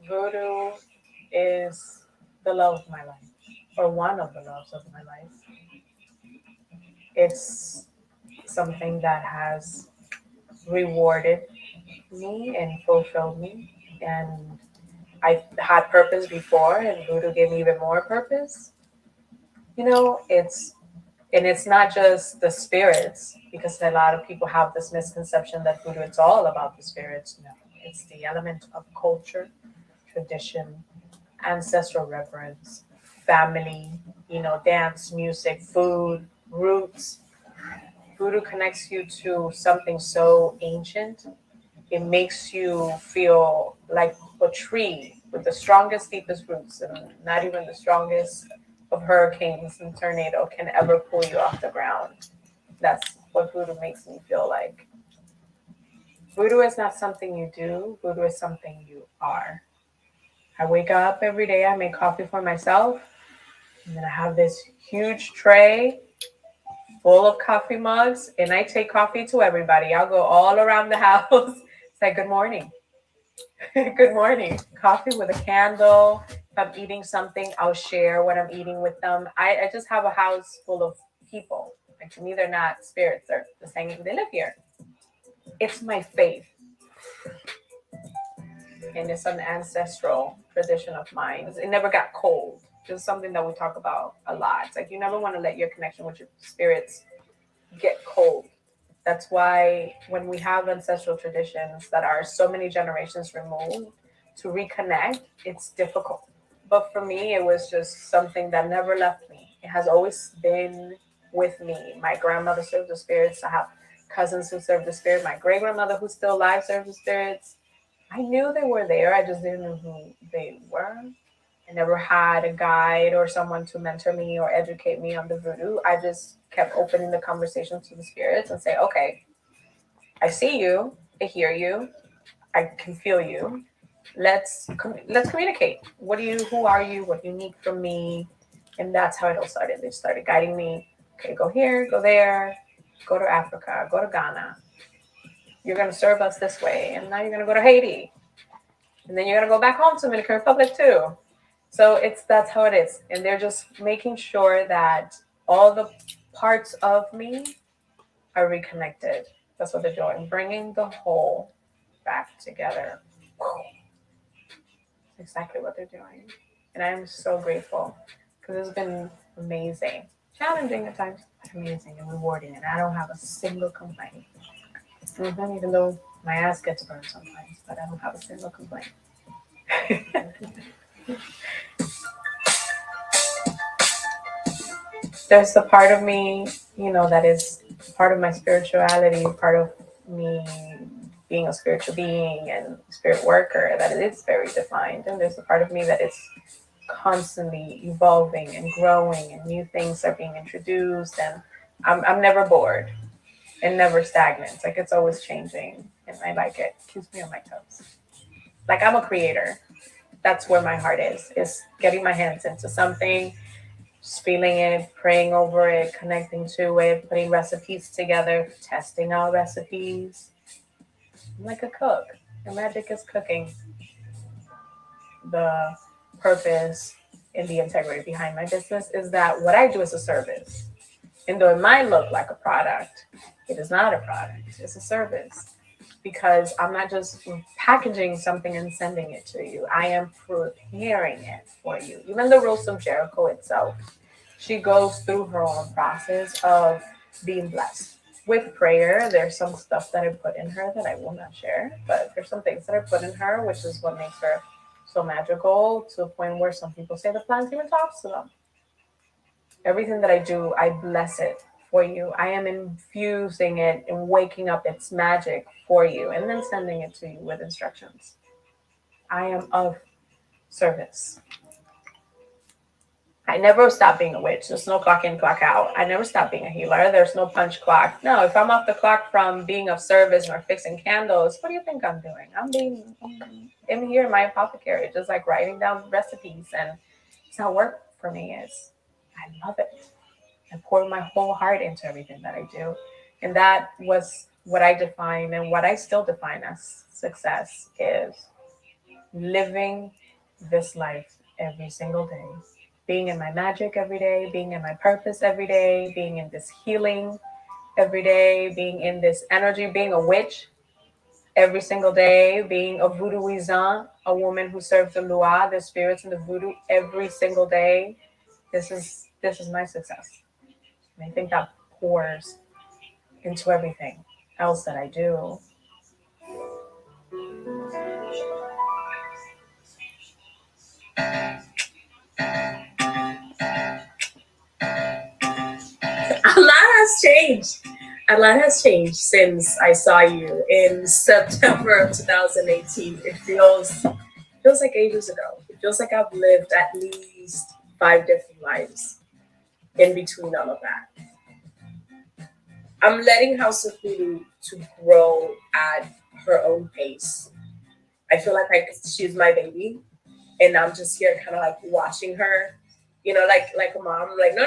Voodoo is the love of my life, or one of the loves of my life. It's something that has rewarded me and fulfilled me. And I had purpose before, and voodoo gave me even more purpose. It's not just the spirits, because a lot of people have this misconception that voodoo, it's all about the spirits. No, it's the element of culture, tradition, ancestral reverence, family, dance, music, food, roots. Voodoo connects you to something so ancient. It makes you feel like a tree with the strongest, deepest roots, and not even the strongest of hurricanes and tornado can ever pull you off the ground. That's what voodoo makes me feel like. Voodoo is not something you do. Voodoo is something you are. I wake up every day, I make coffee for myself, and then I have this huge tray full of coffee mugs, and I take coffee to everybody. I'll go all around the house, say good morning. Good morning. Coffee with a candle. If I'm eating something, I'll share what I'm eating with them. I just have a house full of people. Like, to me, they're not spirits. They're just hanging. They live here. It's my faith. And it's an ancestral tradition of mine. It never got cold. It's something that we talk about a lot. It's like you never want to let your connection with your spirits get cold. That's why when we have ancestral traditions that are so many generations removed, to reconnect, it's difficult. But for me, it was just something that never left me. It has always been with me. My grandmother served the spirits. I have cousins who serve the spirit. My great grandmother, who's still alive, served the spirits. I knew they were there. I just didn't know who they were. I never had a guide or someone to mentor me or educate me on the voodoo. I just kept opening the conversation to the spirits and say, okay, I see you, I hear you, I can feel you. Let's communicate. Who are you? What do you need from me? And that's how it all started. They started guiding me. Okay, go here, go there, go to Africa, go to Ghana. You're gonna serve us this way, and now you're gonna go to Haiti. And then you're gonna go back home to Dominican Republic too. So that's how it is. And they're just making sure that all the parts of me are reconnected. That's what they're doing, bringing the whole back together. That's exactly what they're doing. And I'm so grateful because it's been amazing. Challenging at times, but amazing and rewarding. And I don't have a single complaint. Even though my ass gets burned sometimes, but I don't have a single complaint. There's the part of me, that is part of my spirituality, part of me being a spiritual being and spirit worker, that it is very defined. And there's a part of me that is constantly evolving and growing, and new things are being introduced, and I'm never bored and never stagnant. It's like it's always changing, and I like it. Keeps me on my toes. Like, I'm a creator. That's where my heart is getting my hands into something, just feeling it, praying over it, connecting to it, putting recipes together, testing out recipes. I'm like a cook. And magic is cooking. The purpose and the integrity behind my business is that what I do is a service. And though it might look like a product, it is not a product. It's a service. Because I'm not just packaging something and sending it to you. I am preparing it for you. Even the Rose of Jericho itself, she goes through her own process of being blessed. With prayer, there's some stuff that I put in her that I will not share, but there's some things that I put in her, which is what makes her so magical, to a point where some people say the plant even talks to them. Everything that I do, I bless it for you. I am infusing it and waking up its magic for you, and then sending it to you with instructions. I am of service. I never stop being a witch. There's no clock in, clock out. I never stop being a healer. There's no punch clock. No, if I'm off the clock from being of service or fixing candles, what do you think I'm doing? I'm here in my apothecary, just like writing down recipes, and it's not work for me. I love it. I pour my whole heart into everything that I do. And that was what I define, and what I still define as success, is living this life every single day. Being in my magic every day, being in my purpose every day, being in this healing every day, being in this energy, being a witch every single day, being a voodooisant, a woman who serves the Lua, the spirits and the voodoo, every single day. This is my success. And I think that pours into everything else that I do. A lot has changed. A lot has changed since I saw you in September of 2018. It feels like ages ago. It feels like I've lived at least 5 different lives in between all of that. I'm letting House of Voodoo to grow at her own pace. I feel like she's my baby, and I'm just here kind of like watching her. Like a mom, like, no,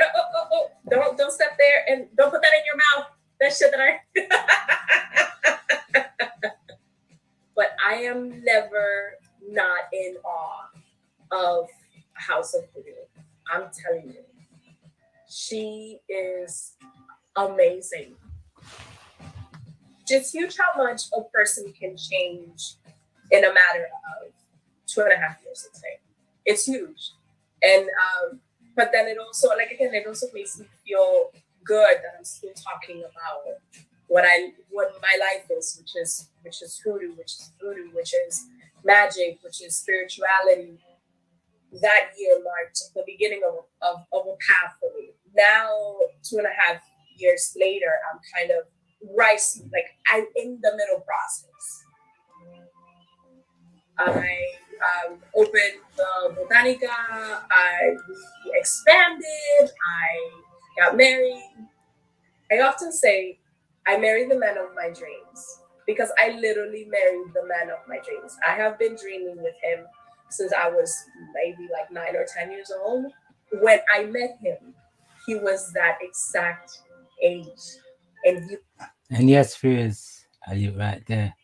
don't step there, and don't put that in your mouth. That shit that but I am never not in awe of House of Voodoo. I'm telling you, she is amazing. Just huge how much a person can change in a matter of 2.5 years, let's say. It's huge. And but then it also, like again, it also makes me feel good that I'm still talking about what my life is, which is voodoo, which is magic, which is spirituality. That year marked the beginning of a path for me. Now, 2.5 years later, I'm kind of rising, like I'm in the middle process. I opened the Botanica, we expanded, I got married. I often say I married the man of my dreams because I literally married the man of my dreams. I have been dreaming with him since I was maybe like 9 or 10 years old. When I met him, he was that exact age. And yes, viewers, I leave it right there.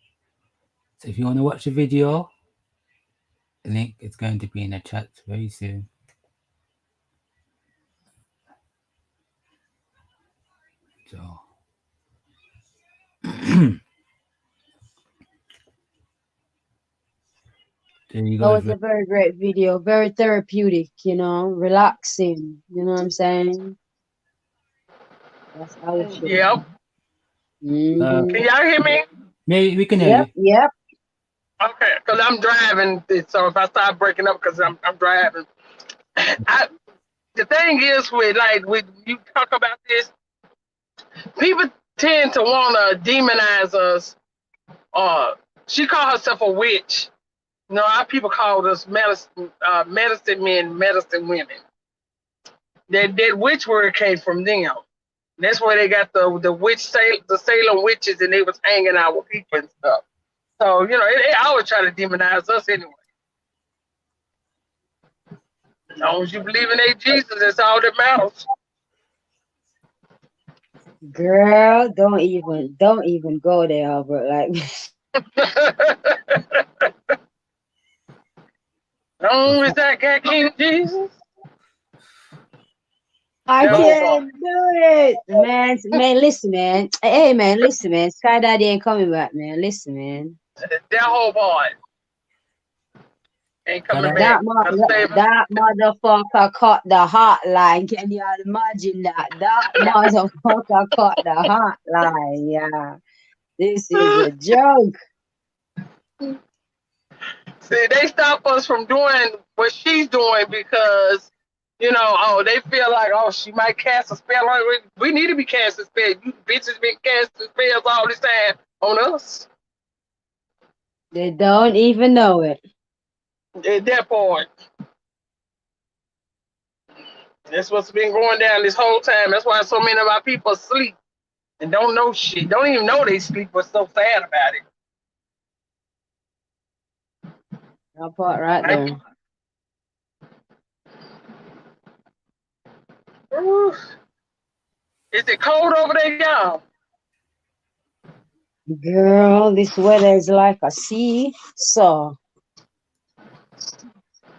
So if you want to watch the video, the link is going to be in the chat very soon. So there you That go. was a very great video, very therapeutic, relaxing. You know what I'm saying? That's our shit. Yep. Mm-hmm. Can y'all hear me? Maybe we can hear you. Yep. Okay, because I'm driving, so if I start breaking up because I'm driving. The thing is when you talk about this, people tend to want to demonize us. She called herself a witch. Our people called us medicine men, medicine women. That witch word came from them. That's where they got the Salem witches, and they was hanging out with people and stuff. So, they always try to demonize us anyway. As long as you believe in a Jesus, that's all that matters. Girl, don't even go there, Albert. Like Long as I got King Jesus. I can't do it, man. Man, listen, man. Hey, man, listen, man. Sky Daddy ain't coming back, man. Listen, man. That whole boy ain't coming back. That motherfucker cut the hotline. Can you imagine that? That motherfucker cut the hotline. Yeah, this is a joke. See, they stop us from doing what she's doing because, they feel like, she might cast a spell on us. We need to be casting spells. You bitches been casting spells all this time on us. They don't even know it. At that point. That's what's been going down this whole time. That's why so many of our people sleep and don't know shit. Don't even know they sleep, but so sad about it. That part right there. Ooh. Is it cold over there, y'all? Girl, this weather is like a seesaw.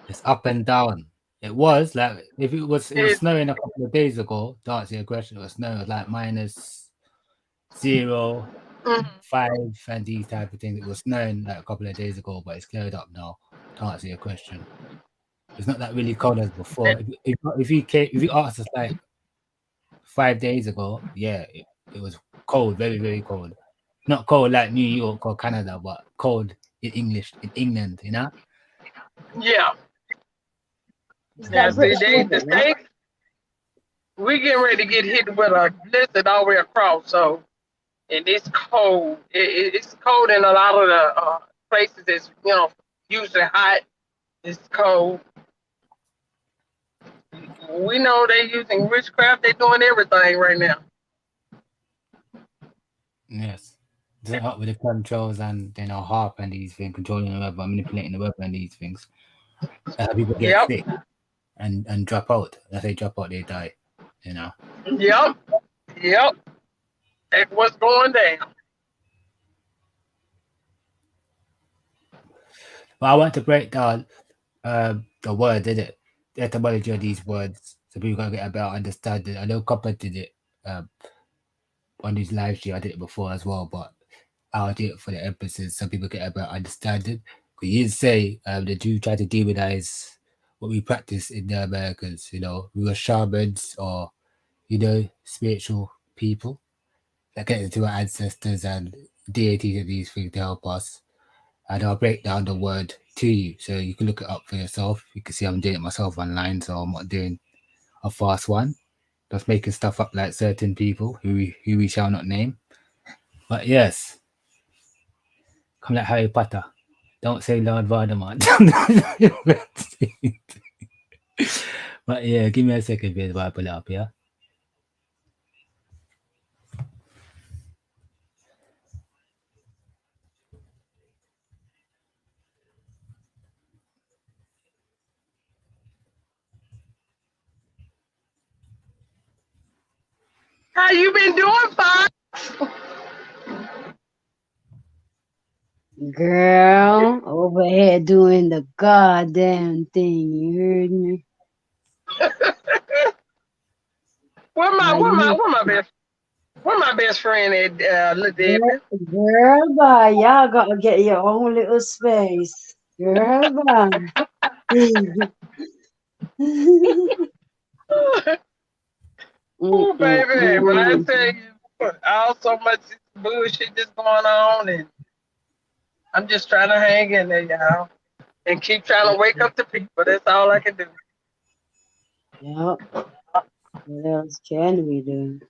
It's up and down. It was like if it was snowing a couple of days ago. To answer your question, it was snow like -0, 5, and these type of things. It was snowing like a couple of days ago, but it's cleared up now. To answer your question, it's not that really cold as before. If you asked us like 5 days ago, yeah, it was cold, very very cold. Not cold like New York or Canada, but cold in England, Yeah. The States, we getting ready to get hit with a blizzard all the way across. So, and it's cold. It's cold in a lot of the places that's usually hot. It's cold. We know they're using witchcraft. They're doing everything right now. Yes. They're up with the controls and harp and these things, controlling the weather, manipulating the weather and these things. People get sick and drop out. If they drop out, they die. Yep. That's what's going down. But I want to break down the word, did it? The etymology of these words, so people can get a better understanding. I know Copper did it on his live stream. I did it before as well, but I'll do it for the emphasis so people get a better understanding. Because you say they do try to demonize what we practice in the Americans. You know, we were shamans or spiritual people that get into our ancestors and deities and these things to help us. And I'll break down the word to you so you can look it up for yourself. You can see I'm doing it myself online, so I'm not doing a fast one. Just making stuff up like certain people who we shall not name. But yes, come like Harry Potter. Don't say Lord Voldemort. But yeah, give me a second, please, while I pull it up, yeah? How you been doing, Fox? Girl, over here doing the goddamn thing. You heard me? Where my best friend at, Lil Debbie? Girl, bye. Y'all gotta get your own little space. Girl, bye. Oh, baby, when I tell you, all so much bullshit just going on, and I'm just trying to hang in there, y'all, and keep trying to wake up the people. That's all I can do. Yep. What else can we do?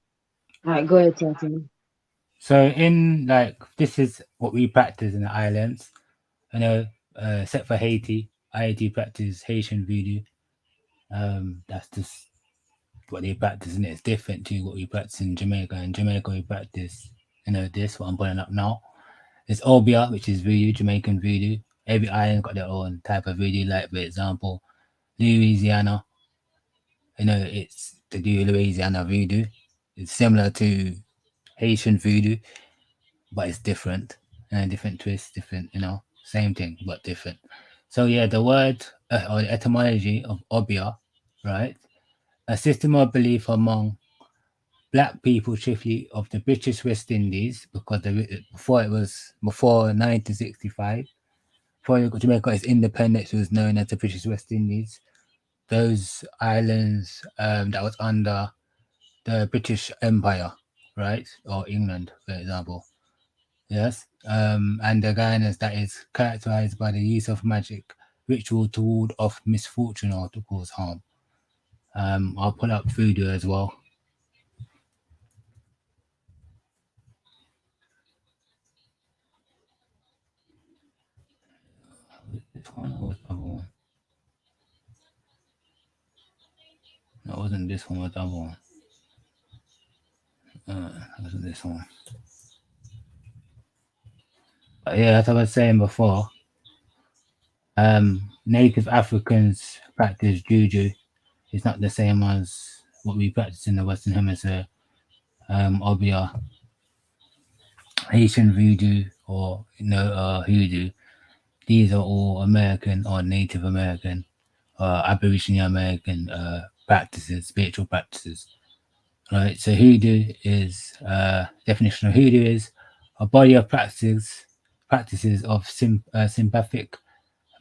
All right, go ahead, Tati. So in this is what we practice in the islands. I know, except for Haiti, I do practice Haitian voodoo. That's just what they practice, and it's different to what we practice in Jamaica. In Jamaica, we practice, this what I'm putting up now. It's Obia, which is voodoo, Jamaican voodoo. Every island got their own type of voodoo. Like, for example, Louisiana, it's to do Louisiana voodoo. It's similar to Haitian voodoo, but it's different. Different twist, different, same thing, but different. So yeah, the word or the etymology of Obia, right? A system of belief among black people, chiefly of the British West Indies, because before 1965, before Jamaica is independent, it was known as the British West Indies. Those islands that was under the British Empire, right, or England, for example. Yes, and the Guyaness that is characterized by the use of magic ritual to ward off misfortune or to cause harm. I'll pull up voodoo as well. This one or the other one? No, it wasn't this one, it was the other one. It wasn't this one. But yeah, as I was saying before, native Africans practice juju. It's not the same as what we practice in the Western Hemisphere. Obia, Haitian voodoo, or hoodoo. These are all American or Native American, Aboriginal American practices, spiritual practices. Right. So hoodoo is definition of hoodoo is a body of practices of sympathetic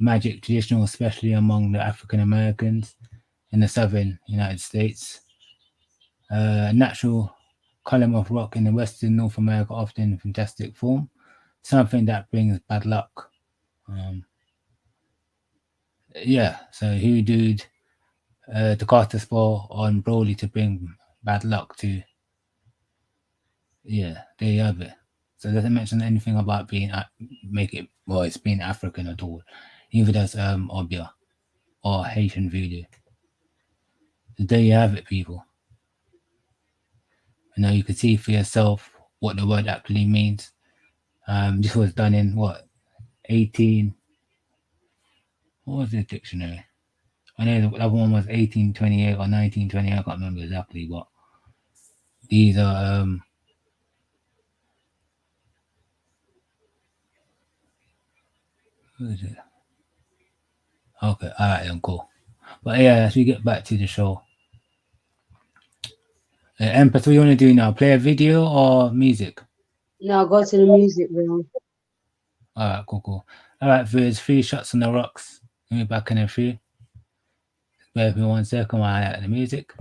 magic, traditional, especially among the African Americans in the southern United States. Natural column of rock in the western North America, often in fantastic form, something that brings bad luck. Yeah, so hoodooed to cast a spell on Broly to bring bad luck to. Yeah, there you have it. So it doesn't mention anything about being it's being African at all. Either does Obia or Haitian voodoo. So there you have it, people. And now you can see for yourself what the word actually means. This was done in what was the dictionary? I know the other one was 1828 or 1928. I can't remember exactly, but these are what is it? Okay, all right then, cool. But yeah, as we get back to the show, Empress, what you want to do now? Play a video or music? No, go to the music room. All right, cool. All right, there's 3 shots on the rocks. Let me back in a few. Bear with me 1 second while I add the music.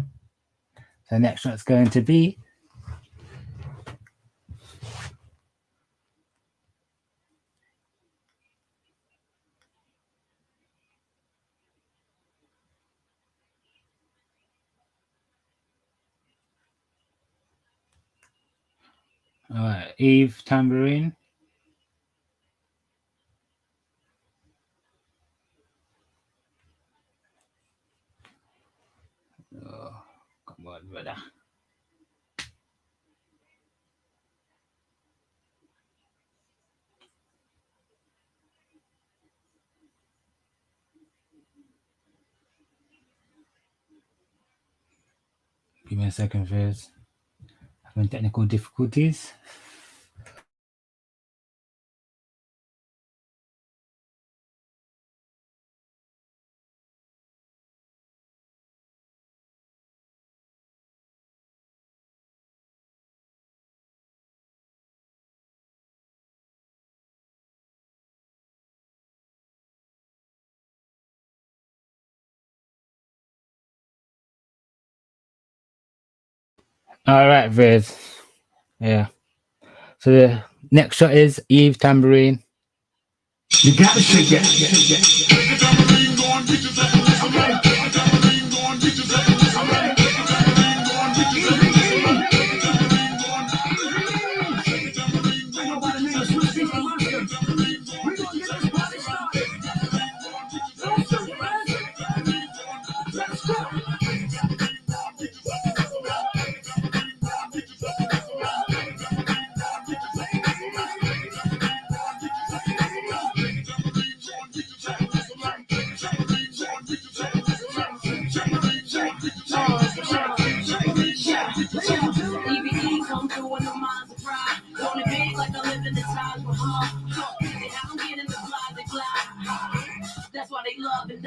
So next shot's going to be all right, Eve Tambourine. Oh, come on, brother. Give me a second, first. Having technical difficulties. All right, Viz. Yeah. So the next shot is Eve Tambourine. You gotta shake That's why they love and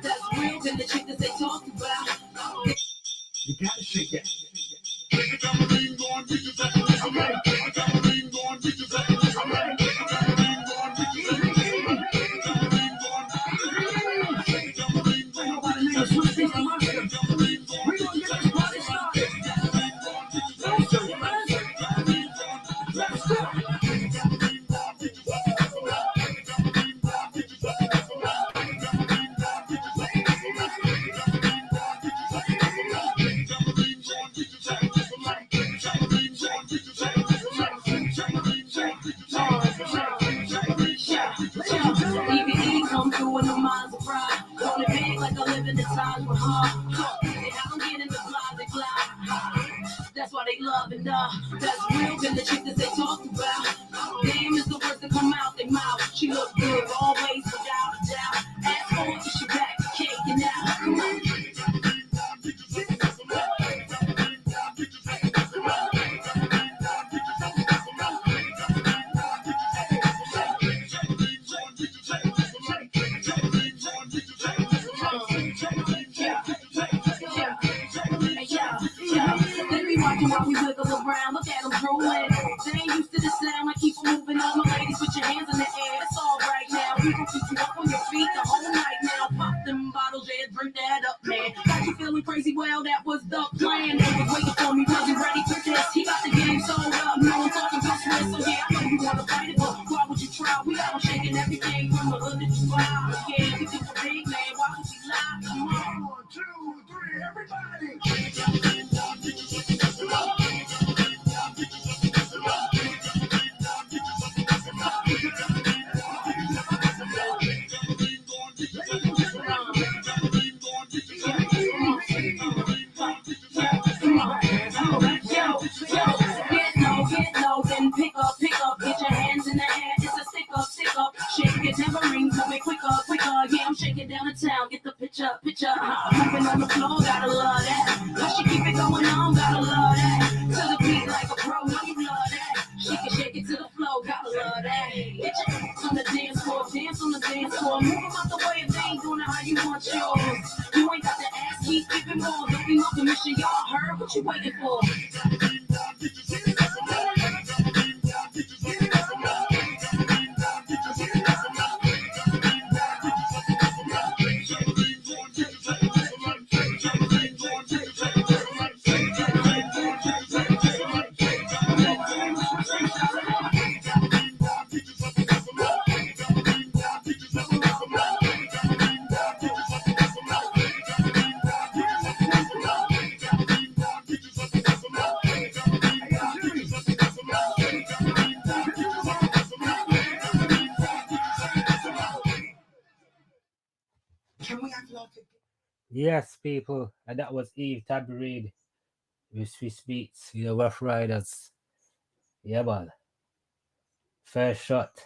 that's real than the shit that they talk about. You gotta shake it. That's why they love and that's real than the shit that they talk about. Damn is the words that come out their mouth. She look good always without a doubt. Ask for it, she back, caking out. Come on. While we wiggle around, look at them drooling. They ain't used to the sound. I keep them moving on. My ladies, put your hands in the air. It's all right now. We gon' keep you up on your feet the whole night now. Pop them bottles, yeah, drink that up, man. Got you feeling crazy? Well, that was the plan. They was waiting for me, wasn't ready for this. He got the game sold up. No one talking about Swiss, so yeah, I know you wanna fight it, but why would you try? We got them shaking everything from the hood to the wild. Yeah, we do a big man. Why would we lie? Come on, 1, 2, 3, everybody. Pick up, get your hands in the air. It's a stick up. Shake it, never ring, move it quicker. Yeah, I'm shaking down the town. Get the picture. Moving on the floor, gotta love that. How she keep it going on, gotta love that. To the beat like a pro, know you love that. Shake it to the flow, gotta love that. Get your hands on the dance floor, dance on the dance floor. Move them out the way if they ain't doing it how how you want yours. You ain't got to ask, keep giving more. Don't be no permission, y'all heard what you waiting for. Yes, people, and that was Eve Tabarid with Swiss Beats, Rough Riders. Yeah, man. First shot,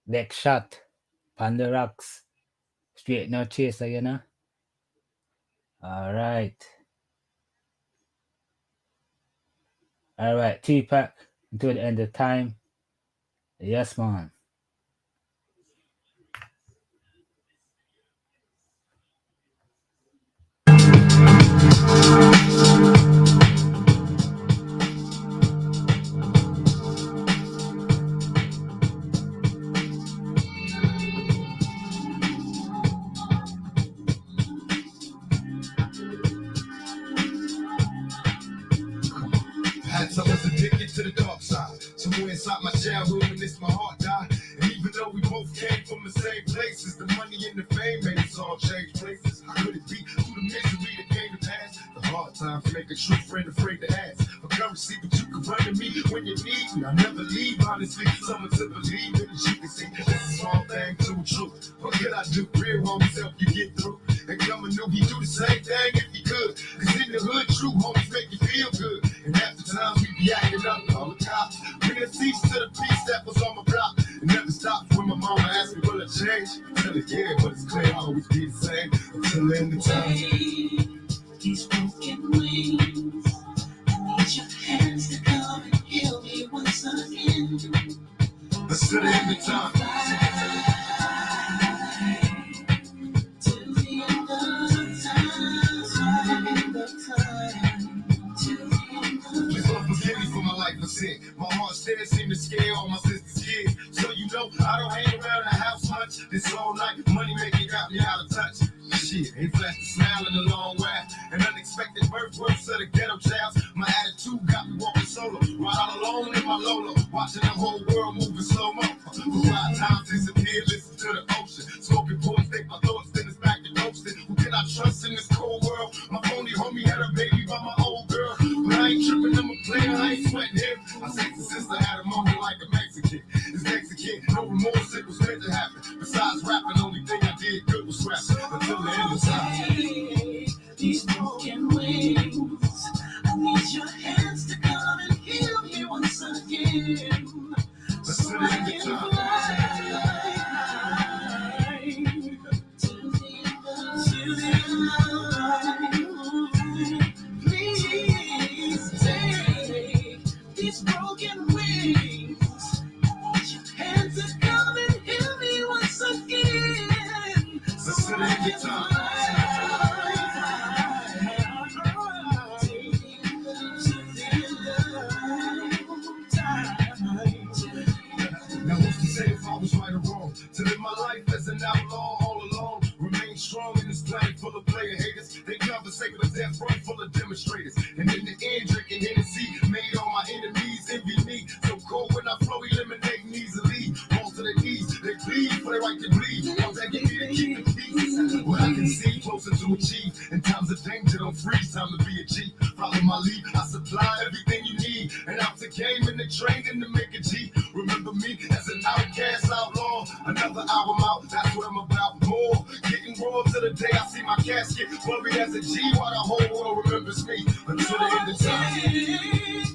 next shot, Panda Rocks, straight no chaser, you know. All right, 2-pack until the end of time. Yes, man. I was addicted to the dark side. Somewhere inside my childhood when this my heart died. And even though we both came from the same places, the money and the fame made us all change places. How could it be through the misery that came to pass? The hard times make a true friend afraid to ask for currency, but you can run to me when you need me. I'll never leave, honestly. Someone to believe in, as you can see. This is a small thing too true. What could I do? Real homies help you get through. And coming knew he'd do the same thing if he could. Cause in the hood, true homies make you feel good. And half the time we be acting up, all the cops bringing cease to the peace that was on my block. It never stopped when my mama asked me, will it change? I tell her, yeah, but it's clear I'll always be the same until the end of time. These broken wings, I need your hands to come and heal me once again. Until the end of time. Till the end of time. Please don't forgive me for my life of sin. My heart still seem to scare all my sister's kids. So you know I don't hang around the house much. This all night money making got me out of touch. Shit, ain't flashed a smile in a long while. An unexpected birth works of the ghetto child. My attitude got me walking solo, right all alone in my Lolo, watching the whole world moving slow-mo. For 5 times disappeared, listen to the ocean. Smoking points, think my thoughts, then it's back to ghosting. Who can I trust in this cold world? My phony homie had a baby by my old girl. But I ain't tripping, I'm a player, I ain't sweating him. My sexy sister had a moment like a Mexican. It's Mexican, no remorse, it was meant to happen. Besides rapping, only thing I did good was rap. Until the end of time. These broken wings, I need your hands to come and heal me once again. So I can fly to the end. Please take these broken wings. I need your hands to come and heal me once again. So I can fly. Now who's to say if I was right or wrong? To live my life as an outlaw all alone. Remain strong in this planet full of player haters. They conversate with a death row full of demonstrators. And in the end, drinking Hennessy made all my enemies envy me. So cold when I flow, eliminating easily. Fall to their knees, they plead for their right to bleed. I'm begging me to keep the peace. What I can see, closer to achieve. In times of danger, don't freeze. Time to be a G. Follow my lead. I supply everything you need. And out the game and the training to make a G. Remember me as an outcast outlaw. Another album out, that's what I'm about. More getting raw to the day I see my casket. Buried as a G while the whole world remembers me. Until the end of time.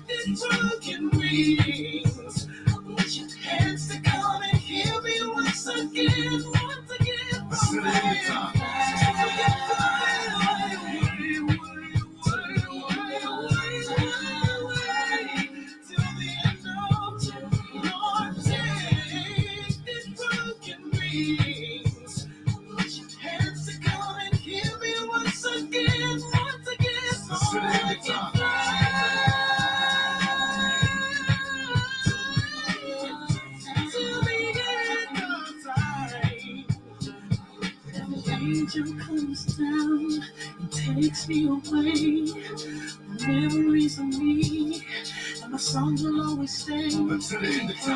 These broken wings, I need your hands to come and heal me once again. Until the end of time. angel comes down and takes me away. Memories of me, and my songs will always stay. Till the end of time.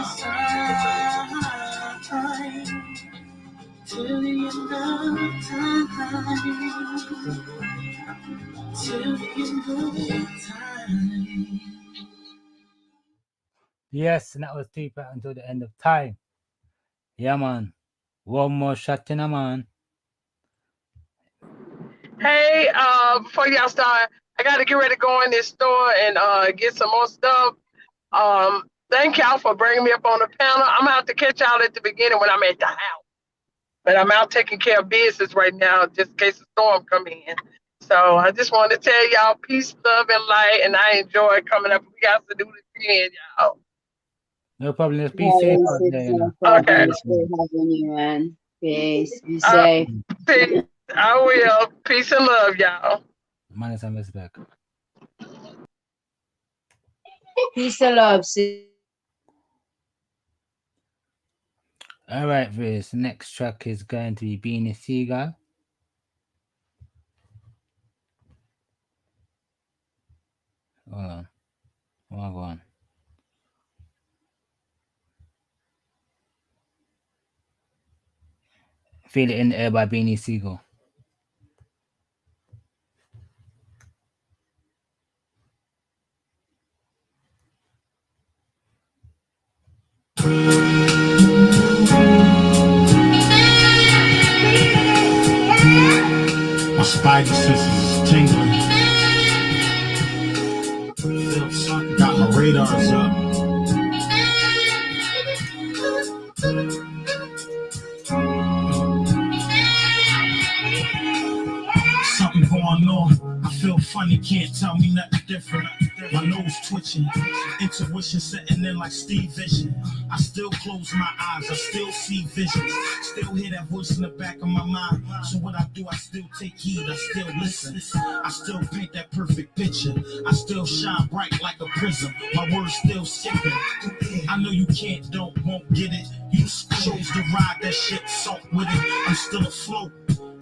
Till the end of time. Till the end of time. Yes, and that was Tupac until the end of time. Yeah, man. One more shot in a man. Hey, before y'all start, I got to get ready to go in this store and get some more stuff. Thank y'all for bringing me up on the panel. I'm going to have to catch y'all at the beginning when I'm at the house. But I'm out taking care of business right now, just in case the storm come in. So I just want to tell y'all peace, love, and light, and I enjoy coming up. We got to do this again, y'all. No problem. Let's be safe out there. You know. Okay. It's great having you, man. Peace. Be safe. Peace. I will. Peace and love, y'all. Manners and respect. Peace and love. See. All right, Viz. Next track is going to be Beanie Seagull. Hold on. Hold on. Feel It in the Air by Beanie Seagull. My spidey senses is tingling. Got my radars up. Something going on. I feel funny, can't tell me nothing different. My nose twitching, intuition setting in like Steve Vision. I still close my eyes, I still see visions. Still hear that voice in the back of my mind. So what I do, I still take heed, I still listen. I still paint that perfect picture. I still shine bright like a prism. My words still skipping. I know you can't, won't get it. You chose to ride that shit, salt with it. I'm still afloat.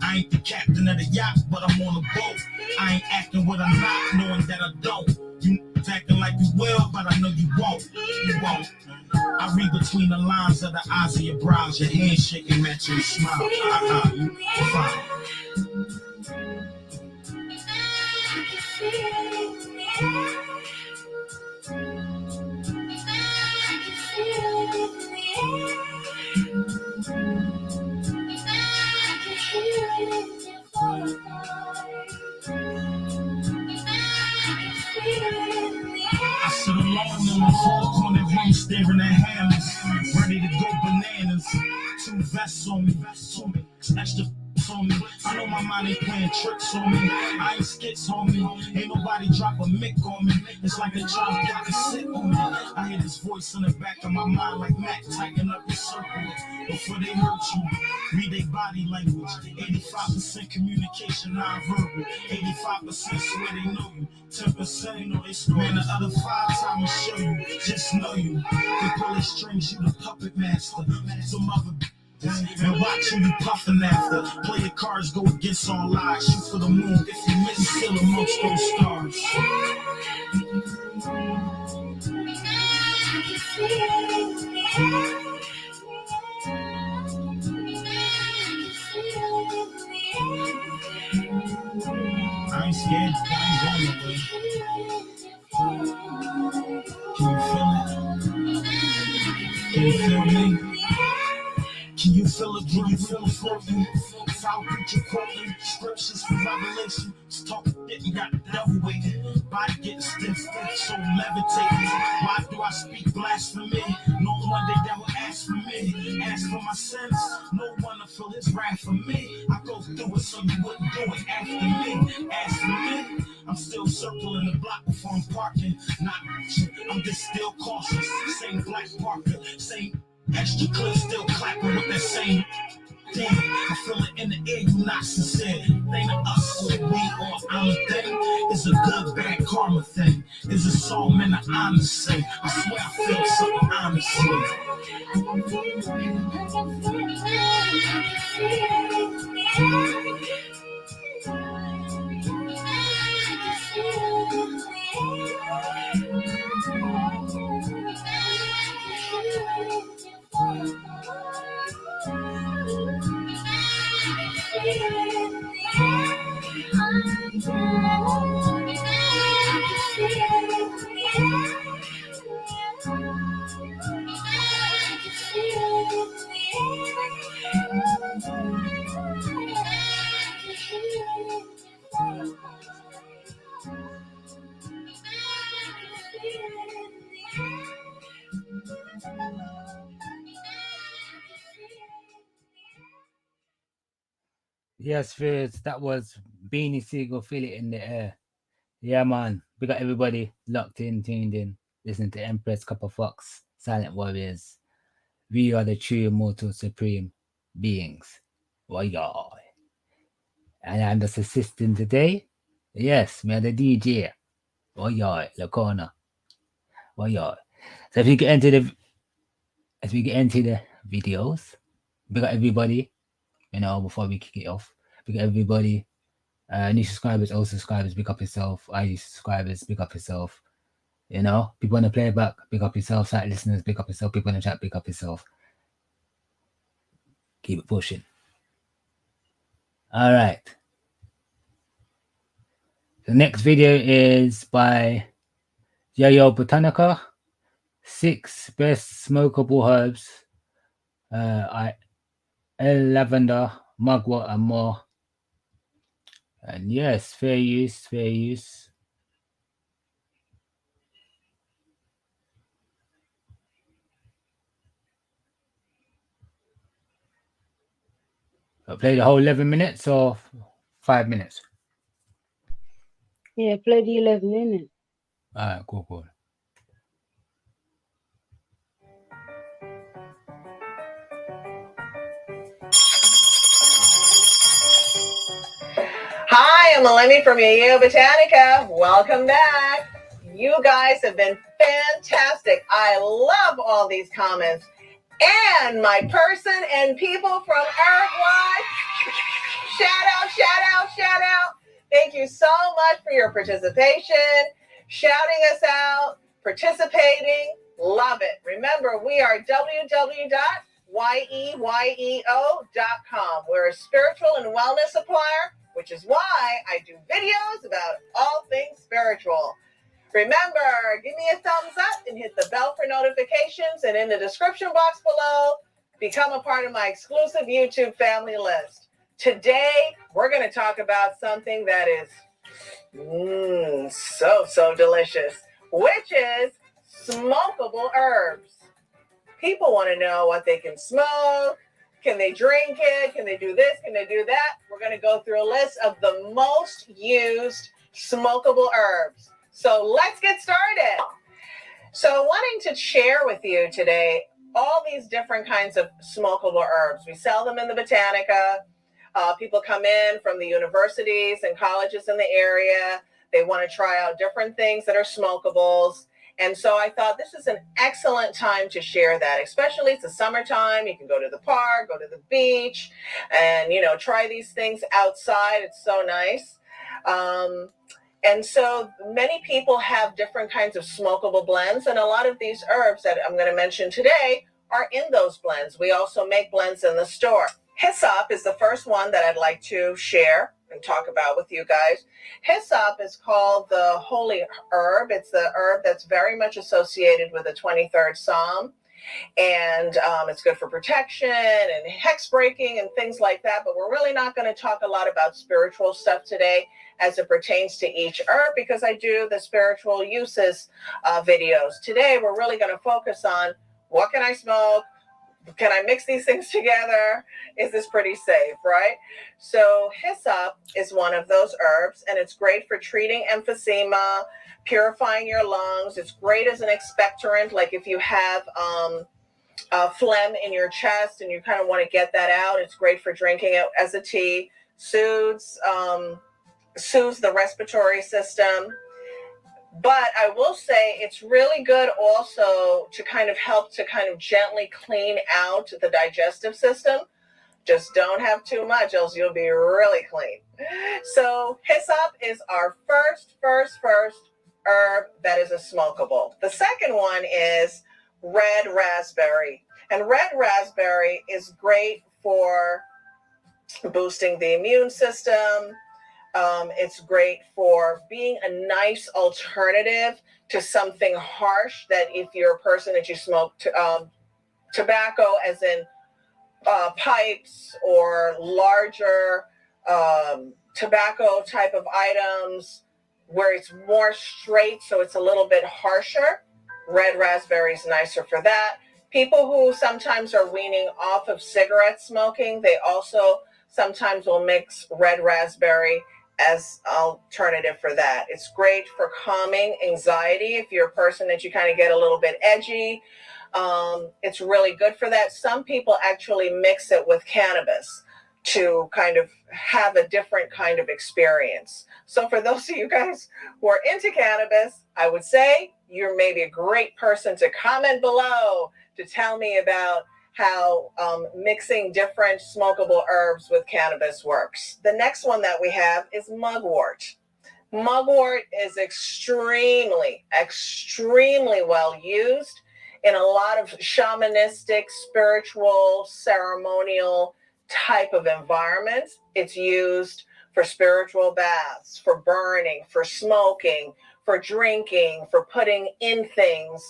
I ain't the captain of the yacht, but I'm on a boat. I ain't acting what I'm not, knowing that I don't. You acting like you will, but I know you won't. You won't. I read between the lines of the eyes of your brows, your handshaking matching your smile. You fine. I sit alone in my four-corner room staring at hammers, ready to go bananas. 2 vests on me, extra on me. I know my mind ain't playing tricks on me. I ain't skits, homie. Ain't nobody drop a mic on me. It's like a child got to sit on me. I hear this voice in the back of my mind like Mac tighten up the circle. Before they hurt you, read their body language. 85% communication, non-verbal. 85% swear they know you. 10% know they swear. Man, the other 5 times show you. Just know you. They pull their strings, you the puppet master. Some other and watch who you puffin' after. Play your cards, go against all lies. Shoot for the moon. If you miss, still amongst those stars. I ain't scared. I ain't going nowhere. Can you feel it? Can you feel me? Can you feel it? Can you feel it floating? Foul preacher quoting scriptures from Revelation. Just talk it and got the devil waiting. Body getting stiff, so levitating. Why do I speak blasphemy? No one they devil ask for me. Ask for my sins. No one to feel his wrath for me. I go through it so you wouldn't do it after me. Ask for me. I'm still circling the block before I'm parking. Not I'm just still cautious. Same black Parker, same extra clip, still clapping with that same. Damn, I feel it in the air, you not sincere. Ain't a us or we or I'm a thing. It's a good, bad karma thing. It's a song and an honest thing. I swear I feel something honestly. Yes, Fizz, that was Beanie Siegel, Feel It in the Air. Yeah, man. We got everybody locked in, tuned in, listening to Empress, Copper Fox, Silent Warriors. We are the true immortal supreme beings. Why, and I'm just assisting today. Yes, me are the DJ. Why, the corner. Why, so if we get into the videos, we got everybody, before we kick it off, we got everybody. New subscribers, old subscribers, pick up yourself. ID subscribers, pick up yourself. People on the playback, pick up yourself. Site listeners, pick up yourself. People in the chat, pick up yourself. Keep it pushing. All right. The next video is by Yayo Botanica. 6 best smokable herbs. Lavender, mugwort, and more. And yes, fair use, fair use. I'll play the whole 11 minutes or 5 minutes? Yeah, play the 11 minutes. All right, cool. Hi, I'm Melanie from Yayo Botanica. Welcome back. You guys have been fantastic. I love all these comments. And my person and people from Uruguay. Shout out. Thank you so much for your participation, shouting us out, participating. Love it. Remember, we are www.yeyeo.com. We're a spiritual and wellness supplier, which is why I do videos about all things spiritual. Remember, give me a thumbs up and hit the bell for notifications. And in the description box below, become a part of my exclusive YouTube family list. Today, we're going to talk about something that is so delicious, which is smokable herbs. People want to know what they can smoke. Can they drink it? Can they do this? Can they do that? We're going to go through a list of the most used smokable herbs. So let's get started. So wanting to share with you today all these different kinds of smokable herbs. We sell them in the Botanica. People come in from the universities and colleges in the area. They want to try out different things that are smokables. And so I thought this is an excellent time to share that, especially it's the summertime. You can go to the park, go to the beach, and, try these things outside. It's so nice. And so many people have different kinds of smokable blends, and a lot of these herbs that I'm going to mention today are in those blends. We also make blends in the store. Hyssop is the first one that I'd like to share and talk about with you guys. Hyssop is called the holy herb. It's the herb that's very much associated with the 23rd Psalm. And it's good for protection and hex breaking and things like that. But we're really not going to talk a lot about spiritual stuff today as it pertains to each herb, because I do the spiritual uses videos. Today, we're really going to focus on what can I smoke? Can I mix these things together? Is this pretty safe, right? So hyssop is one of those herbs, and it's great for treating emphysema, purifying your lungs. It's great as an expectorant, like if you have phlegm in your chest and you kind of want to get that out, it's great for drinking it as a tea. Soothes the respiratory system. But I will say it's really good also to kind of help to kind of gently clean out the digestive system. Just don't have too much, else you'll be really clean. So hyssop is our first herb that is a smokable. The second one is red raspberry. And red raspberry is great for boosting the immune system. It's great for being a nice alternative to something harsh that if you're a person that you smoke tobacco, as in pipes or larger tobacco type of items where it's more straight, so it's a little bit harsher. Red raspberry is nicer for that. People who sometimes are weaning off of cigarette smoking, they also sometimes will mix red raspberry as alternative for that. It's great for calming anxiety if you're a person that you kind of get a little bit edgy. It's really good for that. Some people actually mix it with cannabis to kind of have a different kind of experience. So for those of you guys who are into cannabis, I would say you're maybe a great person to comment below to tell me about how mixing different smokable herbs with cannabis works. The next one that we have is mugwort. Mugwort is extremely well used in a lot of shamanistic, spiritual, ceremonial type of environments. It's used for spiritual baths, for burning, for smoking, for drinking, for putting in things,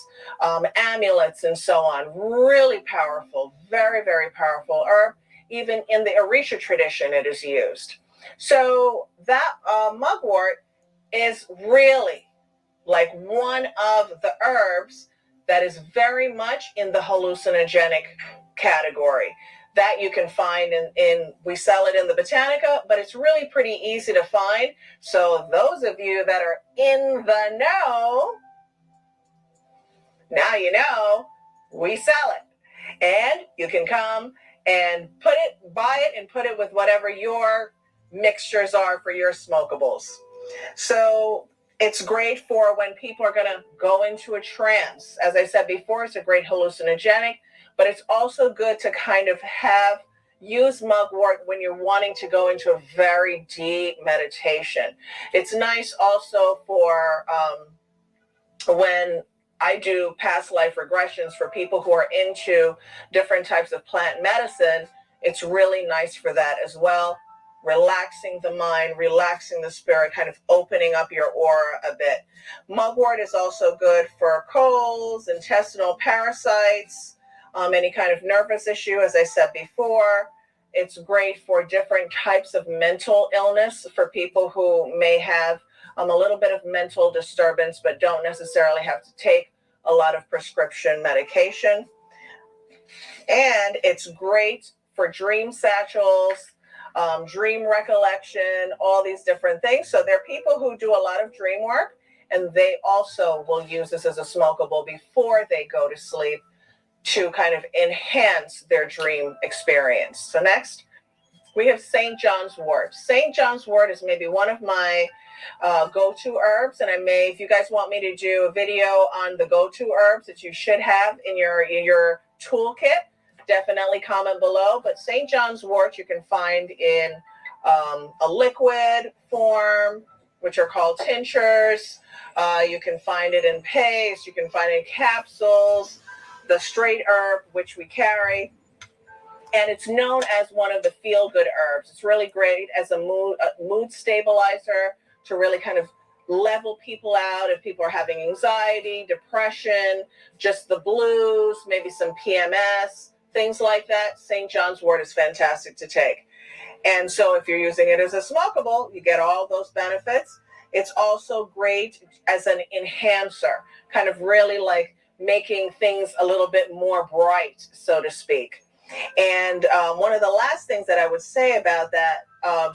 amulets and so on. Really powerful, very, very powerful herb. Even in the Orisha tradition, it is used. So that mugwort is really like one of the herbs that is very much in the hallucinogenic category. That you can find in we sell it in the Botanica, but it's really pretty easy to find. So those of you that are in the know, now you know, we sell it. And you can come and buy it and put it with whatever your mixtures are for your smokables. So it's great for when people are gonna go into a trance. As I said before, it's a great hallucinogenic, but it's also good to kind of use mugwort when you're wanting to go into a very deep meditation. It's nice also for when I do past life regressions for people who are into different types of plant medicine. It's really nice for that as well. Relaxing the mind, relaxing the spirit, kind of opening up your aura a bit. Mugwort is also good for colds, intestinal parasites, any kind of nervous issue, as I said before. It's great for different types of mental illness for people who may have a little bit of mental disturbance, but don't necessarily have to take a lot of prescription medication. And it's great for dream satchels, dream recollection, all these different things. So there are people who do a lot of dream work, and they also will use this as a smokable before they go to sleep to kind of enhance their dream experience. So next, we have St. John's wort. St. John's wort is maybe one of my go-to herbs, and I may, if you guys want me to do a video on the go-to herbs that you should have in your toolkit, definitely comment below. But St. John's wort you can find in a liquid form, which are called tinctures. You can find it in paste. You can find it in capsules. The straight herb, which we carry. And it's known as one of the feel-good herbs. It's really great as a mood stabilizer to really kind of level people out if people are having anxiety, depression, just the blues, maybe some PMS, things like that. St. John's wort is fantastic to take. And so if you're using it as a smokable, you get all those benefits. It's also great as an enhancer, kind of really like making things a little bit more bright, so to speak. And one of the last things that I would say about that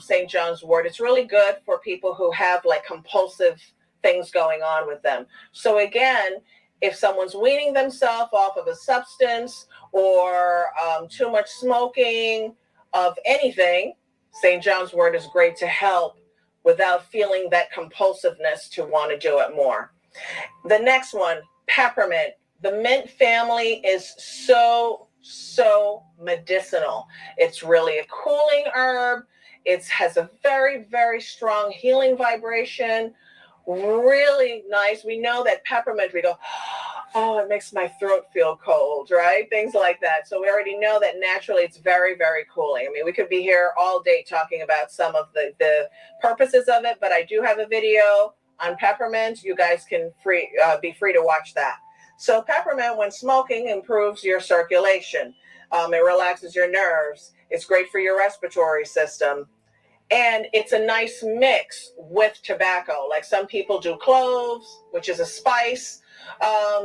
St. John's wort, it's really good for people who have like compulsive things going on with them. So again, If someone's weaning themselves off of a substance or too much smoking of anything, St. John's wort is great to help without feeling that compulsiveness to want to do it more. The next one, peppermint. The mint family is so medicinal. It's really a cooling herb. It has a very, very strong healing vibration. Really nice. We know that peppermint, we go, oh, it makes my throat feel cold, right? Things like that. So we already know that naturally it's very, very cooling. I mean, we could be here all day talking about some of the purposes of it, but I do have a video on peppermint. You guys can be free to watch that. So peppermint, when smoking, improves your circulation. It relaxes your nerves. It's great for your respiratory system. And it's a nice mix with tobacco. Like some people do cloves, which is a spice,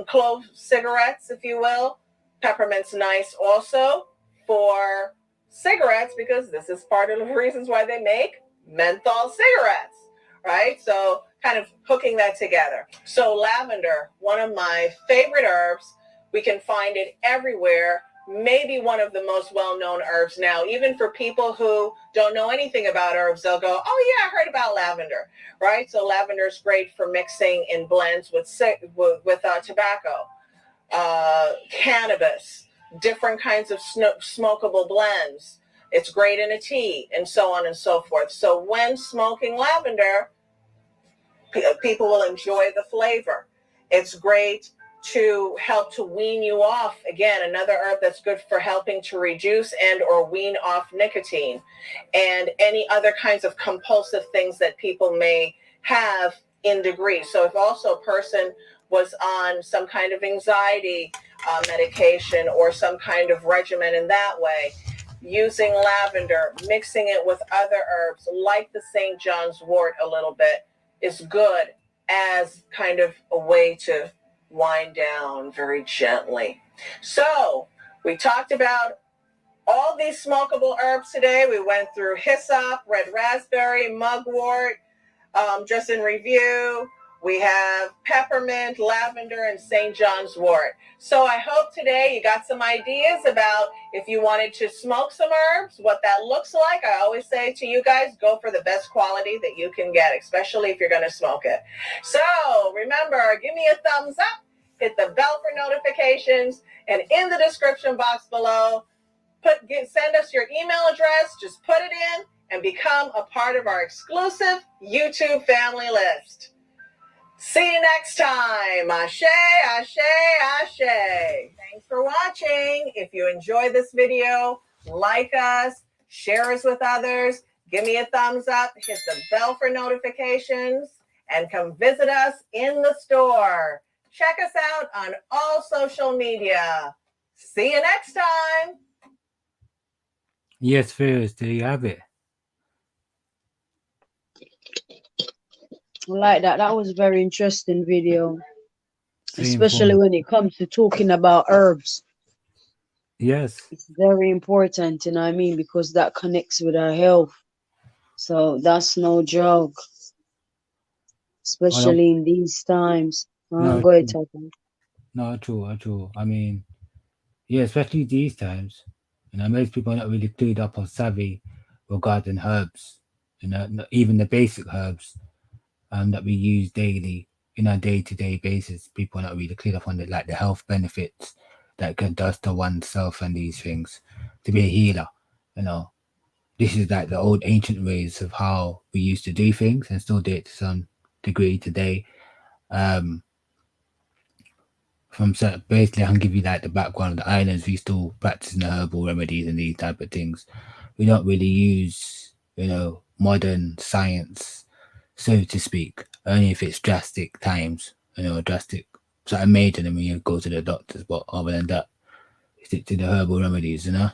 clove cigarettes, if you will. Peppermint's nice also for cigarettes because this is part of the reasons why they make menthol cigarettes, right? So kind of hooking that together. So lavender, one of my favorite herbs. We can find it everywhere. Maybe one of the most well-known herbs now. Even for people who don't know anything about herbs, they'll go, oh yeah, I heard about lavender, right? So lavender is great for mixing in blends with tobacco, cannabis, different kinds of smokable blends. It's great in a tea, and so on and so forth. So when smoking lavender, people will enjoy the flavor. It's great to help to wean you off. Again, another herb that's good for helping to reduce and or wean off nicotine and any other kinds of compulsive things that people may have in degree. So if also a person was on some kind of anxiety medication or some kind of regimen in that way, using lavender, mixing it with other herbs like the St. John's wort a little bit is good as kind of a way to wind down very gently. So we talked about all these smokable herbs today. We went through hyssop, red raspberry, mugwort. Just in review, we have peppermint, lavender, and St. John's wort. So I hope today you got some ideas about if you wanted to smoke some herbs, what that looks like. I always say to you guys, go for the best quality that you can get, especially if you're going to smoke it. So remember, give me a thumbs up, hit the bell for notifications, and in the description box below, send us your email address, just put it in, and become a part of our exclusive YouTube family list. See you next time. Ashe, ashe, ashe. Thanks for watching. If you enjoyed this video, like us, share us with others, give me a thumbs up, hit the bell for notifications, and come visit us in the store. Check us out on all social media. See you next time. Yes, Fearless, there you have it. I like that. That was a very interesting video, Very especially important. when it comes to talking about herbs. Yes. It's very important, you know what I mean, because that connects with our health. So that's no joke, especially in these times. No, Go ahead, Tata. no, true. I mean, yeah, especially these times. You know, most people are not really clued up or savvy regarding herbs. You know, even the basic herbs that we use daily in our day-to-day basis. People are not really clued up on the health benefits that can does to oneself and these things to be a healer. You know, this is like the old ancient ways of how we used to do things and still do it to some degree today. Basically, I can give you like the background of the islands. We still practice the herbal remedies and these type of things. We don't really use, you know, modern science, so to speak, only if it's drastic times, you know, drastic. So I made them when you go to the doctors, but other than that, stick to the herbal remedies, you know.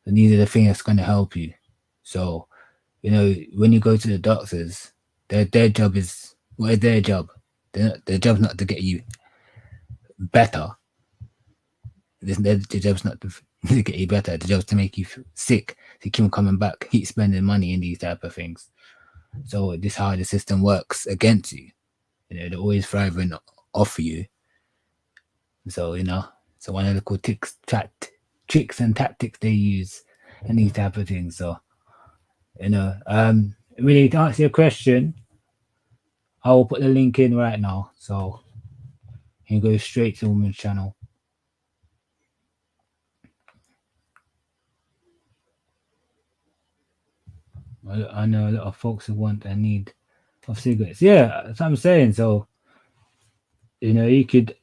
And these are the things that's going to help you. So, you know, when you go to the doctors, their job is, what is their job? Their job's not to get you better. Their job's not to get you better. The job's to make you sick, to keep on coming back, keep spending money in these type of things. So this is how the system works against you. You know, they're always thriving off you So, so one of the cool tricks and tactics they use and these type of things. So, really to answer your question, I will put the link in right now. So you go straight to the woman's channel. I know a lot of folks who want and need of cigarettes. Yeah, that's what I'm saying. So, you could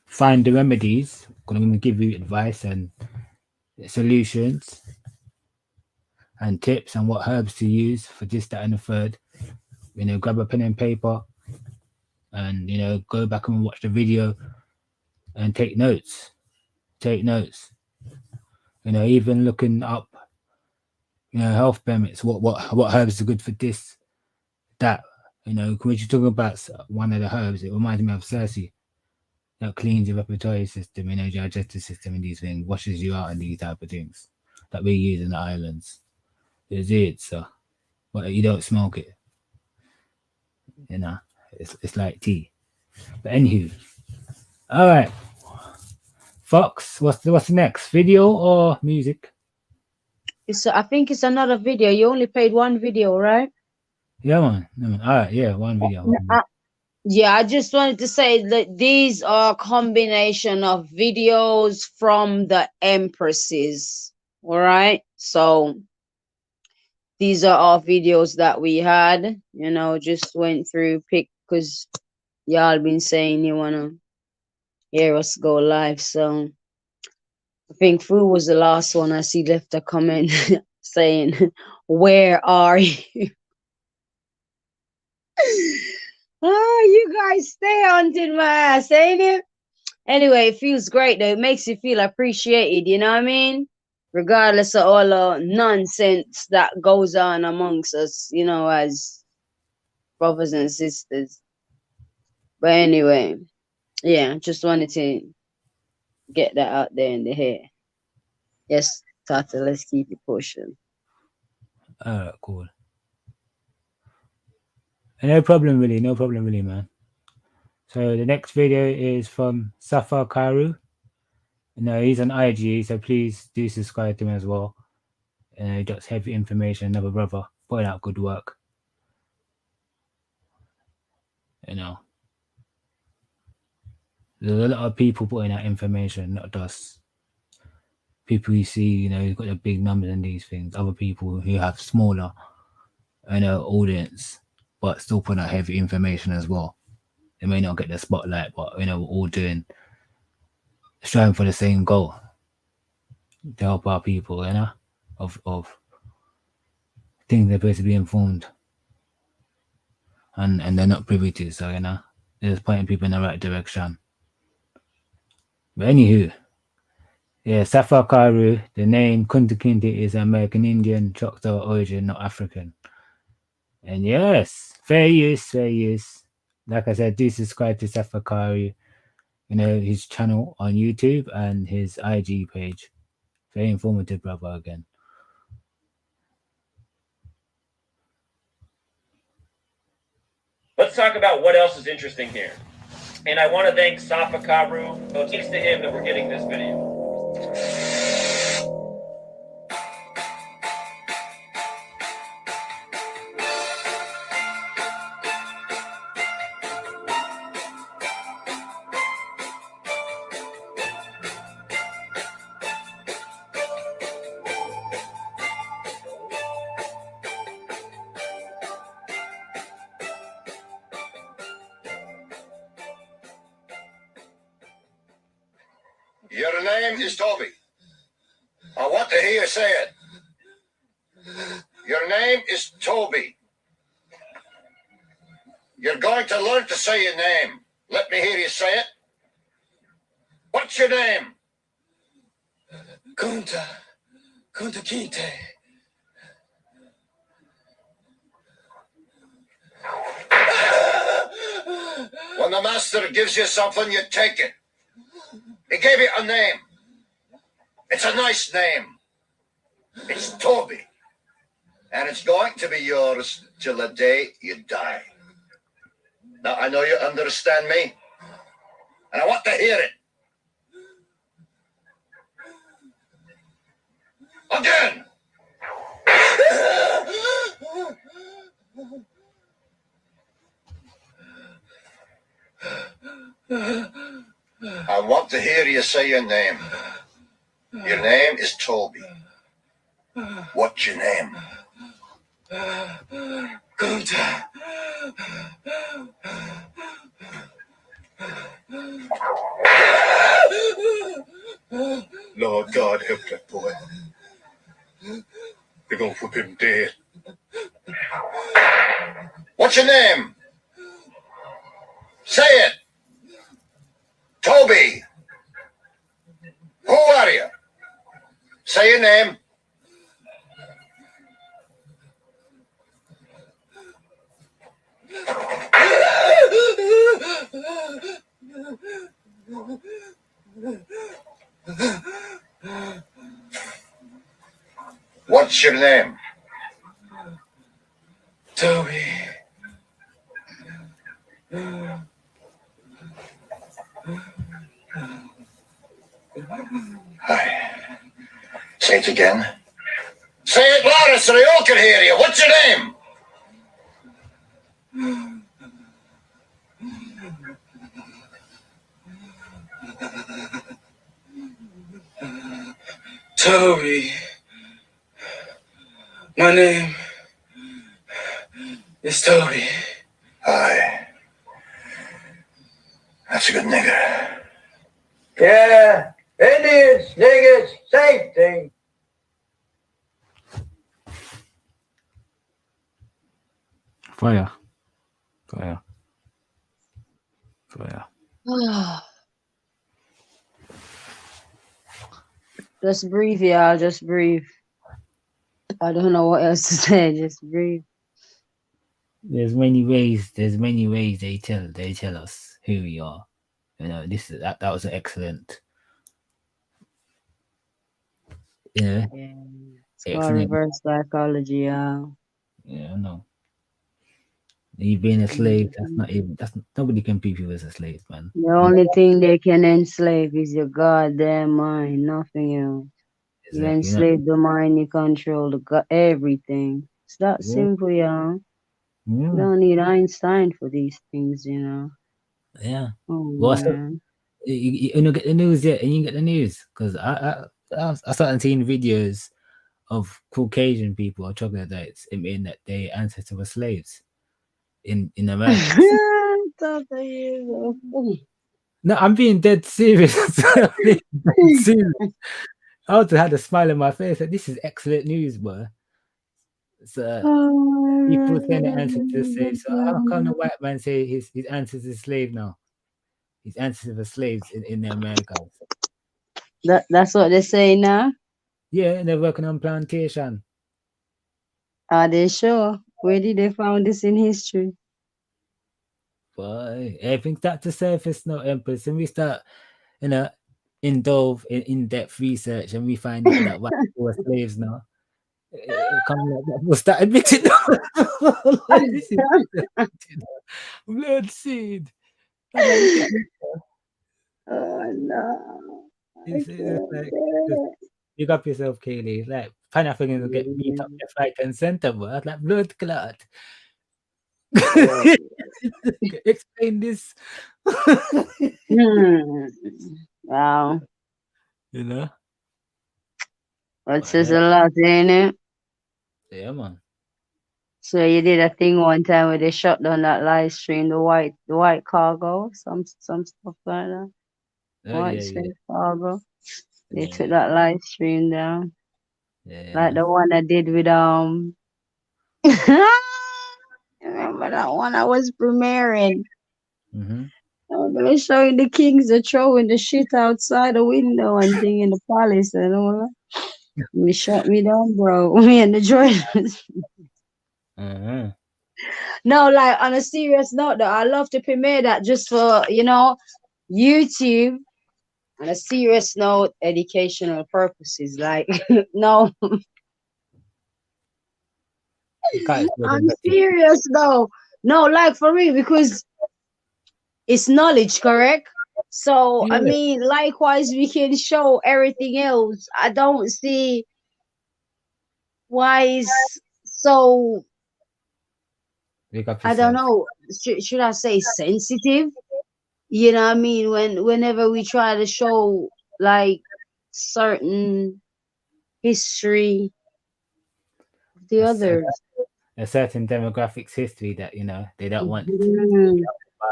find the remedies. I'm going to give you advice and solutions and tips and what herbs to use for this, that, and the third. Grab a pen and paper and, go back and watch the video and take notes. Even looking up, health benefits, what herbs are good for this, that. When you're talking about one of the herbs, it reminds me of Cersei. That cleans your respiratory system, your digestive system, and these things, washes you out, and these type of things that we use in the islands. It's it, so, but you don't smoke it. It's like tea. But anywho, all right, Fox, what's the next, video or music? I think it's another video. You only played one video, right? Yeah, man. All right, yeah, one video. Yeah, I just wanted to say that these are a combination of videos from the empresses. All right, so these are all videos that we had. Just went through because y'all been saying you wanna hear us go live. So I think Fu was the last one. I see left a comment saying, "Where are you?" You guys stay haunting my ass, ain't it? Anyway, it feels great though. It makes you feel appreciated, you know what I mean? Regardless of all the nonsense that goes on amongst us, as brothers and sisters. But anyway, yeah, just wanted to get that out there in the hair. Yes, Tata, let's keep it pushing. Alright, cool. No problem really, man. So the next video is from Safa Karu. He's on IG, so please do subscribe to him as well. He does heavy information, another brother, putting out good work. There's a lot of people putting out information, not just people you see, you've got the big numbers and these things. Other people who have smaller, audience, but still putting out heavy information as well. They may not get the spotlight, but we're all striving for the same goal to help our people, of things they're supposed to be informed, and they're not privy to. So they're just pointing people in the right direction. But anywho, yeah, Safa Karu, the name Kunta Kinte is American Indian, Choctaw origin, not African. And yes, fair use. Like I said, do subscribe to Safa Karu, his channel on YouTube and his IG page. Very informative, brother, again. Let's talk about what else is interesting here. And I want to thank Safa Karu. So thanks to him that we're getting this video. Your name is Toby. I want to hear you say it. Your name is Toby. You're going to learn to say your name. Let me hear you say it. What's your name? Kunta Kinte. When the master gives you something, you take it. He gave you a name. It's a nice name. It's Toby. And it's going to be yours till the day you die. Now, I know you understand me. and I want to hear it. Again. I want to hear you say your name. Your name is Toby. What's your name? Gunter. Lord God help that boy. They're gonna whip him dead. What's your name? Say it. Toby. Who are you? Say your name. What's your name? Toby. Hi. Say it again. Say it louder so they all can hear you. What's your name? Toby. My name is Toby. Hi. That's a good nigger. Yeah, Indians, niggas, same thing. Fire. Fire. Fire. Just breathe, y'all. Just breathe. I don't know what else to say. Just breathe. There's many ways they tell us who we are. You know, that was an excellent. Yeah. It's called reverse psychology, y'all. Yeah, I know. You being a slave, that's nobody can beat you as a slave, man. The only thing they can enslave is your goddamn mind, nothing else. Exactly. You enslave the mind, you control everything. It's that simple, y'all. Yeah. You don't need Einstein for these things, you know. Yeah. Oh, Well, man. You don't get the news yet, and you get the news because I started seeing videos of Caucasian people or troglodytes admitting that their ancestors were slaves in America. No, I'm being dead serious. I also had a smile on my face. Like, this is excellent news, bro. So people saying the ancestors slaves. So how come the white man say his ancestors is slave now? His ancestors were slaves in the Americas. That's what they say now? Yeah, and they're working on plantation. Are they sure? Where did they found this in history? Boy, everything starts to surface now, Empress, and we start, indulge in in-depth research, and we find out that white people were slaves now. We'll start admitting blood seed. Oh no! You got yourself, Kaylee. It's like Pan-Africans will get beat up left, right, and center, but like blood clot. Explain this. Wow. You know? That says a lot, ain't it? Yeah, man. So you did a thing one time where they shut down that live stream, the white cargo, some stuff like that. White slave cargo. They took that live stream down. Like the one I did with remember that one I was premiering. They were showing the kings are throwing the shit outside the window and thing in the palace and all that. Me shut me down, bro. Me and the Jordans. No, like on a serious note though, I love to premiere that just for, YouTube. On a serious note, educational purposes. Like, no. I'm serious though. No, like for me, because it's knowledge, correct? So I Yeah. mean, likewise, we can show everything else. I don't see why it's so. Pick up I don't yourself. know. Should I say sensitive? You know what I mean? Whenever we try to show like certain history of the A, others. a certain demographics history that they don't want Mhm.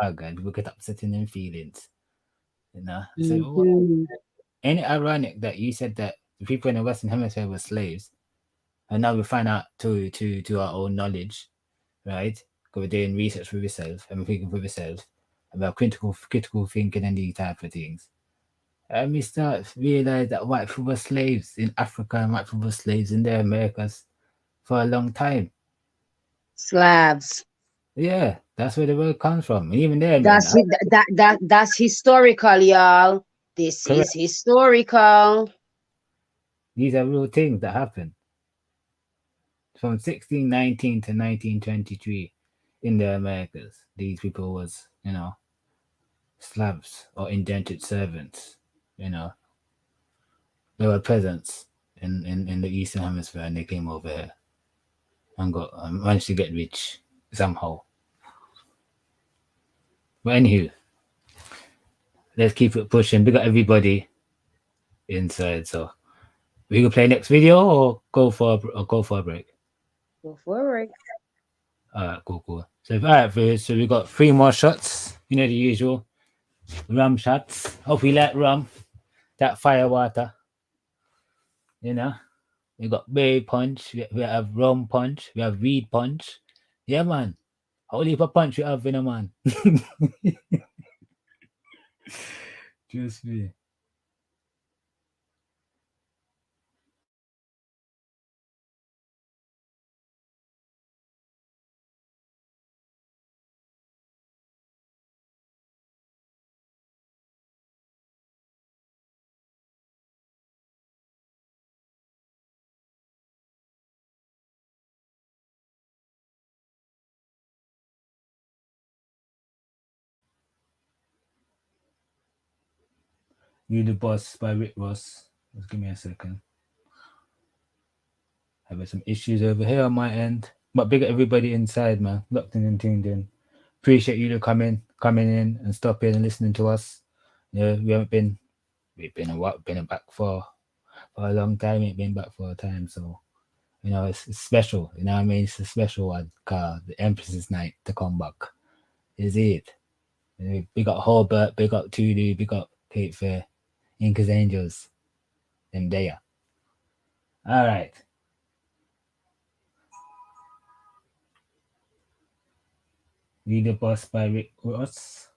and people get upset in their feelings. So Mhm. ain't it ironic that you said that the people in the Western Hemisphere were slaves, and now we find out to our own knowledge, right? Because we're doing research for ourselves and we're thinking for ourselves about critical thinking and these type of things. And we start to realize that white people were slaves in Africa and white people were slaves in the Americas for a long time. Slavs. Yeah, that's where the word comes from. And even there, That's historical, y'all. This correct. is historical. These are real things that happen from 1619 to 1923 in the Americas. These people was, slaves or indentured servants. They were peasants in the Eastern Hemisphere, and they came over here and managed to get rich somehow. But anywho, let's keep it pushing. We got everybody inside, so we can play next video or go for a break. Go forward. All right, cool. So so we got 3 more shots. The usual rum shots. Hope you like rum. That fire water. We got berry punch. We have rum punch. We have weed punch. Yeah, man. How heap of punch we have, man. Just me. You the Boss by Rick Ross. Just give me a second. Having some issues over here on my end. But big up everybody inside, man. Locked in and tuned in. Appreciate you to coming in and stopping and listening to us. We've been back for a long time. Ain't been back for a time, so it's special. You know what I mean? It's a special one. Cause the Empress's night to come back is it. Big up Hobart, big up Tulu, big up Cape Fair, Incas Angels, them there. All right. We the Boss by Rick Ross.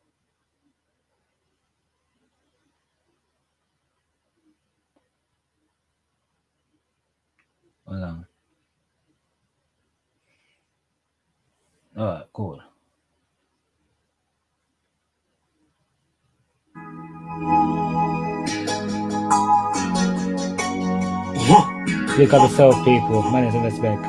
Hold on. All right, cool. Pick up yourself, people. Manners and respect.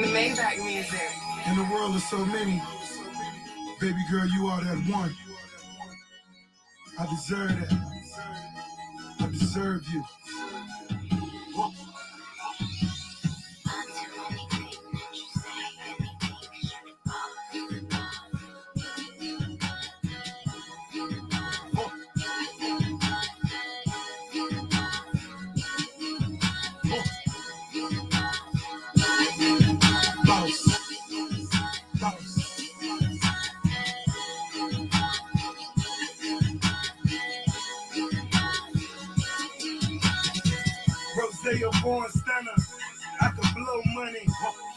Maybach music. In the world of so many, baby girl, you are that one. I deserve that. I deserve you. Rosé born stunner, I can blow money.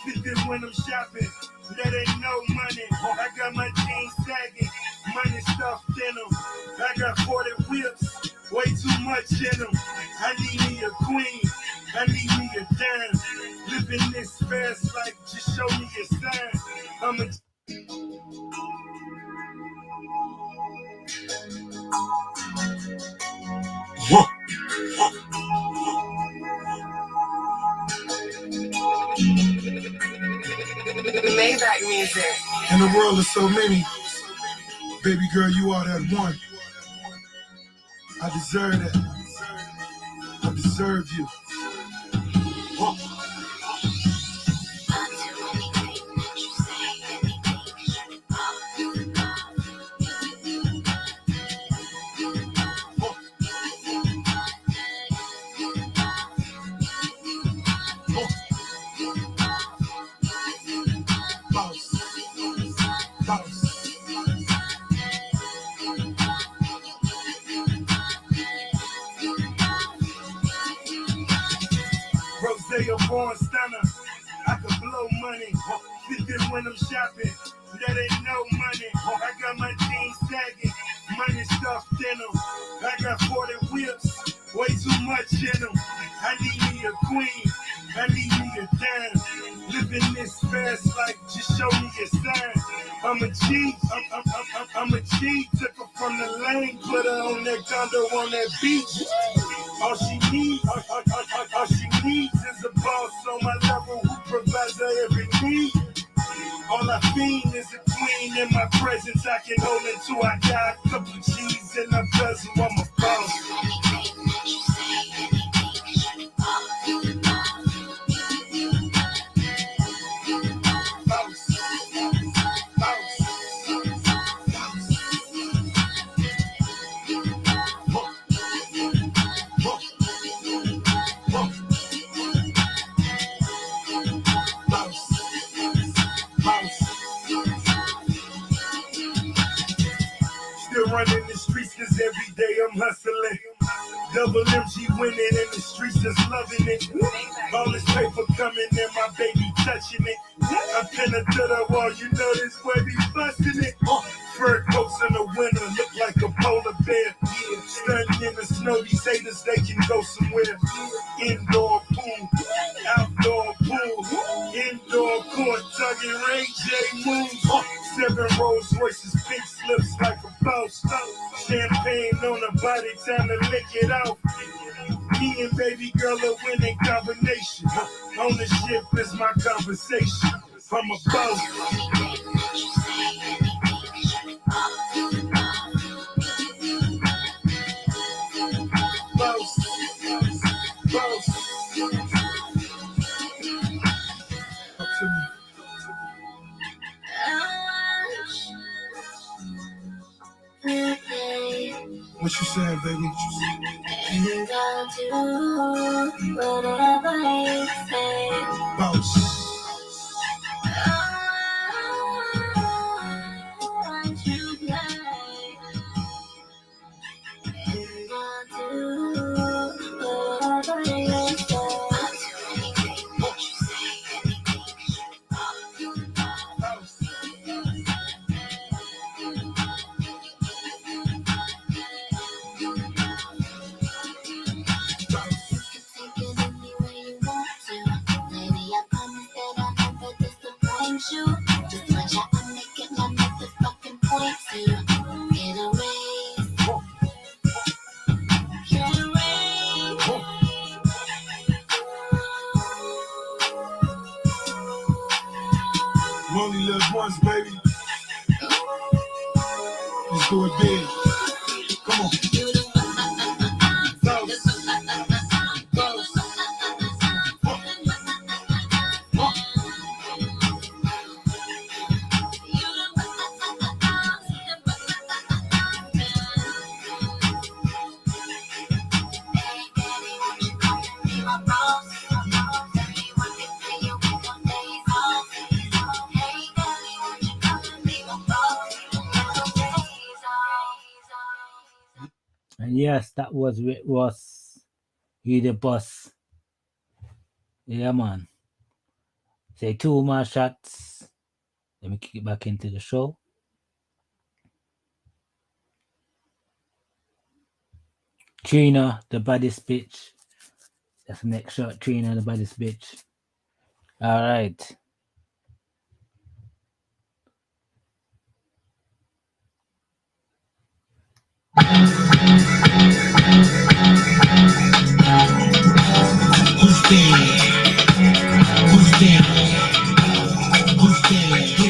50 when I'm shopping, that ain't no money. I got my jeans sagging, money stuffed in them. I got 40 whips, way too much in them. I need me a queen, I need me a dime. Living this fast life, just show me a sign. I'm a Maybach black music. In a world of so many, baby girl, you are that one. I deserve that. I deserve you. Rose, a born stunner. I could blow money. Flipping when I'm shopping. That ain't no money. I got my jeans sagging. Money stuffed in them. I got 40 whips. Way too much in them. I need me a queen. I need me a dime. Living this fast life, just show me a sign. I'm a G. I'm a G. Took her from the lane. Put her on that condo on that beach. All she needs is a boss on my level who provides her every need. All I fiend is a queen in my presence. I can hold until I die. A couple G's in a bezel. I'm a boss. Running the streets cause every day I'm hustling. Double MG winning in the streets just loving it. All this paper coming and my baby touching it. I pin her to the wall, you know this boy be busting it. Fur coats in the winter look like a polar bear. Stunting in the snow, these haters they can go somewhere. Indoor pool, outdoor pool, indoor court, tugging Ray J moves. 7 Rolls Royces, pink slips like a boss. Champagne on the body, time to lick it off. Me and baby girl a winning combination. Ownership is my conversation. I'm a boss. What you saying, baby? What you saying? And I'll do whatever you say. Boss. Want you play. And I'll do whatever you say. I'll do anything that you say, anything. You just want you to make it my motherfucking point to get away. Get away. You only live once, baby. Let's do it big. Come on. And yes, that was Rick Ross. You the boss. Yeah, man. Say 2 more shots. Let me kick it back into the show. Trina, the baddest bitch. That's the next shot. Trina, the baddest bitch. All right. Who's there? Who's there? Who's there?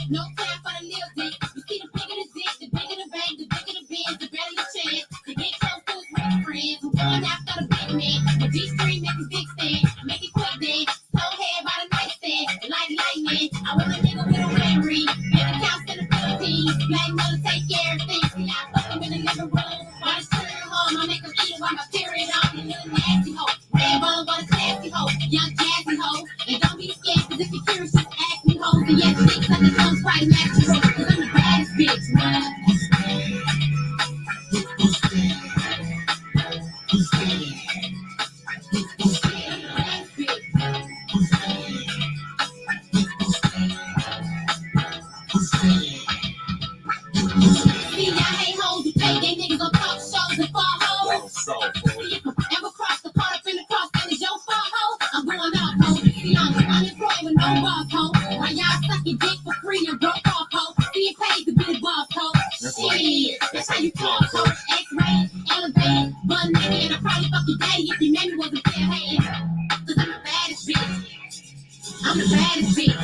No time for the little dick. You see, the bigger the dick, the bigger the bank, the bigger the biz, the better your chance to get close to his rich friends. I'm going after the big man. With these three make his dick stand, make it quick then. So head by the nightstand, like lightning. I want a nigga with a wedding ring, make it count in the Philippines. Black mother take care of things. See, I fuck him in the living room. While it's turning home, I make him eat it while my period on. You little nasty hoe, red bone, but a classy hoe, young jazzy hoe. And don't be scared, cause if you're curious, just ask me hoes. And yes, chicks like the comes right natural, cause I'm the baddest bitch, man. See, I hate hoes who take they niggas on talk shows and fall hoes. See, if I ever cross the caught up in the cross, then it's your fault, ho. I'm going off, ho. See, I'm unemployed with no boss, ho. While y'all suck your dick for free and broke off, ho. See, it pays to be the boss, ho. Shit, that's how you talk, ho. X-ray, elevated, one nigga, and I probably fuck your daddy if your mammy wasn't there hating. Cause I'm the baddest bitch. I'm the baddest bitch.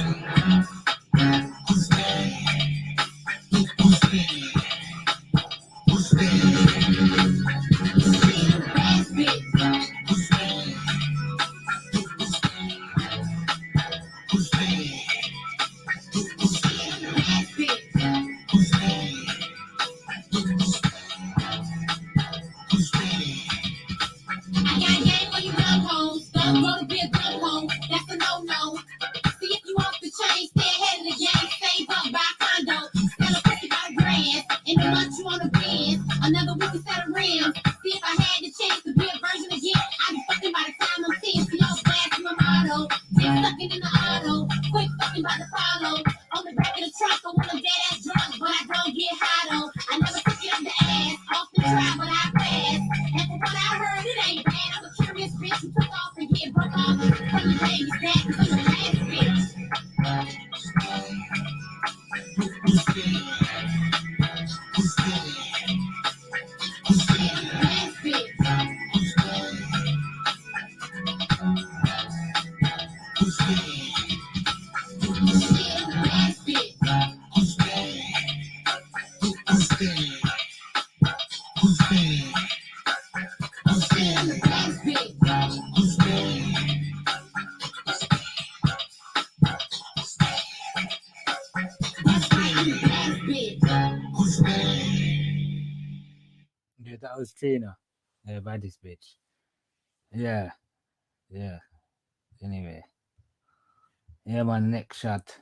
Another wicked set of rims. See, if I had the chance to be a virgin again, I'd be fucking by the time I'm 10. See, y'all glass in my motto. Dick sucking in the auto. Quick fucking by the follow. On the back of the trunk, I want a dead ass drunk, but I don't get high though. I never took it up the ass. Often try, but I pass. And from what I heard, it ain't bad. I'm a curious bitch who took off and get broke off from the baby's back. Cause I'm a last bitch. Yeah, that was Tina. Yeah, baddest bitch. Yeah. Anyway. Yeah, my next shot.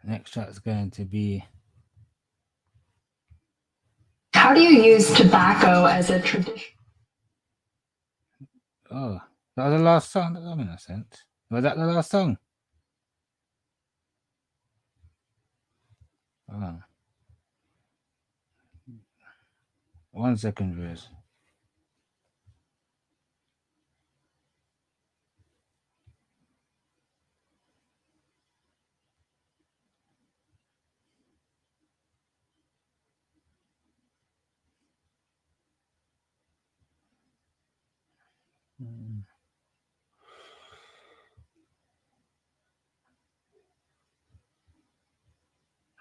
Next shot's going to be. How do you use tobacco as a tradition? Oh, that was the last song. That doesn't make sense. Was that the last song? Hold on. 1 second, viewers.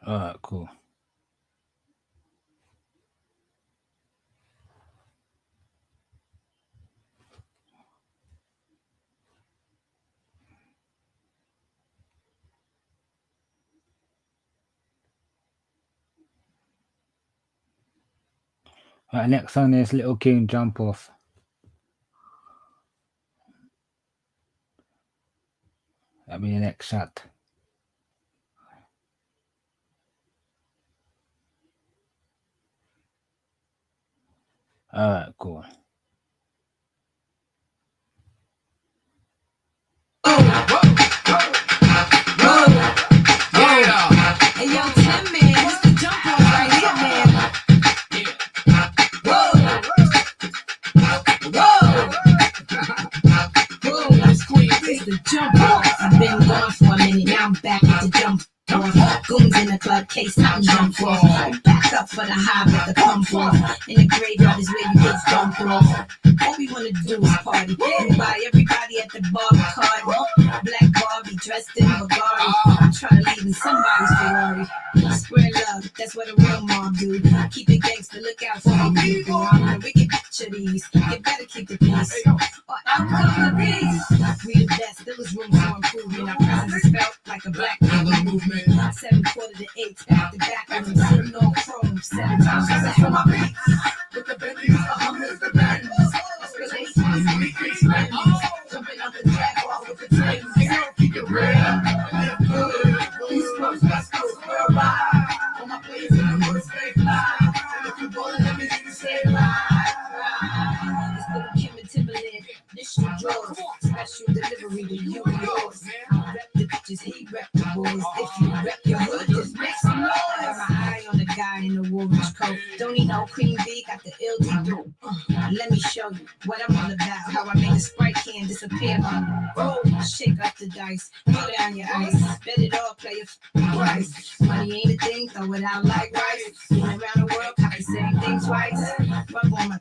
All right, cool. All right, next song is Little King Jump Off. That'll be the next shot. All right, cool. Hey, yo, Tim, man, it's the jump off right here, man. It's the jump off. I've been gone for a minute, now I'm back at the jump off. Goons in the club, case something jump off. Back up for the high with the pump off. In the graveyard is where you get dumped off. All we wanna do is party. And buy everybody at the bar card. Black Barbie dressed in Bulgari. Try to in somebody's Ferrari. Spread love, that's what a real mom do. Keep it gangster, look out for the people. I'm the wicked bitch of these. You better keep the peace, or out come the beast. We the best, there was room for improvement. Our presence is felt like a black people movement. 7 quarter to 8, back to back, and I'm sitting on chrome 7 times. That's for my beats. With the Bentleys, the Hummers, the Bentleys. Escalations, we create trends. Jumping out the Jaguar with the twins. Keep it real, live good. East Coast, West Coast, worldwide. All my players in the world stay fly. And if you ballin', let me hear you say ride. It's little Kim and Timberland, district drawers. Special delivery to you and yours. Rep the bitches, he rep the boys. If you rep your hood, just make some noise. Got my eye on the guy in the Woolrich coat. Don't need no cream B, got the LD. Let me show you what I'm all about. How I make a Sprite can disappear. Roll, shake up the dice, throw down your ice. Bet it all, play a price. Money ain't a thing, throw it out like rice. Been around the world, copy same thing twice. Rub on my,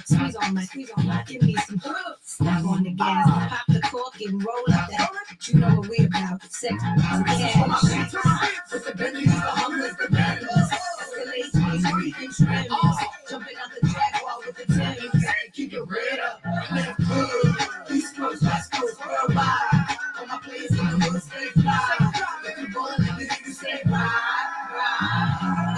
squeeze on my, give me some step on the gas. Pop the cork and roll up that. You know what we about, sex and cash. With the Bentleys, the Hummers, the Bentleys. Escalations, we create trends. Jumping out the Jaguar with the Timbs. Keep it red up, live good. East Coast, West Coast, worldwide. All my players in the world stay fly. If you ballin', let me hear you say ride.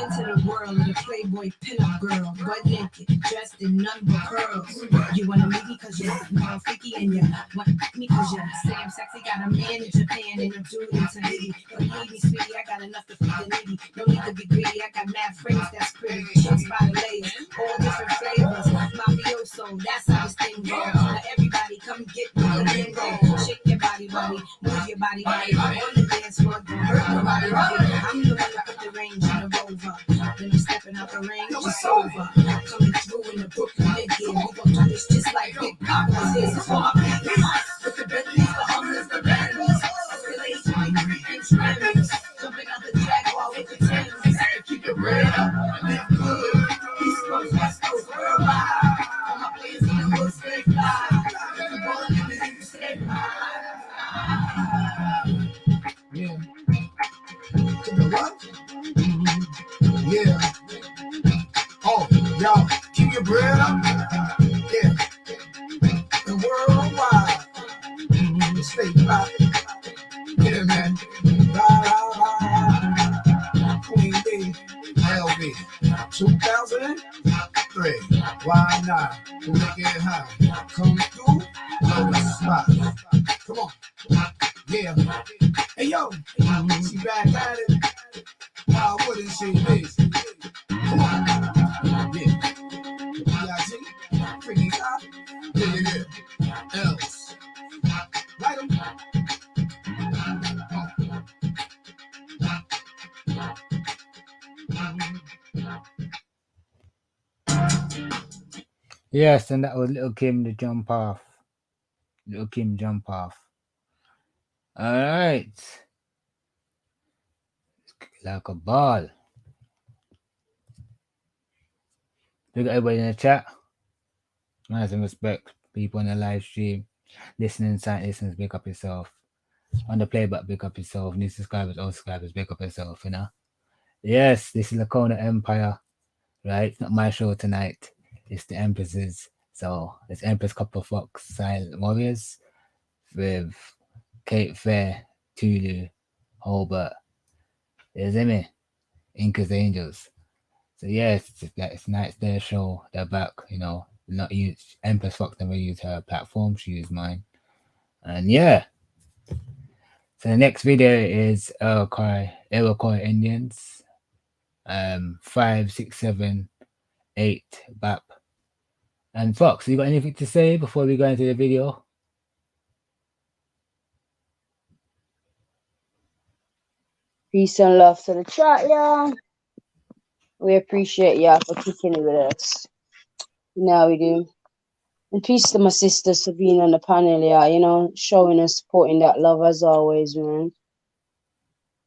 Into the world of the Playboy pinup girl, butt naked, dressed in none but pearls. You wanna meet me cause you're more freaky, and you want me cause you say I'm sexy. Got a man in Japan and a dude in Tahiti. Don't need me, sweetie, I got enough to feed the needy. No need to be greedy, I got mad frames that's pretty. Chicks by the layers, all different flavors. Mafioso, that's how this thing goes. Now everybody come get me the lingo. Shake your body, move your body, on the dance floor, don't hurt nobody. I'm the one that put the range in the Rover. Then you stepping out the range, it's over. Coming through in the Brooklyn mid here. We gon' do this just like Big Papa's here. So for my beats, with the Bentleys, the Hummers, the Bentleys. Escalation, we create trends. Jumping out the Jaguar with the Timbs. Keep it red up, live good. East Coast, West Coast, worldwide. All my players in the hood stay fly. If you ballin', let me hear you say ride. Yeah. To the what? Yeah. Oh, y'all, keep your bread up. Yeah. The worldwide. Stay fly. Yeah, man. Queen B, LB, 2003. Why not? To make it high. Come through, blow the spot. Come on. Yeah. Hey, yo. She back at it. Why wouldn't she be? Come on. Yeah. B.I.G. Freaky top. Yeah. Else. Light 'em. Yes, and that was Little Kim the jump off. Little Kim jump off. All right. Like a ball. Look at everybody in the chat. Nice and respect. People on the live stream. Listening, silent listeners, pick up yourself. On the playback, pick up yourself. New subscribers, old subscribers, pick up yourself, you know. Yes, this is Lacona Empire. Right? It's not my show tonight. It's the Empress's. So it's Empress Copper Fox Silent Warriors with Kate Fair, Tulu, Holbert. You see me? Inca's Angels. So yes, it's their show. They're back, you know. Not use Empress Fox never used her platform, she used mine. And yeah. So the next video is Iroquois Indians. 5, 6, 7, 8 BAP. And Fox, you got anything to say before we go into the video? Peace and love to the chat, y'all. We appreciate y'all for kicking it with us. Now we do. And peace to my sisters for being on the panel, yeah, you know, showing and supporting that love as always, man.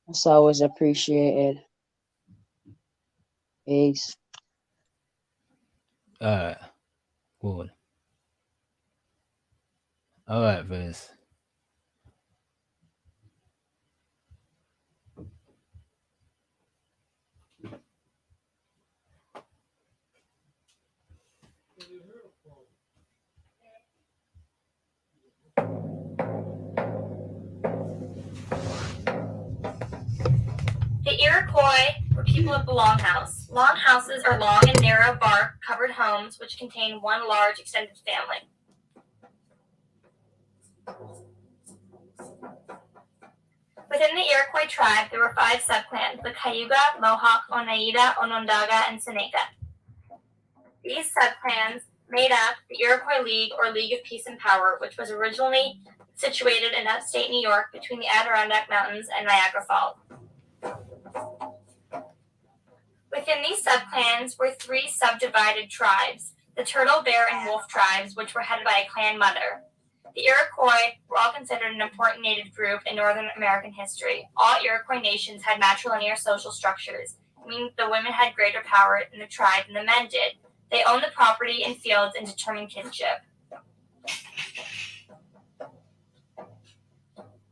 That's always appreciated. Peace. Alright, cool. Alright, Viz. The Iroquois were people of the longhouse. Longhouses are long and narrow bark-covered homes which contain one large extended family. Within the Iroquois tribe, there were 5 subclans: the Cayuga, Mohawk, Oneida, Onondaga, and Seneca. These subclans made up the Iroquois League, or League of Peace and Power, which was originally situated in upstate New York between the Adirondack Mountains and Niagara Falls. Within these subclans were 3 subdivided tribes: the Turtle, Bear, and Wolf tribes, which were headed by a clan mother. The Iroquois were all considered an important native group in Northern American history. All Iroquois nations had matrilineal social structures, meaning the women had greater power in the tribe than the men did. They owned the property and fields and determined kinship.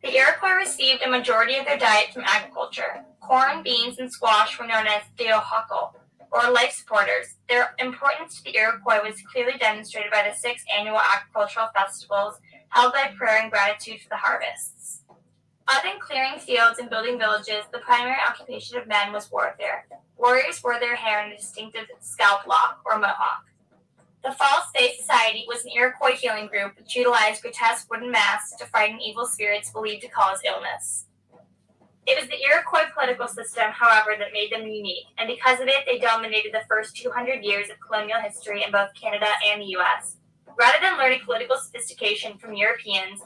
The Iroquois received a majority of their diet from agriculture. Corn, beans, and squash were known as teohako, or life supporters. Their importance to the Iroquois was clearly demonstrated by the 6 annual agricultural festivals held by prayer and gratitude for the harvests. Other than clearing fields and building villages, the primary occupation of men was warfare. Warriors wore their hair in a distinctive scalp lock, or mohawk. The False Faith Society was an Iroquois healing group which utilized grotesque wooden masks to frighten evil spirits believed to cause illness. It was the Iroquois political system, however, that made them unique, and because of it, they dominated the first 200 years of colonial history in both Canada and the U.S. Rather than learning political sophistication from Europeans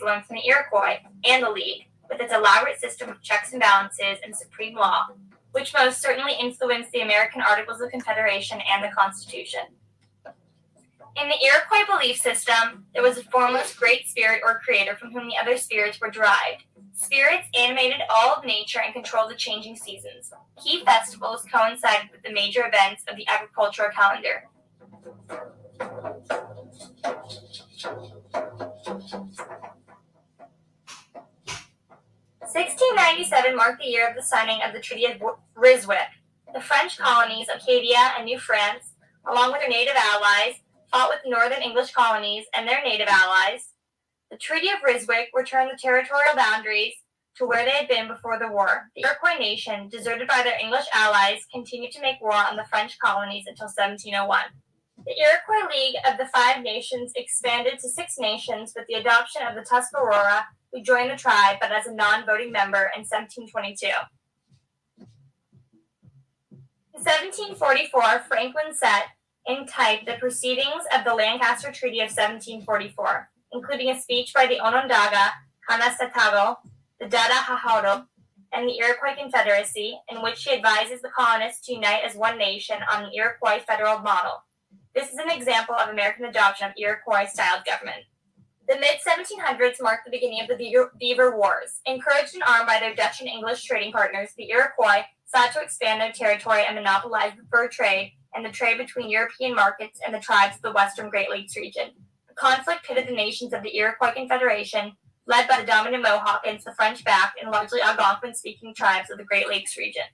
learned from the Iroquois and the League, with its elaborate system of checks and balances and supreme law, which most certainly influenced the American Articles of Confederation and the Constitution. In the Iroquois belief system, there was a formless great spirit or creator from whom the other spirits were derived. Spirits animated all of nature and controlled the changing seasons. Key festivals coincided with the major events of the agricultural calendar. 1697 marked the year of the signing of the Treaty of Ryswick. The French colonies, Acadia and New France, along with their native allies, fought with the northern English colonies and their native allies. The Treaty of Ryswick returned the territorial boundaries to where they had been before the war. The Iroquois nation, deserted by their English allies, continued to make war on the French colonies until 1701. The Iroquois League of the 5 Nations expanded to 6 nations with the adoption of the Tuscarora, who joined the tribe but as a non-voting member in 1722. In 1744, Franklin set in type the proceedings of the Lancaster Treaty of 1744, including a speech by the Onondaga, Kanasatago, the Dada Hahoro, and the Iroquois Confederacy, in which he advises the colonists to unite as one nation on the Iroquois federal model. This is an example of American adoption of Iroquois-styled government. The mid-1700s marked the beginning of the Beaver Wars. Encouraged and armed by their Dutch and English trading partners, the Iroquois sought to expand their territory and monopolize the fur trade and the trade between European markets and the tribes of the western Great Lakes region. The conflict pitted the nations of the Iroquois Confederation, led by the dominant Mohawk, against the French-backed and largely Algonquin-speaking tribes of the Great Lakes region.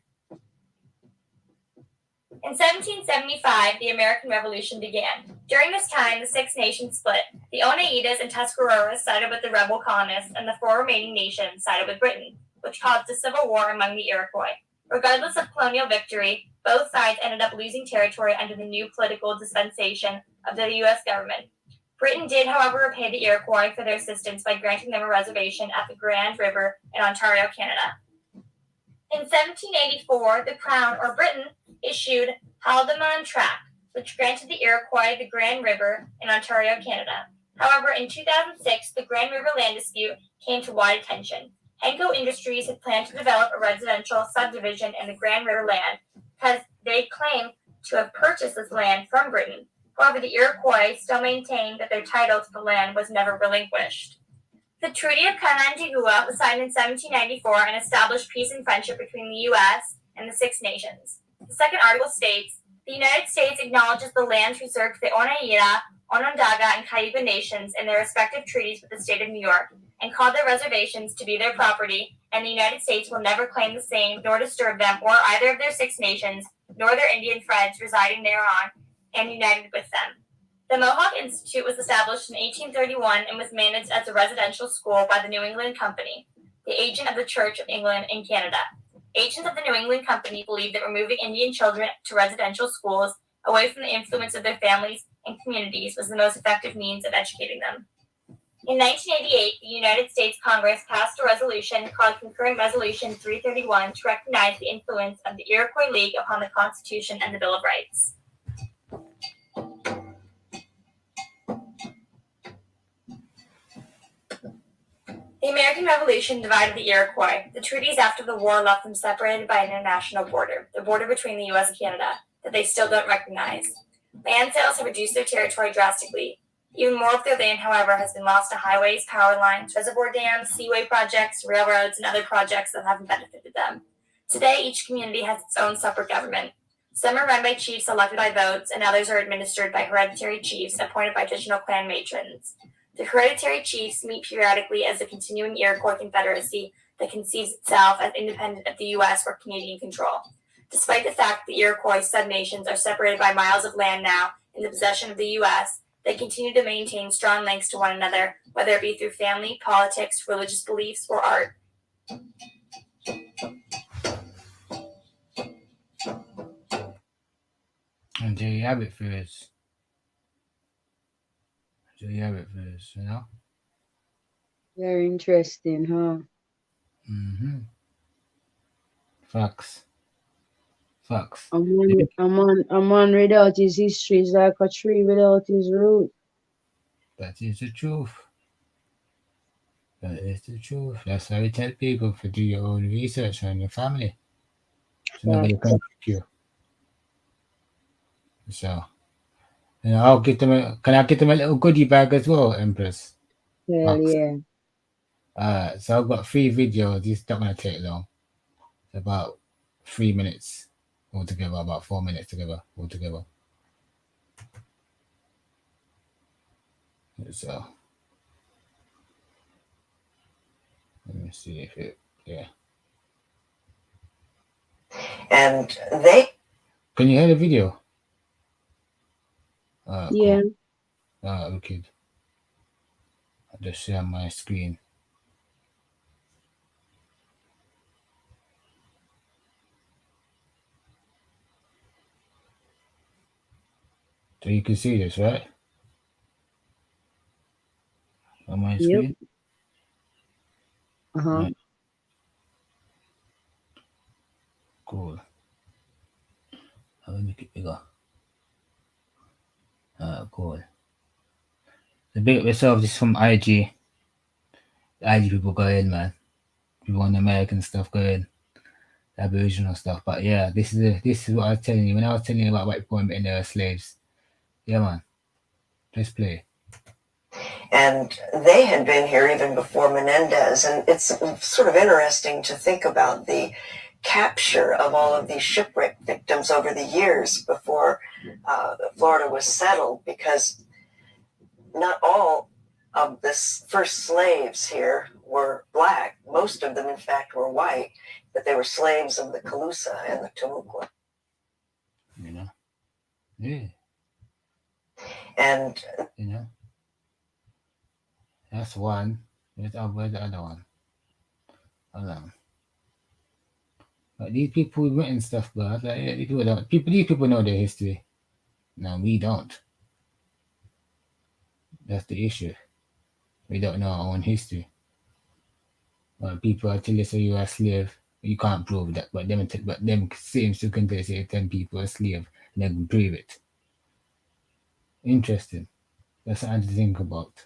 In 1775, the American Revolution began. During this time, the 6 nations split. The Oneidas and Tuscaroras sided with the rebel colonists, and the 4 remaining nations sided with Britain, which caused a civil war among the Iroquois. Regardless of colonial victory, both sides ended up losing territory under the new political dispensation of the U.S. government. Britain did, however, repay the Iroquois for their assistance by granting them a reservation at the Grand River in Ontario, Canada. In 1784, the Crown, or Britain, issued Haldimand Tract, which granted the Iroquois the Grand River in Ontario, Canada. However, in 2006, the Grand River land dispute came to wide attention. Henco Industries had planned to develop a residential subdivision in the Grand River land because they claimed to have purchased this land from Britain. However, the Iroquois still maintained that their title to the land was never relinquished. The Treaty of Canandaigua was signed in 1794 and established peace and friendship between the U.S. and the 6 nations. The second article states, the United States acknowledges the lands reserved to the Oneida, Onondaga, and Cayuga nations in their respective treaties with the state of New York, and called their reservations to be their property, and the United States will never claim the same, nor disturb them, or either of their 6 nations, nor their Indian friends residing thereon, and united with them. The Mohawk Institute was established in 1831 and was managed as a residential school by the New England Company, the agent of the Church of England in Canada. Agents of the New England Company believed that removing Indian children to residential schools away from the influence of their families and communities was the most effective means of educating them. In 1988, the United States Congress passed a resolution called Concurrent Resolution 331 to recognize the influence of the Iroquois League upon the Constitution and the Bill of Rights. The American Revolution divided the Iroquois. The treaties after the war left them separated by an international border, the border between the U.S. and Canada, that they still don't recognize. Land sales have reduced their territory drastically. Even more of their land, however, has been lost to highways, power lines, reservoir dams, seaway projects, railroads, and other projects that haven't benefited them. Today, each community has its own separate government. Some are run by chiefs elected by votes, and others are administered by hereditary chiefs appointed by traditional clan matrons. The hereditary chiefs meet periodically as a continuing Iroquois confederacy that conceives itself as independent of the U.S. or Canadian control. Despite the fact the Iroquois subnations are separated by miles of land now in the possession of the U.S., they continue to maintain strong links to one another, whether it be through family, politics, religious beliefs, or art. And there you have it, viewers. There you have it, viewers, you know? Very interesting, huh? Mm-hmm. Facts. Facts. A man without his history is like a tree without his root. That is the truth. That is the truth. That's why we tell people to do your own research on your family. So nobody can trick you. So, you know, I'll get them. Can I get them a little goodie bag as well, Empress? Hell yeah. So I've got 3 videos. This is not gonna take long. It's about 3 minutes altogether, about 4 minutes together altogether. So let me see if it, yeah. And they. Can you hear the video? Yeah. Cool. Wicked. I'll just share my screen. So you can see this, right? On my screen? Uh-huh. Right. Cool. I'll make it bigger. Cool. The big myself, this is from IG. The IG people go in, man. People on the American stuff go in. The Aboriginal stuff. But yeah, this is what I was telling you. When I was telling you about white people and their slaves. Yeah, man. Let's play. And they had been here even before Menendez. And it's sort of interesting to think about the capture of all of these shipwreck victims over the years before Florida was settled, because not all of the first slaves here were black. Most of them, in fact, were white, but they were slaves of the Calusa and the Timucua. You know? Yeah. And, you know? That's one. Where's the other one? Hold on. But these people who've written stuff, bro, like, yeah, these people know their history. No, we don't. That's the issue. We don't know our own history. But people are telling us you are a slave. You can't prove that. But them seems to can say 10 people are a slave and they can prove it. Interesting. That's something to think about.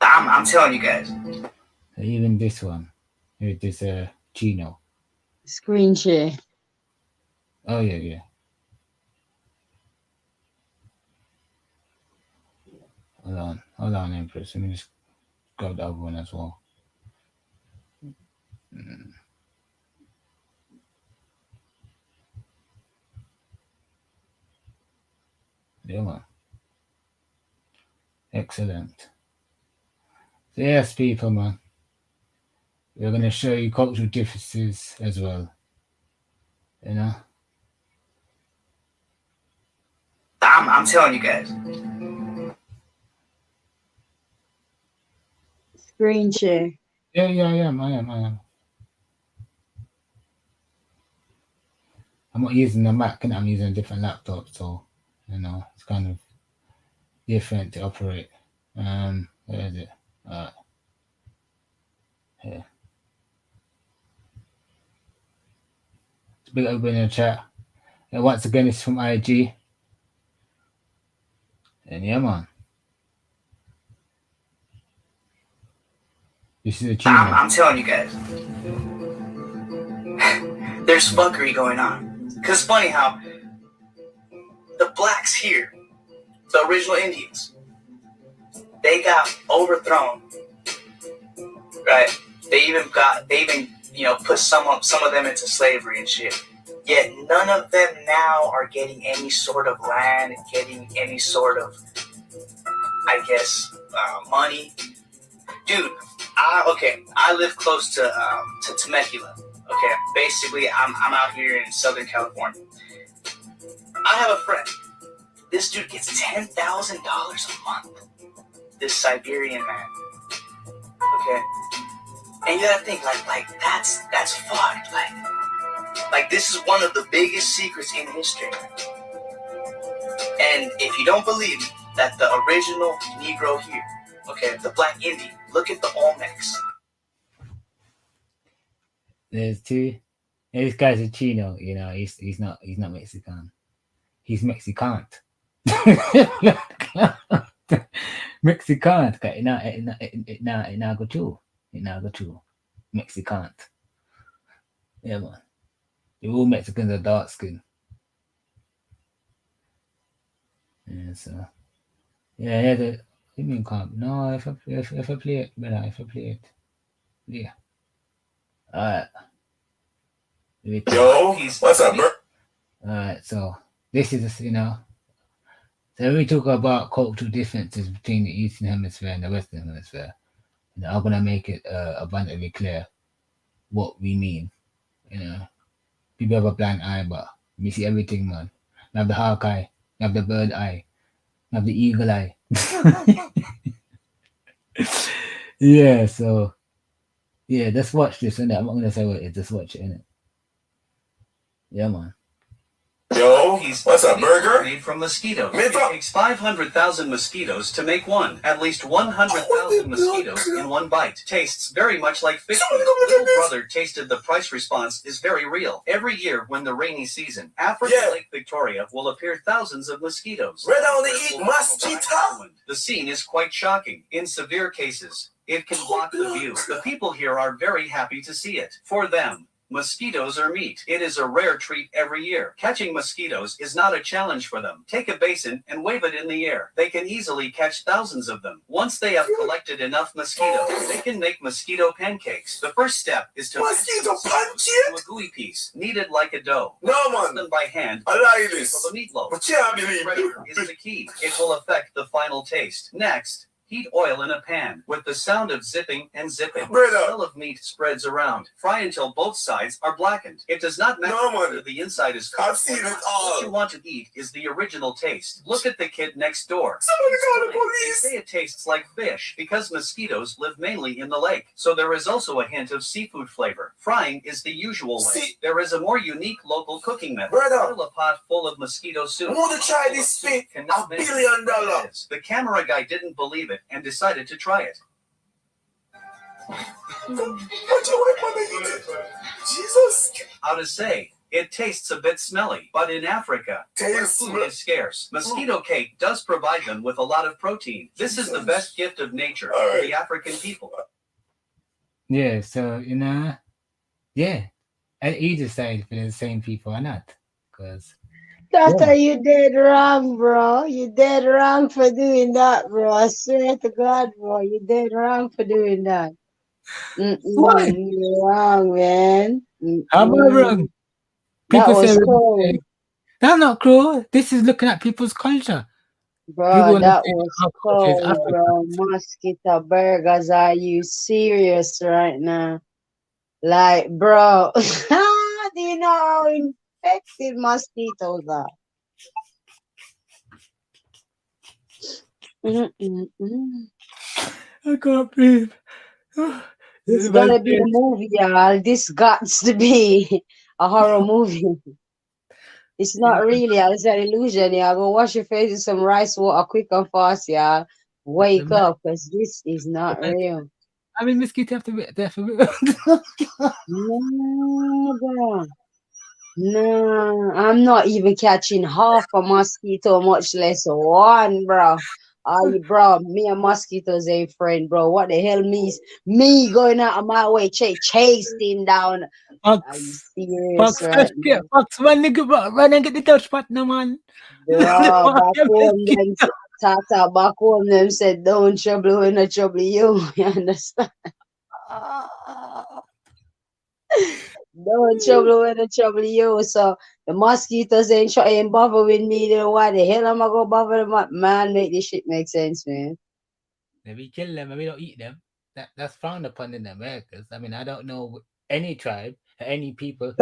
I'm telling you guys. Even this one. It is Chino. Screen share. Oh yeah. Hold on, Empress. Let me just grab the other one as well. Yeah, man. Excellent. So yes, people, man. We're gonna show you cultural differences as well. You know? I'm telling you guys. Screen share. Yeah, I am. I'm not using the Mac, and I'm using a different laptop, so you know it's kind of different to operate. Where is it? Here. It's big open in the chat. And once again, it's from IG. And yeah, man. This is a tune. I'm telling you guys, there's fuckery going on. Cause it's funny how the blacks here, the original Indians, they got overthrown, right? They even put some of them into slavery and shit. Yet none of them now are getting any sort of land, getting any sort of, I guess, money. Dude, I live close to Temecula. Okay, basically, I'm out here in Southern California. I have a friend. This dude gets $10,000 a month. This Siberian man. Okay, and you gotta think like that's fucked. Like this is one of the biggest secrets in history. And if you don't believe me, that the original Negro here, okay, the Black Indian, look at the Olmecs. There's two. This guy's a Chino, you know. He's not Mexican. He's Mexicant. Mexicant. It now go too. Mexicant. Yeah, man. All Mexicans are dark skin. Yeah, so yeah. What do you mean comp? No, if I play it, better if I play it. Yeah. Alright. Yo, what's up, bro? Alright, so this is, you know, so we talk about cultural differences between the Eastern Hemisphere and the Western Hemisphere. And I'm gonna make it abundantly clear what we mean. You know, people have a blind eye, but we see everything, man. You have the hawk eye, you have the bird eye, you have the eagle eye. Yeah, so yeah, let's watch this, innit? I'm not gonna say what it is, just watch it, innit? Yeah, man. Yo, what's up, burger? Made from mosquitoes. It takes 500,000 mosquitoes to make one. At least 100,000 mosquitoes in one bite. Tastes very much like fish. Little brother tasted the price response is very real. Every year when the rainy season, African Lake Victoria will appear thousands of mosquitoes. Red on the eat mosquito. The scene is quite shocking. In severe cases, it can block the view. The people here are very happy to see it. For them, mosquitoes are meat. It is a rare treat every year. Catching mosquitoes is not a challenge for them. Take a basin and wave it in the air. They can easily catch thousands of them. Once they have collected enough mosquitoes, they can make mosquito pancakes. The first step is to Mosquito pancake? a gooey piece, kneaded like a dough. No, Toss man. them by hand. I like this. For the meatloaf. But yeah, I believe Pressure is the key. It will affect the final taste. Next, heat oil in a pan with the sound of zipping and zipping. Brother. The smell of meat spreads around. Fry until both sides are blackened. It does not matter whether the inside is cooked. I've seen it all. What you want to eat is the original taste. Look at the kid next door. Somebody call the They police. say it tastes like fish because mosquitoes live mainly in the lake. So there is also a hint of seafood flavor. Frying is the usual way. There is a more unique local cooking method. Brother. Fill a pot full of mosquito soup. I want to try this fit. $1 billion. The camera guy didn't believe it and decided to try it. Jesus. How to say? It tastes a bit smelly, but in Africa, where food is scarce, mosquito cake does provide them with a lot of protein. This is the best gift of nature for the African people. Yeah, so you know, yeah, and either side for the same people or not, because Doctor, you dead wrong, bro. You dead wrong for doing that, bro. I swear to God, bro. You dead wrong for doing that. Why? You're wrong, man. How am I wrong? That People was say cool. that's not cruel. This is looking at people's culture. Bro, People that understand was how culture is cold, African. bro. Mosquito burgers, are you serious right now? Like, bro, do you know how infected mosquitoes are? I can't breathe. It's gonna be a movie, y'all. This got to be a horror movie. It's not really, it's an illusion, yeah. Go wash your face with some rice water quick and fast, yeah. Wake up, because this is not real. I mean, mosquito have to be there for No, bro. No, I'm not even catching half a mosquito, much less one, bro. Bro, me and mosquitoes ain't friend, bro. What the hell me going out of my way, chasing down? Are you serious, right? Fox, run and get the touch partner, man. Bro, back home, them Tata back home, them said, don't trouble when I trouble you. You understand? Don't trouble when I trouble you. So the mosquitoes ain't bothering me. Then why the hell am I gonna bother them? Man, make this shit make sense, man. If we kill them and we don't eat them, that's frowned upon in the Americas. I mean, I don't know any tribe, any people.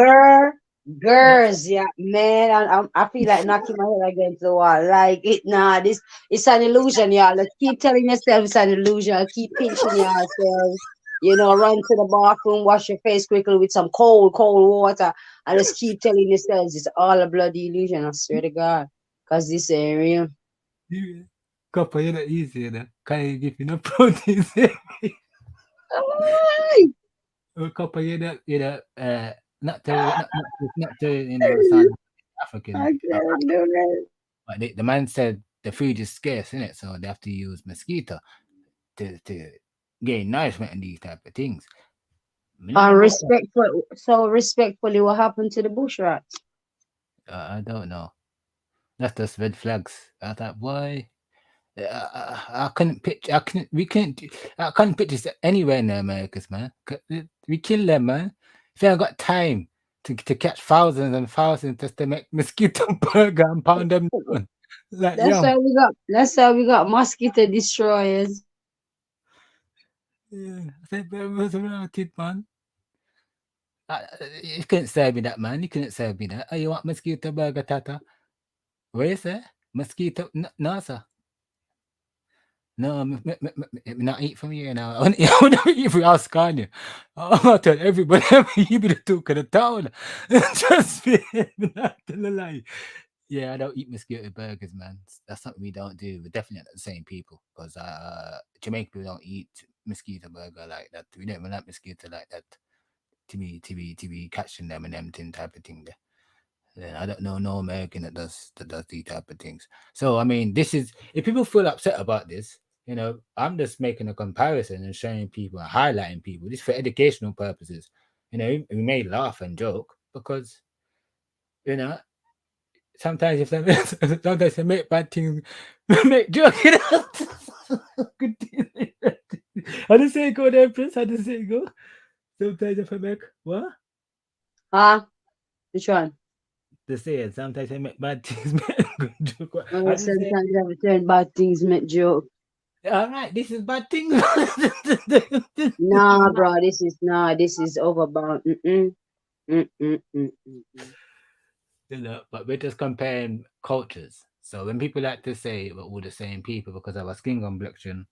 Girls, yeah, man. I feel like knocking my head against the wall. Like it's an illusion, y'all. Let's keep telling yourself it's an illusion. Keep pinching yourselves. You know, run to the bathroom, wash your face quickly with some cold water, and just keep telling yourselves it's all a bloody illusion. I swear to God, cause this ain't real. Yeah. Copper, you're not easy, you know. Can't you give you no proteins? Copper, you're not to you know sound African. I can't do that. But the man said the food is scarce, isn't it? So they have to use mosquito to gain nourishment and these type of things. Respectfully, what happened to the bush rats? I don't know. That's just red flags. I thought, boy, I couldn't picture. I can't picture this anywhere in the Americas, man. We kill them, man. If you ain't got time to catch thousands and thousands just to make mosquito burger and pound them down. Like, That's why we got mosquito destroyers. Yeah, I said, but it was around kid, man. You couldn't serve me that, man. You couldn't serve me that. Oh, you want mosquito burger, Tata? Where is it? Mosquito? No, sir. No, not eat from you now. I would never eat from Australia. I'll tell everybody, you be the talk of the town. Just be not gonna lie. Yeah, I don't eat mosquito burgers, man. That's something we don't do. We're definitely not the same people because Jamaican people don't eat mosquito burger like that. We don't even like mosquito like that. To be catching them and them type of thing there. Yeah, I don't know no American that does these type of things. So I mean, this is if people feel upset about this, you know, I'm just making a comparison and showing people and highlighting people. This for educational purposes. You know, we may laugh and joke because, you know, sometimes sometimes they make bad things, make joke. You know? How does it go there, Prince? How does it go? Sometimes if I make what? Which one? The saying sometimes I make bad things make good joke. Sometimes I turn bad things make joke. All right, this is bad things. Nah, bro, this is overbound. You know, but we're just comparing cultures. So when people like to say we're all the same people because of our skin complexion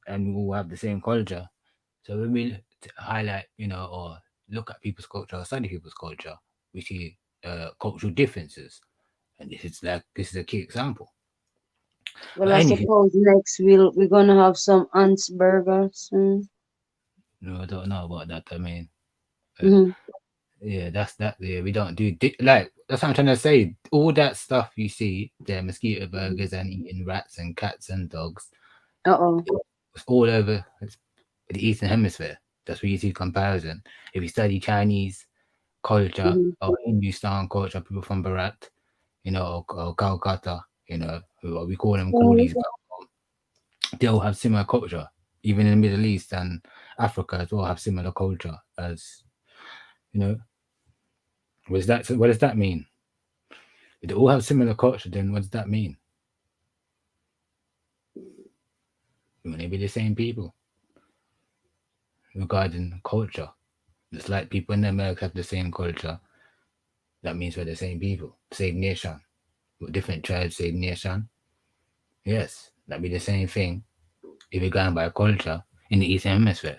and we all have the same culture. So when we highlight, you know, or look at people's culture or study people's culture, we see cultural differences. And this is a key example. Well, I suppose next we're gonna have some ants burger soon. No, I don't know about that. I mean, yeah, that's that. Yeah, we don't do like that's what I'm trying to say. All that stuff you see, the mosquito burgers and eating rats and cats and dogs. It's all over the Eastern Hemisphere. That's where you see comparison. If you study Chinese culture or Hindustan culture, people from Bharat, you know, or Calcutta, you know, what we call them coolies, they all have similar culture. Even in the Middle East and Africa as well have similar culture as, you know. What does that mean? If they all have similar culture, then what does that mean? We may be the same people regarding culture. Just like people in America have the same culture, that means we're the same people, same nation. With different tribes, same nation. Yes, that'd be the same thing if you're going by culture in the Eastern Hemisphere.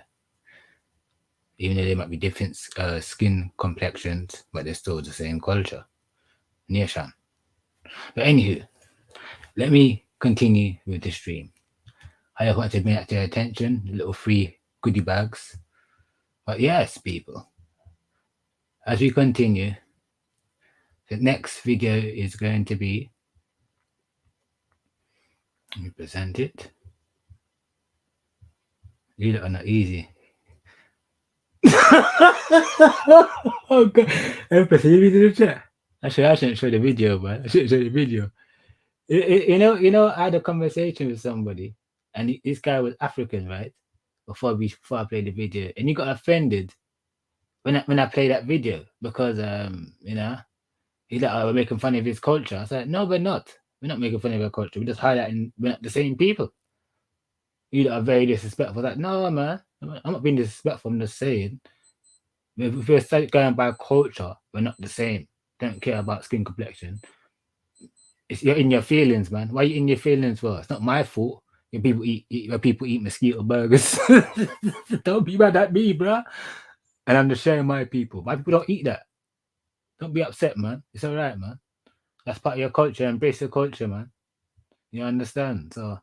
Even though they might be different skin complexions, but they're still the same culture. nation. But anywho, let me continue with the stream. I just want to bring that to your attention, little free goodie bags. But yes, people, as we continue, the next video is going to be, let me present it. You lot are not easy. Oh God, Empress, you read the chat. I shouldn't show the video, man. I shouldn't show the video. You know, I had a conversation with somebody, and this guy was African, right? Before I played the video, and he got offended when I played that video because you know, he's like, "Oh, we're making fun of his culture." I said, "No, we're not. We're not making fun of our culture. We're just highlighting we're not the same people." You lot are very disrespectful. Like, no, man, I'm not being disrespectful. I'm just saying, if we're going by culture, we're not the same. Don't care about skin complexion. You're in your feelings, man. Why are you in your feelings for? It's not my fault. People eat mosquito burgers. Don't be mad at me, bruh. And I'm just sharing my people. My people don't eat that. Don't be upset, man. It's all right, man. That's part of your culture. Embrace your culture, man. You understand? So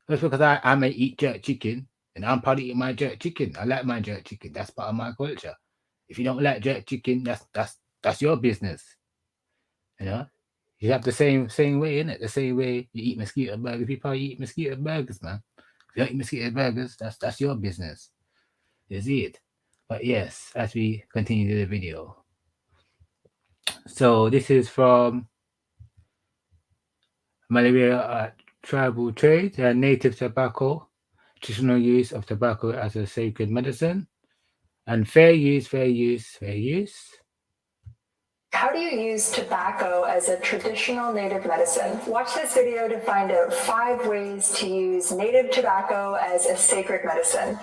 just because I may eat jerk chicken, and I'm proud to eat my jerk chicken. I like my jerk chicken. That's part of my culture. If you don't like jerk chicken, that's your business. You know? You have the same way, innit? The same way you eat mosquito burgers. People eat mosquito burgers, man. If you don't eat mosquito burgers, that's your business. You see it? But yes, as we continue the video. So this is from Malaria Tribal Trade, native tobacco, traditional use of tobacco as a sacred medicine, and fair use. How do you use tobacco as a traditional native medicine? Watch this video to find out 5 ways to use native tobacco as a sacred medicine.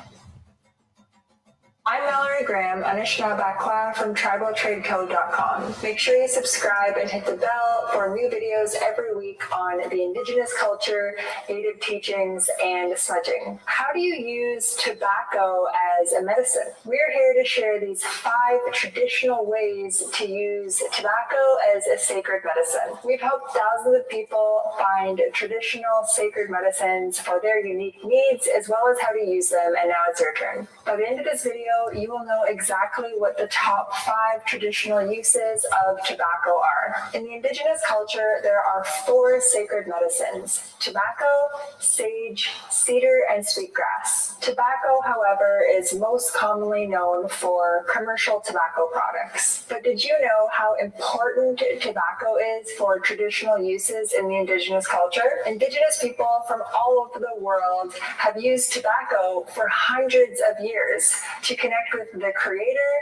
I'm Mallory Graham, Anishinaabe from TribalTradeCo.com. Make sure you subscribe and hit the bell for new videos every week on the indigenous culture, native teachings, and smudging. How do you use tobacco as a medicine? We're here to share these 5 traditional ways to use tobacco as a sacred medicine. We've helped thousands of people find traditional sacred medicines for their unique needs, as well as how to use them, and now it's your turn. By the end of this video, you will know exactly what the top 5 traditional uses of tobacco are. In the indigenous culture, there are 4 sacred medicines: tobacco, sage, cedar, and sweetgrass. Tobacco, however, is most commonly known for commercial tobacco products. But did you know how important tobacco is for traditional uses in the indigenous culture? Indigenous people from all over the world have used tobacco for hundreds of years to connect with the Creator,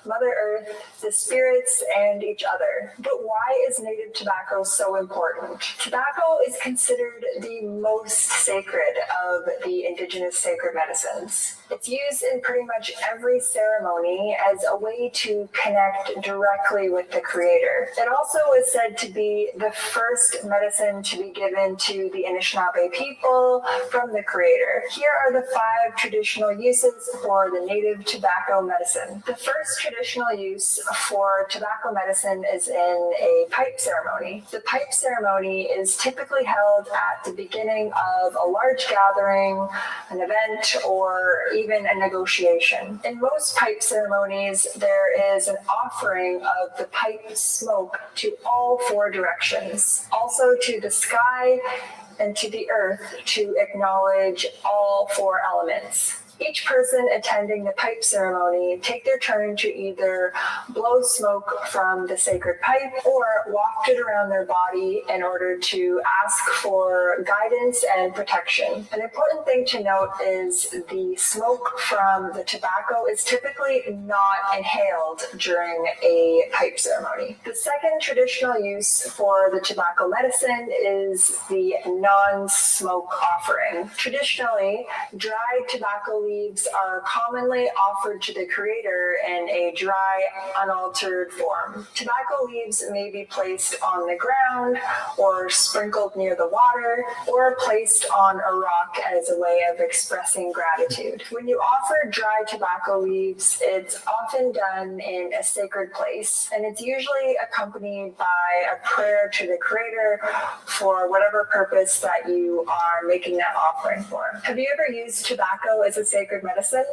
Mother Earth, the spirits, and each other. But why is native tobacco so important? Tobacco is considered the most sacred of the indigenous sacred medicines. It's used in pretty much every ceremony as a way to connect directly with the Creator. It also is said to be the first medicine to be given to the Anishinaabe people from the Creator. Here are the 5 traditional uses for the native tobacco medicine. The first traditional use for tobacco medicine is in a pipe ceremony. The pipe ceremony is typically held at the beginning of a large gathering, an event, or even a negotiation. In most pipe ceremonies, there is an offering of the pipe smoke to all 4 directions, also to the sky and to the earth, to acknowledge all 4 elements. Each person attending the pipe ceremony take their turn to either blow smoke from the sacred pipe or waft it around their body in order to ask for guidance and protection. An important thing to note is the smoke from the tobacco is typically not inhaled during a pipe ceremony. The second traditional use for the tobacco medicine is the non-smoke offering. Traditionally, dried tobacco leaves leaves are commonly offered to the creator in a dry, unaltered form. Tobacco leaves may be placed on the ground or sprinkled near the water or placed on a rock as a way of expressing gratitude. When you offer dry tobacco leaves, it's often done in a sacred place, and it's usually accompanied by a prayer to the creator for whatever purpose that you are making that offering for. Have you ever used tobacco as a sacred medicine?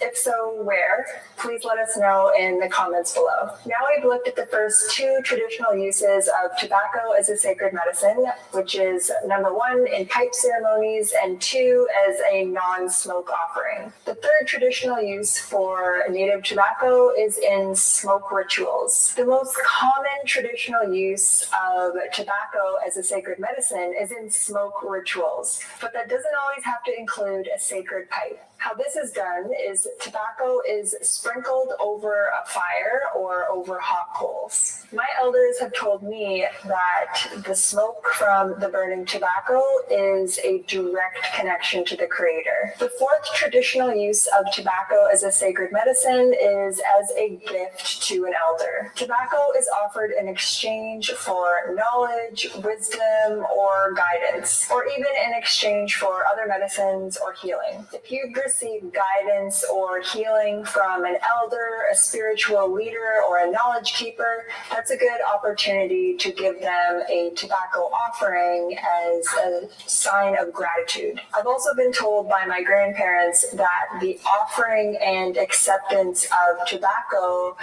If so, where? Please let us know in the comments below. Now we've looked at the first two traditional uses of tobacco as a sacred medicine, which is number one, in pipe ceremonies, and two, as a non-smoke offering. The third traditional use for native tobacco is in smoke rituals. The most common traditional use of tobacco as a sacred medicine is in smoke rituals, but that doesn't always have to include a sacred pipe. How this is done is tobacco is sprinkled over a fire or over hot coals. My elders have told me that the smoke from the burning tobacco is a direct connection to the creator. The fourth traditional use of tobacco as a sacred medicine is as a gift to an elder. Tobacco is offered in exchange for knowledge, wisdom, or guidance, or even in exchange for other medicines or healing. If you've received guidance or healing from an elder, a spiritual leader, or a knowledge keeper, that's a good opportunity to give them a tobacco offering as a sign of gratitude. I've also been told by my grandparents that the offering and acceptance of tobacco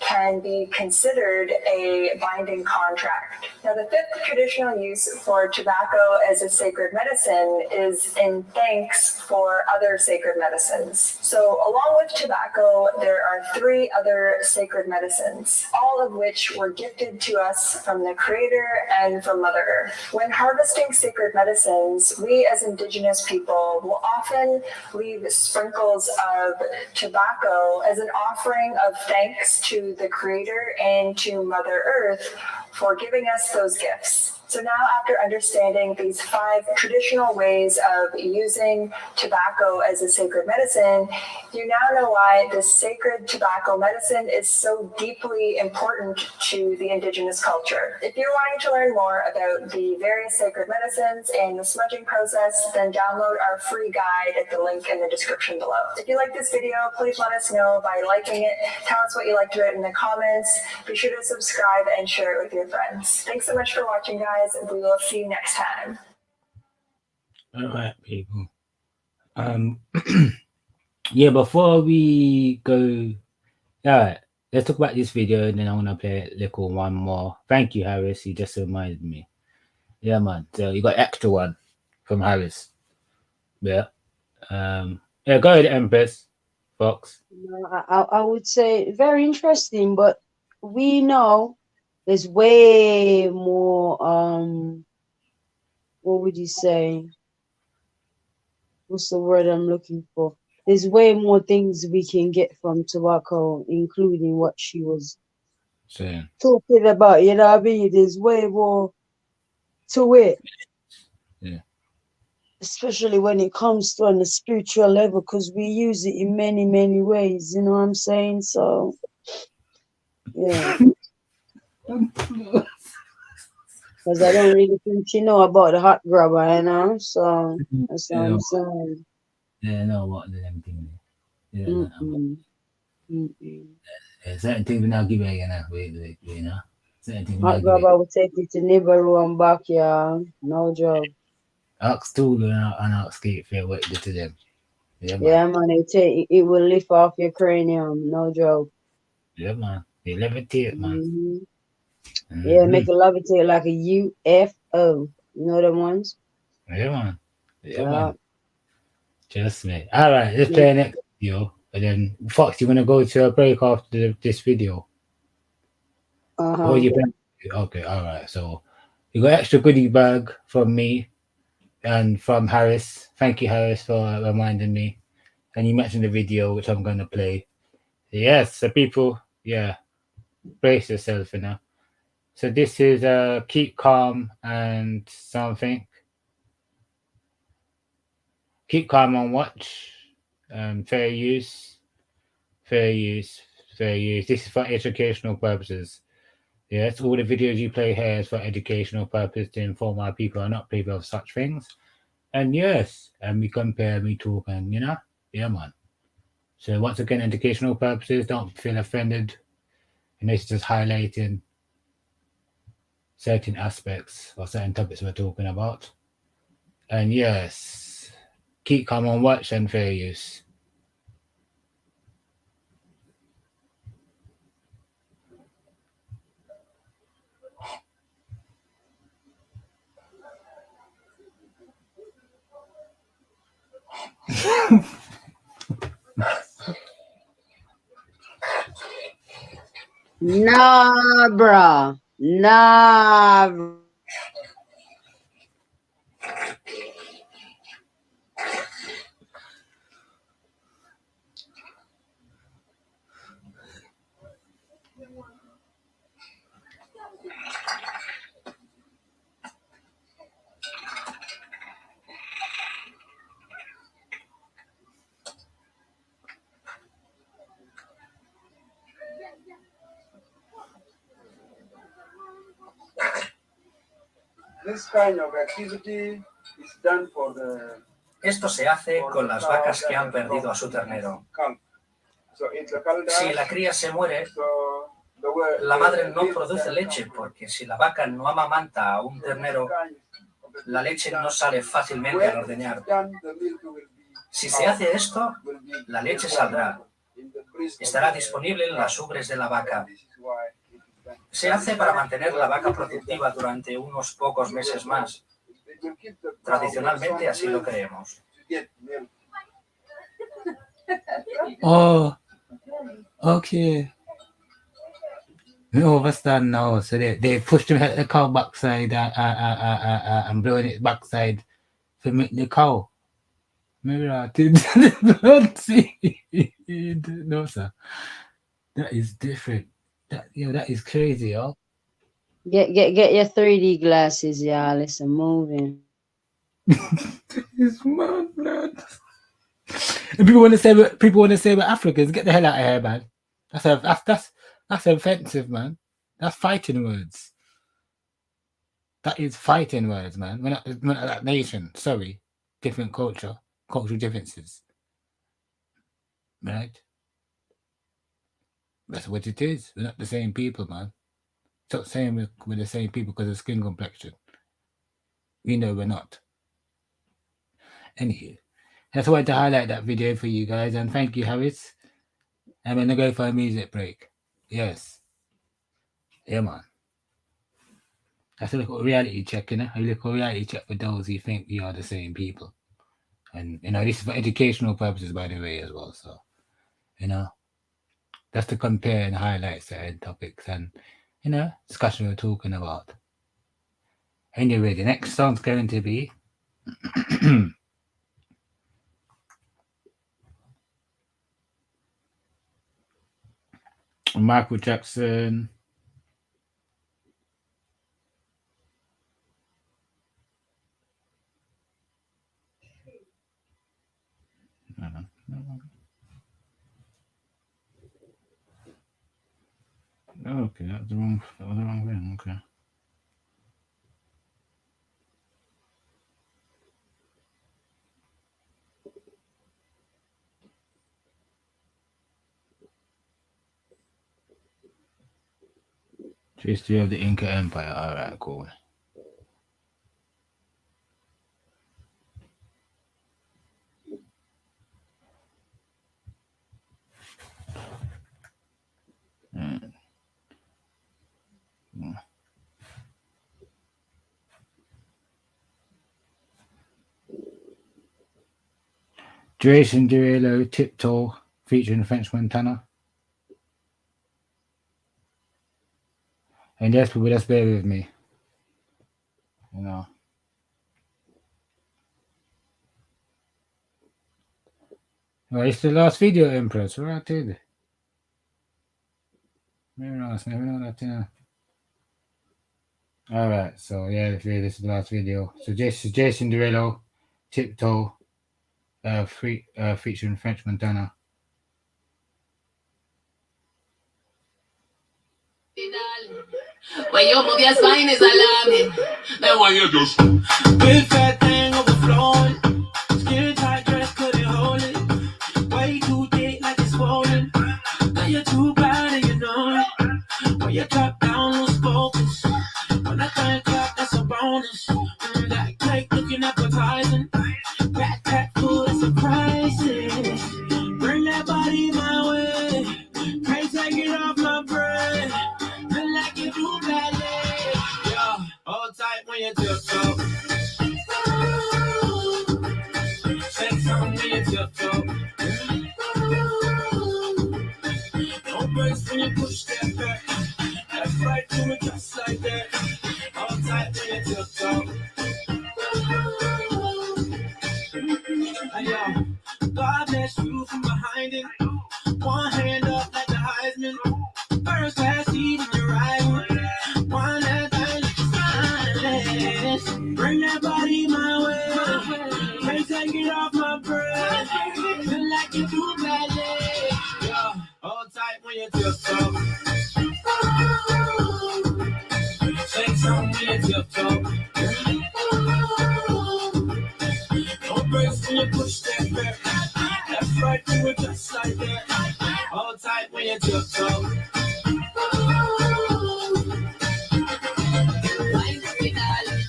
can be considered a binding contract. Now, the fifth traditional use for tobacco as a sacred medicine is in thanks for other sacred medicines. So, along with tobacco, there are three other sacred medicines, all of which were gifted to us from the Creator and from Mother Earth. When harvesting sacred medicines, we as Indigenous people will often leave sprinkles of tobacco as an offering of thanks to the Creator and to Mother Earth for giving us those gifts. So now, after understanding these 5 traditional ways of using tobacco as a sacred medicine, you now know why this sacred tobacco medicine is so deeply important to the Indigenous culture. If you're wanting to learn more about the various sacred medicines and the smudging process, then download our free guide at the link in the description below. If you like this video, please let us know by liking it. Tell us what you liked about it in the comments. Be sure to subscribe and share it with your friends. Thanks so much for watching, guys. We will see you next time. All right, people. Yeah, before we go, all right, let's talk about this video, and then I'm gonna play a little one more. Thank you, Harris. You just reminded me. Yeah, man. So you got extra one from Harris. Yeah. Yeah. Go ahead, Empress Fox. I would say very interesting, but we know there's way more what would you say? What's the word I'm looking for? There's way more things we can get from tobacco, including what she was talking about. You know what I mean? There's way more to it. Yeah. Especially when it comes to on the spiritual level, because we use it in many, many ways. You know what I'm saying? So, yeah. Because I don't really think she know about the hot grabber, you know? So, that's what I'm saying. Yeah, no, what them things. Yeah, certain things we not give you know. You know. Certain things we Hot not give grabber will take you to Nibiru and back, yeah. No joke. Ask Tulu and ask Skate Fair what you do to them. Yeah, man. Yeah, man, it will lift off your cranium, no joke. Yeah, man. They levitate, man. Yeah, make it levitate like a UFO. You know them ones? Yeah, man. Yeah, man. Just me. All right, let's play the next video. And then, Fox, you want to go to a break after this video? Or you plan? Okay, all right. So, you got extra goodie bag from me and from Harris. Thank you, Harris, for reminding me. And you mentioned the video, which I'm going to play. Yes, so people, yeah, brace yourself, you know. So this is Keep Calm and something. Keep Calm and Watch. Fair use, fair use, fair use. This is for educational purposes. Yes, all the videos you play here is for educational purpose to inform our people are not privy of such things. And yes, and we compare, we talk, and yeah, man. So once again, educational purposes, don't feel offended. And it's just highlighting certain aspects or certain topics we're talking about. And yes, keep calm on watch and fair use. Nah, bruh. Nah. This kind of activity is done for the Esto se hace con las vacas que han perdido a su ternero. Si la cría se muere, la madre no produce leche, porque si la vaca no amamanta a un ternero, la leche no sale fácilmente al ordeñar. Si se hace esto, la leche saldrá. Estará disponible en las ubres de la vaca. Se hace para mantener la vaca productiva durante unos pocos meses más. Tradicionalmente así lo creemos. Oh, okay. We understand now. So they pushed the cow backside and blowing it backside to make the cow. Maybe I did not see. No, sir. That is different. That is crazy, yo. Get your 3D glasses, y'all. It's a moving. It's mad, blood. And people want to say we're Africans. Get the hell out of here, man. That's offensive, man. That's fighting words. That is fighting words, man. We're not that nation. Sorry, different cultural differences, right? That's what it is. We're not the same people, man. Stop saying we're the same people because of skin complexion. We know we're not. Anywho, that's why I wanted to highlight that video for you guys, and thank you, Harris. I'm gonna go for a music break. Yes. Yeah, man. That's a little reality check, A little reality check for those who think we are the same people. And, this is for educational purposes, by the way, as well. So, that's to compare and highlight certain topics and, discussion we're talking about. Anyway, the next song's going to be Michael Jackson. Okay, that was the wrong thing. Okay. History of the Inca Empire. All right, cool. Jason Derulo, Tiptoe, featuring French Montana. And yes, people, just bear with me. Well, it's the last video, Empress. What I did. Maybe not that. Alright, so yeah, this is the last video. So Jason Derulo, Tiptoe, featuring French Montana. When you move your spine is alarming. Then when you just big fat thing overflowing, skin tight dress couldn't hold it. Way too thick like it's swollen. Now you're too bad and you know it. When you drop down, lose focus. When I think up, that's a bonus. That cake looking appetizing. Backpack full of surprises. Bring that body my way. Can't take it off my brain. Feel like you do ballet. Yeah, hold tight when you tiptoe. Say something when you tiptoe. Don't brace when you push that back. That's right, do it just like that. Hold tight when you tiptoe. Hey, yo, God bless you from behind it. One hand up like the Heisman. First class seat in your right. One that thing like a bring that body my way. Can't take it off my brain. Feel like you do ballet. Yeah, hold tight when you tiptoe. Say something when you tiptoe. Don't brace when you push that back. That's right, do it just like that. Hold tight when you tiptoe. Wine for me, darling.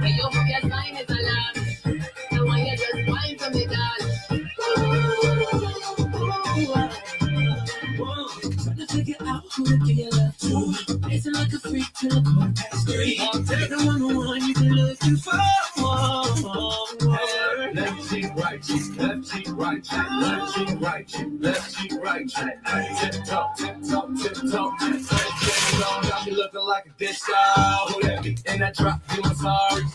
When you move your spine is alarming. And when you just wine for me, darling. Try to figure out who to give your love to. Pacing like a freak till the 3:15. Take the one you been looking for. Left cheek, right cheek, left cheek, right cheek, left cheek, right cheek, left cheek, right cheek. Tip top, tip top, tip top. Got me looking like a dish out. Who that be? In that drop, you my sorry. Who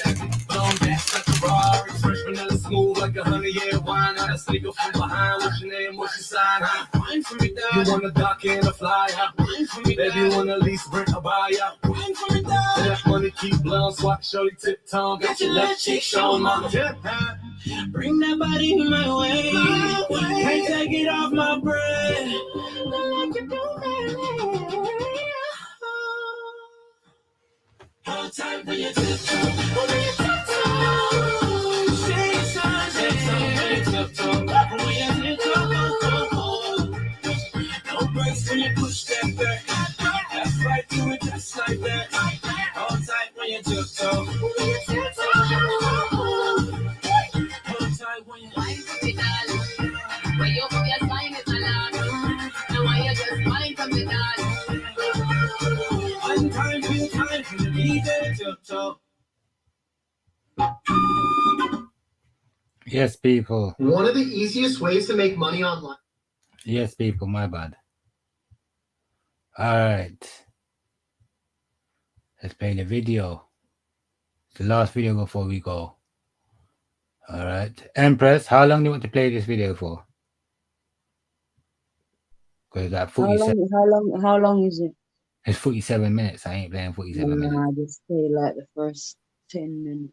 that be? Blown back like a Ferrari. Fresh vanilla smooth like a honey-year wine. Out a sneaker from behind. What's your name? What's your sign? Wine for me, dog. You wanna dock in a fly? Wine for me, dog. Baby, you wanna lease, rent a buy out. Wine for me, dog. That money keep blowing, swat, shorty tip tongue. Got your left cheek showing, mama. Bring that body my way. Can't take it off my brain. Like you do hold tight when you tiptoe. When you tiptoe. Say something when you tiptoe. When you tiptoe. Don't brace when you push that back. That's right, do it just like that. Hold tight when you tiptoe. When you tiptoe. When you wine for me, darling. When you move your spine is alarming. And when you just wine for me, darling. One time for the DJ tiptoe. Yes, people. One of the easiest ways to make money online. Yes, people, my bad. Alright. Let's play the video. It's the last video before we go. Alright. Empress, how long do you want to play this video for? Because that 47. How long is it? It's 47 minutes. I ain't playing 47 minutes. I just play like the first 10 minutes.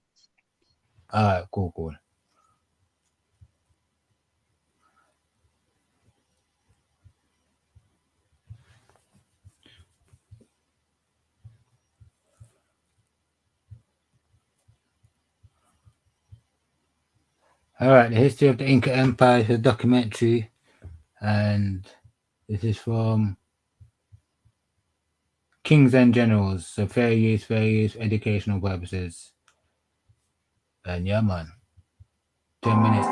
Alright, cool. Alright, the history of the Inca Empire is a documentary, and this is from Kings and Generals, so fair use, educational purposes. And yeah, man, 10 minutes.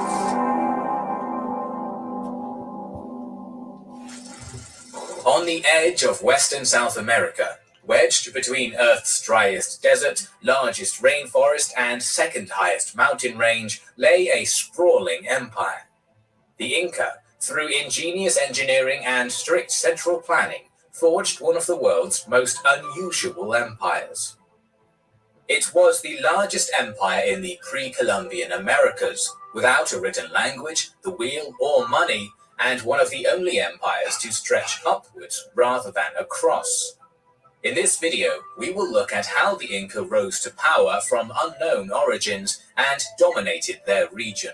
On the edge of western South America, wedged between Earth's driest desert, largest rainforest, and second highest mountain range, lay a sprawling empire. The Inca, through ingenious engineering and strict central planning, forged one of the world's most unusual empires. It was the largest empire in the pre-Columbian Americas, without a written language, the wheel, or money, and one of the only empires to stretch upwards rather than across. In this video, we will look at how the Inca rose to power from unknown origins and dominated their region.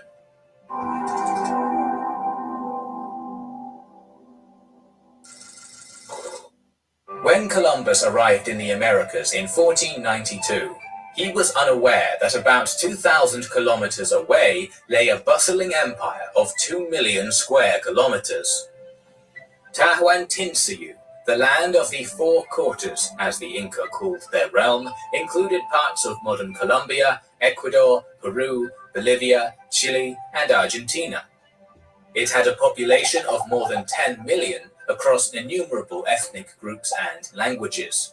When Columbus arrived in the Americas in 1492, he was unaware that about 2,000 kilometers away lay a bustling empire of 2 million square kilometers. Tahuantinsuyu, the land of the Four Quarters, as the Inca called their realm, included parts of modern Colombia, Ecuador, Peru, Bolivia, Chile, and Argentina. It had a population of more than 10 million across innumerable ethnic groups and languages.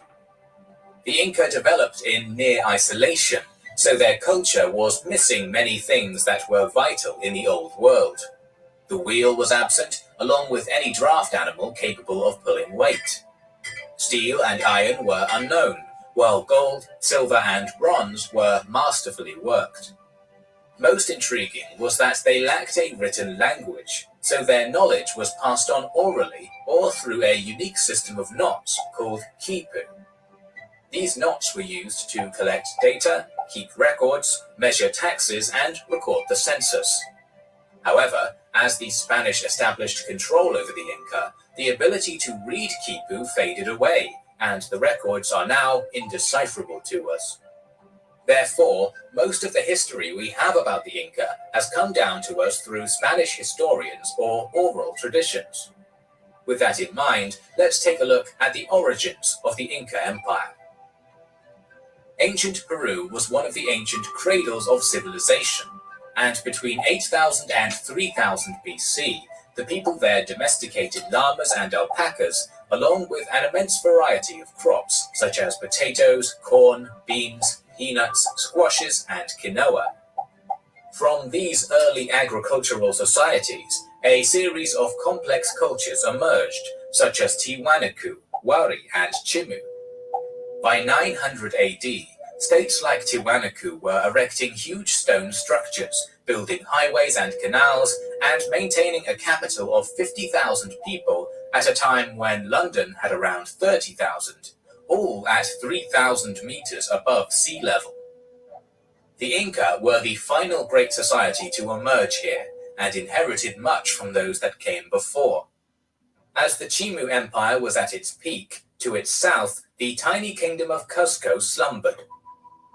The Inca developed in near isolation, so their culture was missing many things that were vital in the Old World. The wheel was absent, along with any draft animal capable of pulling weight. Steel and iron were unknown, while gold, silver, and bronze were masterfully worked. Most intriguing was that they lacked a written language, so their knowledge was passed on orally or through a unique system of knots called quipu. These knots were used to collect data, keep records, measure taxes, and record the census. However, as the Spanish established control over the Inca, the ability to read quipu faded away, and the records are now indecipherable to us. Therefore, most of the history we have about the Inca has come down to us through Spanish historians or oral traditions. With that in mind, let's take a look at the origins of the Inca Empire. Ancient Peru was one of the ancient cradles of civilization, and between 8000 and 3000 BC, the people there domesticated llamas and alpacas, along with an immense variety of crops, such as potatoes, corn, beans, peanuts, squashes, and quinoa. From these early agricultural societies, a series of complex cultures emerged, such as Tiwanaku, Wari, and Chimu. By 900 AD, states like Tiwanaku were erecting huge stone structures, building highways and canals, and maintaining a capital of 50,000 people at a time when London had around 30,000, all at 3,000 meters above sea level. The Inca were the final great society to emerge here, and inherited much from those that came before. As the Chimu Empire was at its peak, to its south, the tiny kingdom of Cuzco slumbered.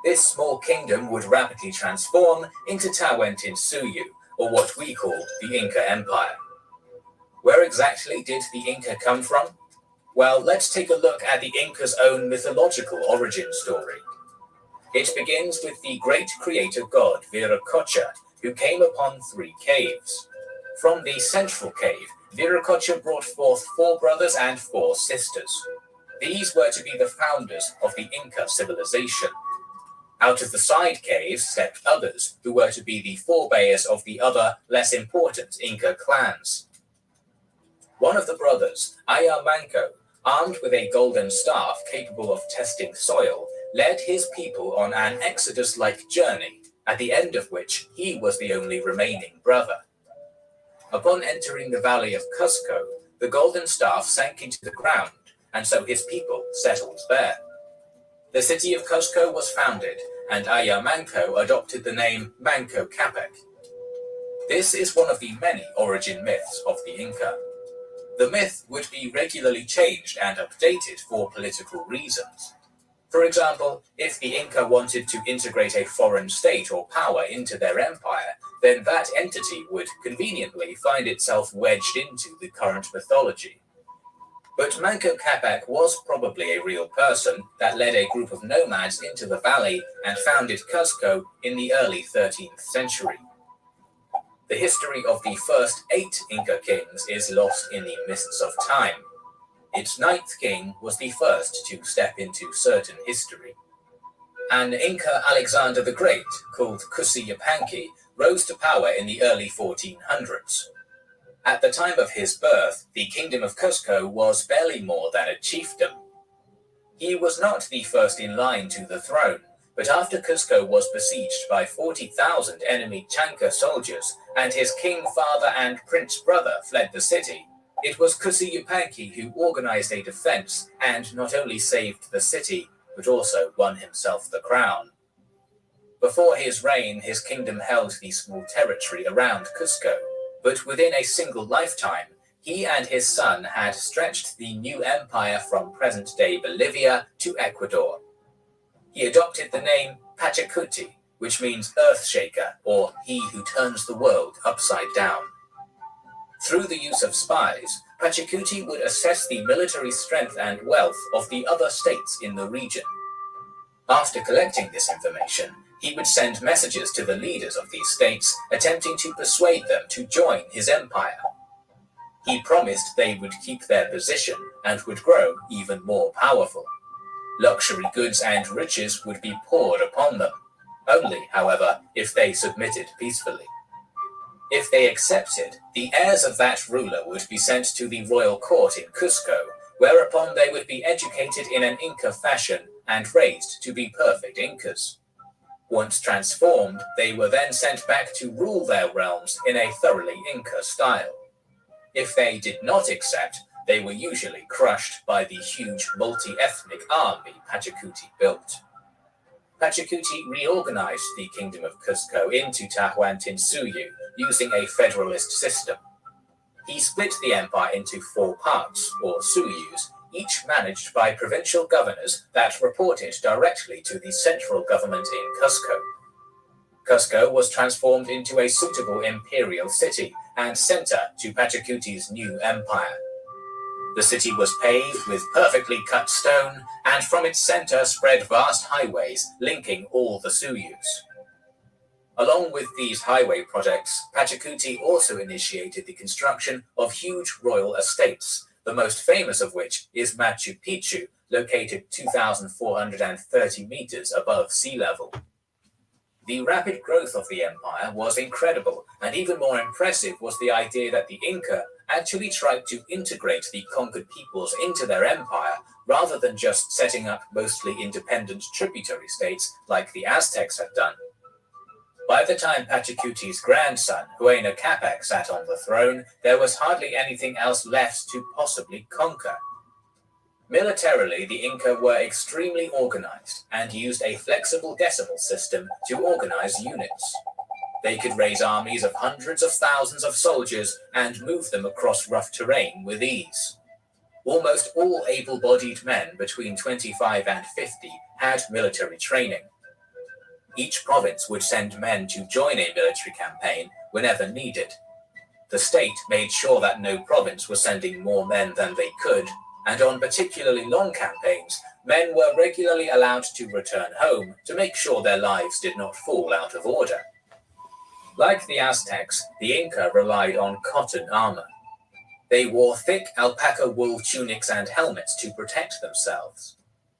This small kingdom would rapidly transform into Tahuantinsuyu, or what we call the Inca Empire. Where exactly did the Inca come from? Well, let's take a look at the Inca's own mythological origin story. It begins with the great creator god Viracocha, who came upon 3 caves. From the central cave, Viracocha brought forth 4 brothers and 4 sisters. These were to be the founders of the Inca civilization. Out of the side caves stepped others, who were to be the forebears of the other, less important Inca clans. One of the brothers, Ayamanco, armed with a golden staff capable of testing soil, led his people on an exodus-like journey, at the end of which he was the only remaining brother. Upon entering the valley of Cuzco, the golden staff sank into the ground, and so his people settled there. The city of Cuzco was founded, and Ayamanco adopted the name Manco Capac. This is one of the many origin myths of the Inca. The myth would be regularly changed and updated for political reasons. For example, if the Inca wanted to integrate a foreign state or power into their empire, then that entity would conveniently find itself wedged into the current mythology. But Manco Capac was probably a real person that led a group of nomads into the valley and founded Cuzco in the early 13th century. The history of the first 8 Inca kings is lost in the mists of time. Its 9th king was the first to step into certain history. An Inca Alexander the Great, called Kusi Yupanqui, rose to power in the early 1400s. At the time of his birth, the kingdom of Cuzco was barely more than a chiefdom. He was not the first in line to the throne, but after Cuzco was besieged by 40,000 enemy Chanca soldiers, and his king father and prince brother fled the city, it was Kusi Yupanqui who organized a defense and not only saved the city, but also won himself the crown. Before his reign, his kingdom held the small territory around Cusco, but within a single lifetime, he and his son had stretched the new empire from present-day Bolivia to Ecuador. He adopted the name Pachacuti, which means earthshaker, or he who turns the world upside down. Through the use of spies, Pachacuti would assess the military strength and wealth of the other states in the region. After collecting this information, he would send messages to the leaders of these states, attempting to persuade them to join his empire. He promised they would keep their position and would grow even more powerful. Luxury goods and riches would be poured upon them, only, however, if they submitted peacefully. If they accepted, the heirs of that ruler would be sent to the royal court in Cusco, whereupon they would be educated in an Inca fashion and raised to be perfect Incas. Once transformed, they were then sent back to rule their realms in a thoroughly Inca style. If they did not accept, they were usually crushed by the huge multi-ethnic army Pachacuti built. Pachacuti reorganized the Kingdom of Cusco into Tahuantinsuyu using a federalist system. He split the empire into 4 parts, or suyus, each managed by provincial governors that reported directly to the central government in Cusco. Cusco was transformed into a suitable imperial city and center to Pachacuti's new empire. The city was paved with perfectly cut stone, and from its center spread vast highways linking all the suyus. Along with these highway projects, Pachacuti also initiated the construction of huge royal estates, the most famous of which is Machu Picchu, located 2,430 meters above sea level. The rapid growth of the empire was incredible, and even more impressive was the idea that the Inca actually tried to integrate the conquered peoples into their empire, rather than just setting up mostly independent tributary states like the Aztecs had done. By the time Pachacuti's grandson, Huayna Capac, sat on the throne, there was hardly anything else left to possibly conquer. Militarily, the Inca were extremely organized and used a flexible decimal system to organize units. They could raise armies of hundreds of thousands of soldiers and move them across rough terrain with ease. Almost all able-bodied men between 25 and 50 had military training. Each province would send men to join a military campaign whenever needed. The state made sure that no province was sending more men than they could, and on particularly long campaigns, men were regularly allowed to return home to make sure their lives did not fall out of order. Like the Aztecs, the Inca relied on cotton armor. They wore thick alpaca wool tunics and helmets to protect themselves.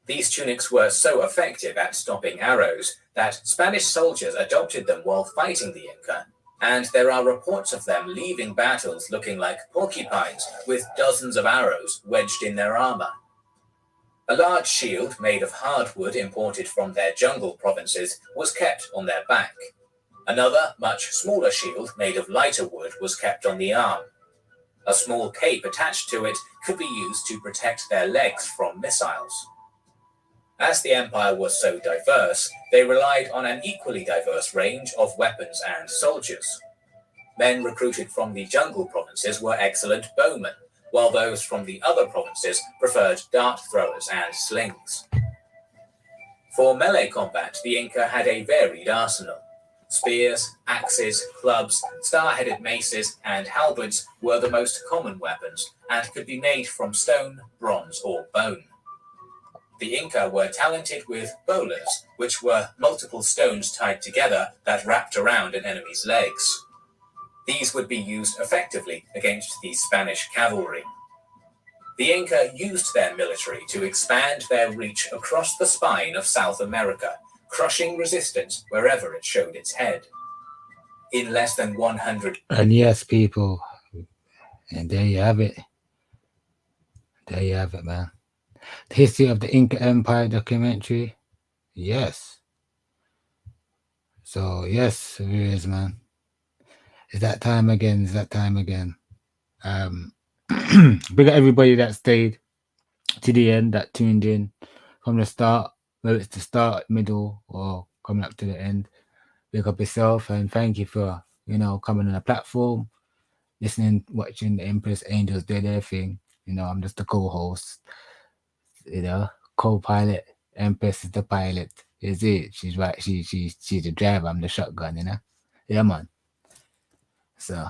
These tunics were so effective at stopping arrows that Spanish soldiers adopted them while fighting the Inca, and there are reports of them leaving battles looking like porcupines with dozens of arrows wedged in their armor. A large shield made of hardwood imported from their jungle provinces was kept on their back. Another, much smaller shield made of lighter wood was kept on the arm. A small cape attached to it could be used to protect their legs from missiles. As the empire was so diverse, they relied on an equally diverse range of weapons and soldiers. Men recruited from the jungle provinces were excellent bowmen, while those from the other provinces preferred dart throwers and slings. For melee combat, the Inca had a varied arsenal. Spears, axes, clubs, star-headed maces, and halberds were the most common weapons and could be made from stone, bronze, or bone. The Inca were talented with bolas, which were multiple stones tied together that wrapped around an enemy's legs. These would be used effectively against the Spanish cavalry. The Inca used their military to expand their reach across the spine of South America, crushing resistance wherever it showed its head. In less than 100... And yes, people, and there you have it. There you have it, man. The History of the Inca Empire documentary. Yes. So, yes, it is, man. It's that time again. It's that time again. Big up everybody that stayed to the end, that tuned in from the start, whether it's the start, middle, or coming up to the end. Pick up yourself and thank you for, coming on the platform, listening, watching the Empress Angels do their thing. I'm just the co-host, co-pilot. Empress is the pilot. Is it? She's right. She's the driver. I'm the shotgun. Yeah, man. So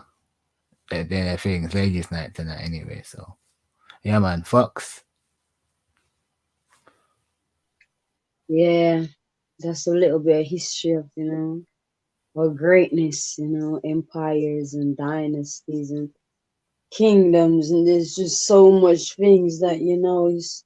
they're their things. Ladies' night tonight, anyway. So yeah, man. Fox. Yeah, that's a little bit of history of, our greatness, empires and dynasties and kingdoms, and there's just so much things that, it's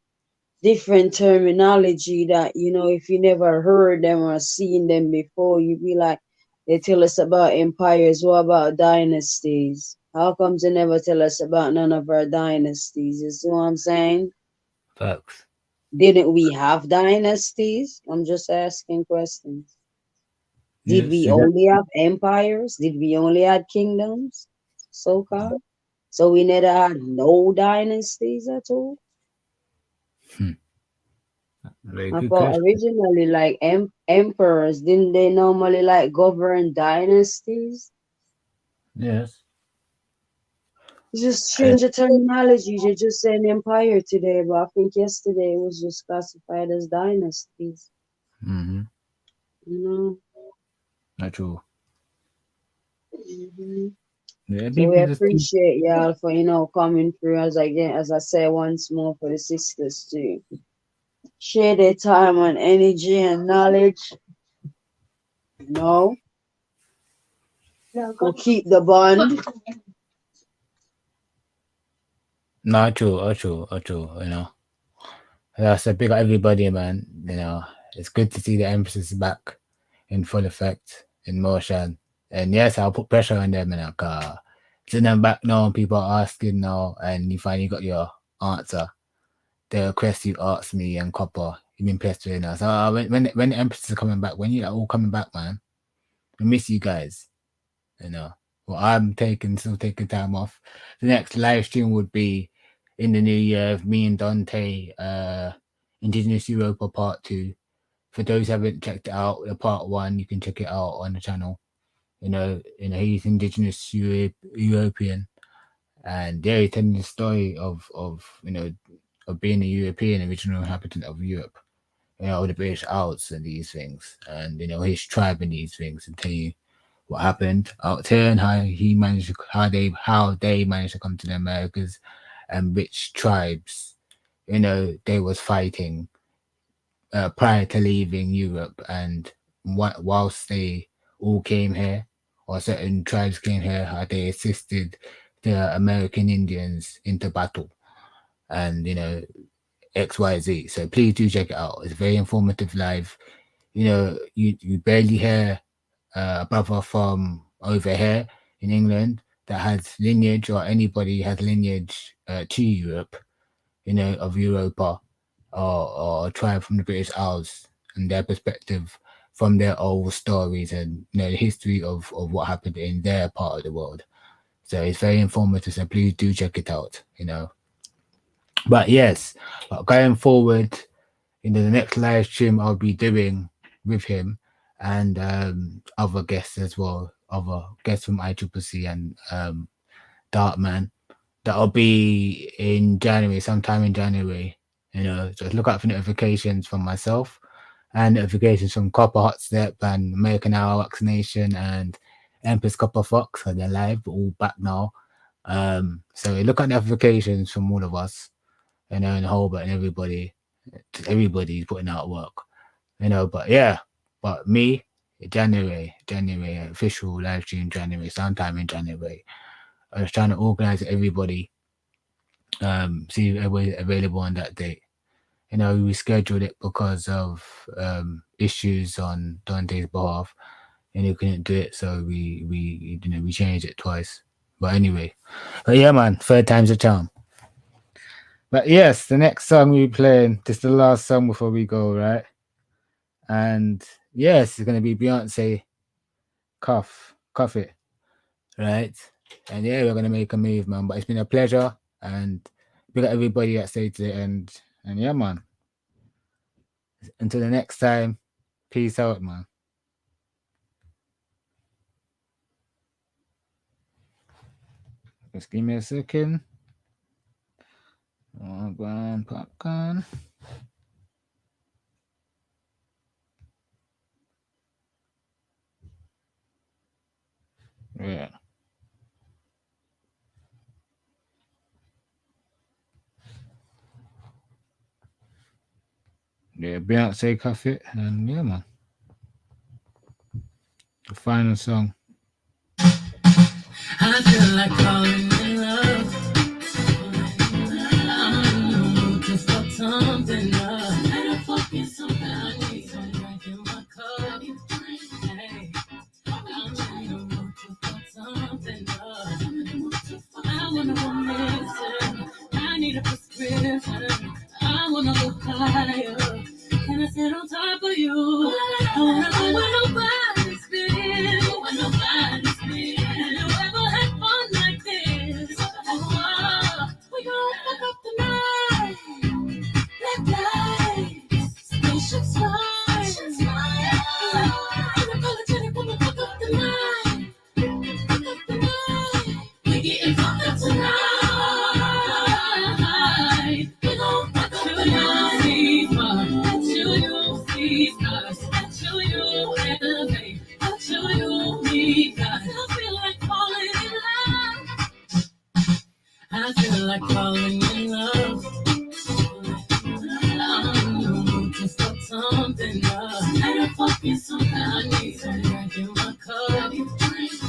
different terminology that, if you never heard them or seen them before, you'd be like, they tell us about empires, what about dynasties? How comes they never tell us about none of our dynasties? You see what I'm saying? Facts. Didn't we have dynasties? I'm just asking questions. Did we only have empires? Did we only have kingdoms? So-called? So we never had no dynasties at all? I thought originally, like, emperors, didn't they normally, like, govern dynasties? Yes. It's just stranger terminology. You're just saying empire today, but I think yesterday it was just classified as dynasties. Mm-hmm. Not true. Mm-hmm. Yeah, so we appreciate y'all for, coming through, as I say once more, for the sisters to share their time and energy and knowledge. We'll keep the bond. No, true. I said, big up everybody, man. It's good to see the Empress back in full effect, in motion. And yes, I'll put pressure on them, cause sitting them back now, people are asking now, and you finally got your answer. The request you asked me and Copper, you've been pressed with now. So when the Empress is coming back, when you're all coming back, man, I miss you guys. Well, I'm still taking time off. The next live stream would be in the new year of me and Dante, Indigenous Europa Part 2. For those who haven't checked it out, the Part 1, you can check it out on the channel. He's Indigenous European, and he's telling the story of being a European original inhabitant of Europe, the British Isles and these things, and his tribe and these things, and tell you what happened out here and how they managed to come to the Americas, and which tribes they was fighting prior to leaving Europe, and whilst they all came here, or certain tribes came here, how they assisted the American Indians into battle, and XYZ. So please do check it out. It's very informative live. You barely hear a brother from over here in England that has lineage, or anybody has lineage to Europe, of Europa, or a tribe from the British Isles, and their perspective from their old stories and the history of what happened in their part of the world. So it's very informative. So please do check it out. But yes, going forward, the next live stream I'll be doing with him and other guests as well, other guests from ICCC and Darkman. That'll be in January, sometime in January. Just look out for notifications from myself and notifications from Copper Hotstep and American Hour Vaccination and Empress Copper Fox. So they're live, but all back now. So look at notifications from all of us, and Holbert and everybody's putting out work. But yeah, but me, January, official live stream January, sometime in January. I was trying to organize everybody, see if everybody's available on that date. We rescheduled it because of issues on Dante's behalf, and he couldn't do it, so we changed it twice. But anyway, yeah, man, third time's a charm. But yes, the next song we're playing, this is the last song before we go, right? And yes, it's gonna be Beyonce, Cuff It, right? And yeah, we're gonna make a move, man. But it's been a pleasure, and we got everybody that stayed to the end. And yeah, man. Until the next time, peace out, man. Just give me a second. Popcorn. Yeah. Yeah, Beyonce cuff it, and yeah, man. The final song. I feel like falling in love. I'm in the mood to fuck something up. And I'm fucking something. I need some drink in my cup. Hey, I'm in the mood to fuck something up. I wanna go missing. I need a prescription. I wanna go higher. Can I sit on top of you? I wanna go where nobody's been. Where nobody's been. You ever had fun like this? Oh, we gon' fuck up the night. Black lights, spaceships fly. Unapologetic, wanna fuck up the night. Fuck up the night. We getting fucked up tonight. We gon' fuck up the night. Until you see us, until you elevate, until you meet us. I feel like falling in love. I feel like falling in love. I'm in the mood to fuck something up. And I'm fucking something. I need some drink in my cup.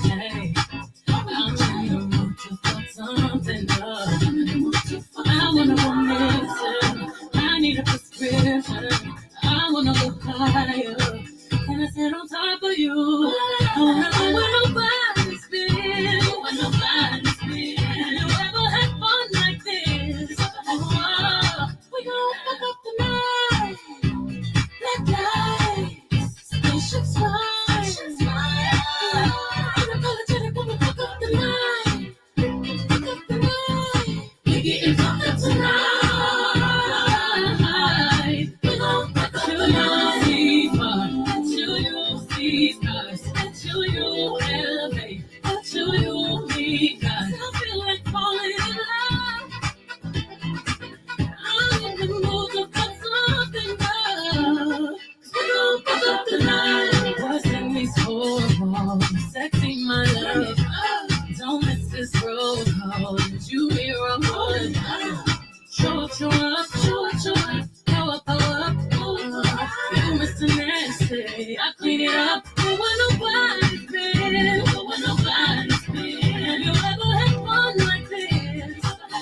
Hey, I'm in the mood to fuck something up. I wanna go missing. I need a prescription. I wanna go higher. Can I sit on top of you? I wanna go where nobody's been. Where nobody's been. You ever had fun like this? Oh, we gon' fuck up the night. Black lights, spaceships fly. Unapologetic, wanna fuck up the night. Fuck up the night. We getting fucked up tonight. We gon' fuck up the night. Until you see us, until you elevate, until you meet us. I feel like falling in love. I'm in the mood to fuck something up. We gon' fuck up the night. What's in these four walls? Sexy, my love. Don't miss this roll call. Did you hear a word? Show up, show up, show up, show up. Go up, go up. You Mr. Nasty, I clean it up. But when nobody's been, but when nobody's been, you ever had fun like this? I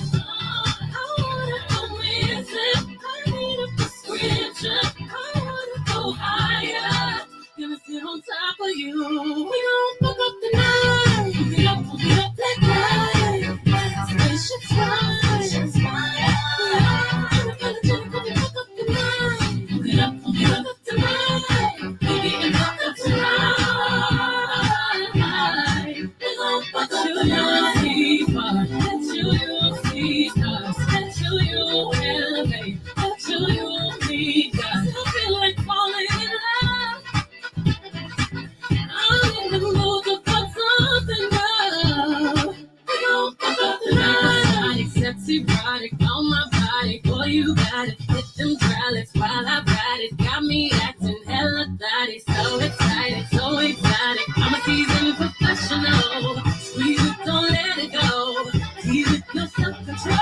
wanna go missing. I need a prescription. I wanna go higher. Gonna sit on top of you. We gon' fuck up the night. Get up, black light. Spaceships fly. Unapologetic, wanna fuck up the night. Get up tonight. We getting fucked up tonight. We gon' fuck up the night. Until you see us, until you elevate, until you meet us. I feel like falling in love. I'm in the mood to fuck something up. We gon' fuck up the night. Sexy, erotic on my body. Boy, you got it. Hit them drillets while I ride it. Got me acting hella thotty. So excited, so exotic. I'm a seasoned professional. Squeeze it, don't let it go. Keep it your self-control.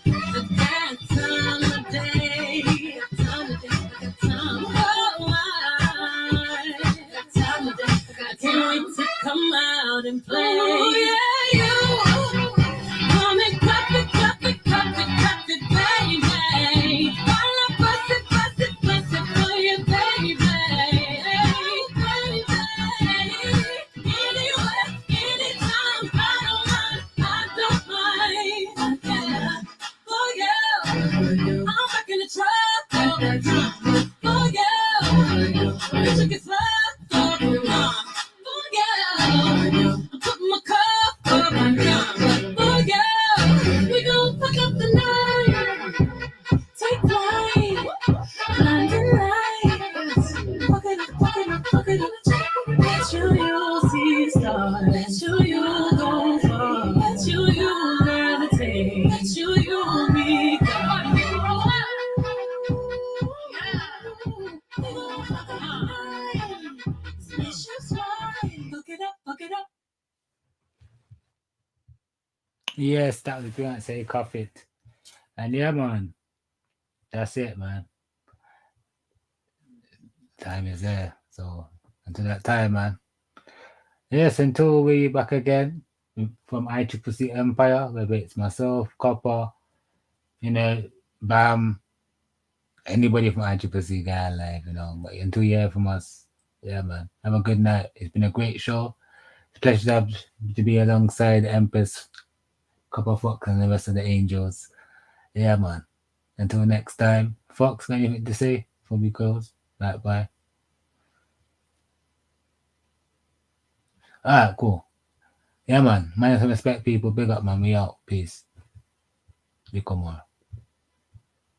The that time of day. Time of day, I got time. Oh, I got time of day. I can't wait to come out and play. Oh, yeah, you. Come and cut it, baby. While I bust it for you, baby. Anywhere, anytime, I don't mind. Yeah. For you, I'm back in the truck. For you, bitch, you can fuck. For you, I'm putting my cup up. For you, we gon' fuck up the night. Take flight, blinding lights. Fuck it up, fuck it up, fuck it up. Bet you see stars. you, me. Yes, that was Beyonce Cuff It. And yeah, man, that's it, man. Time is there. So until that time, man. Yes, until we back again from ICCC Empire, whether it's myself, Copper, you know, Bam, anybody from ICCC guy live, you know. But until you hear from us, yeah, man. Have a good night. It's been a great show. It's a pleasure to be alongside Empress, Copper Fox, and the rest of the angels. Yeah, man. Until next time, Fox, got anything to say before we close? Right, bye. Alright, cool. Yeah, man. Mind some respect, people. Big up, man. We out. Peace. We come on.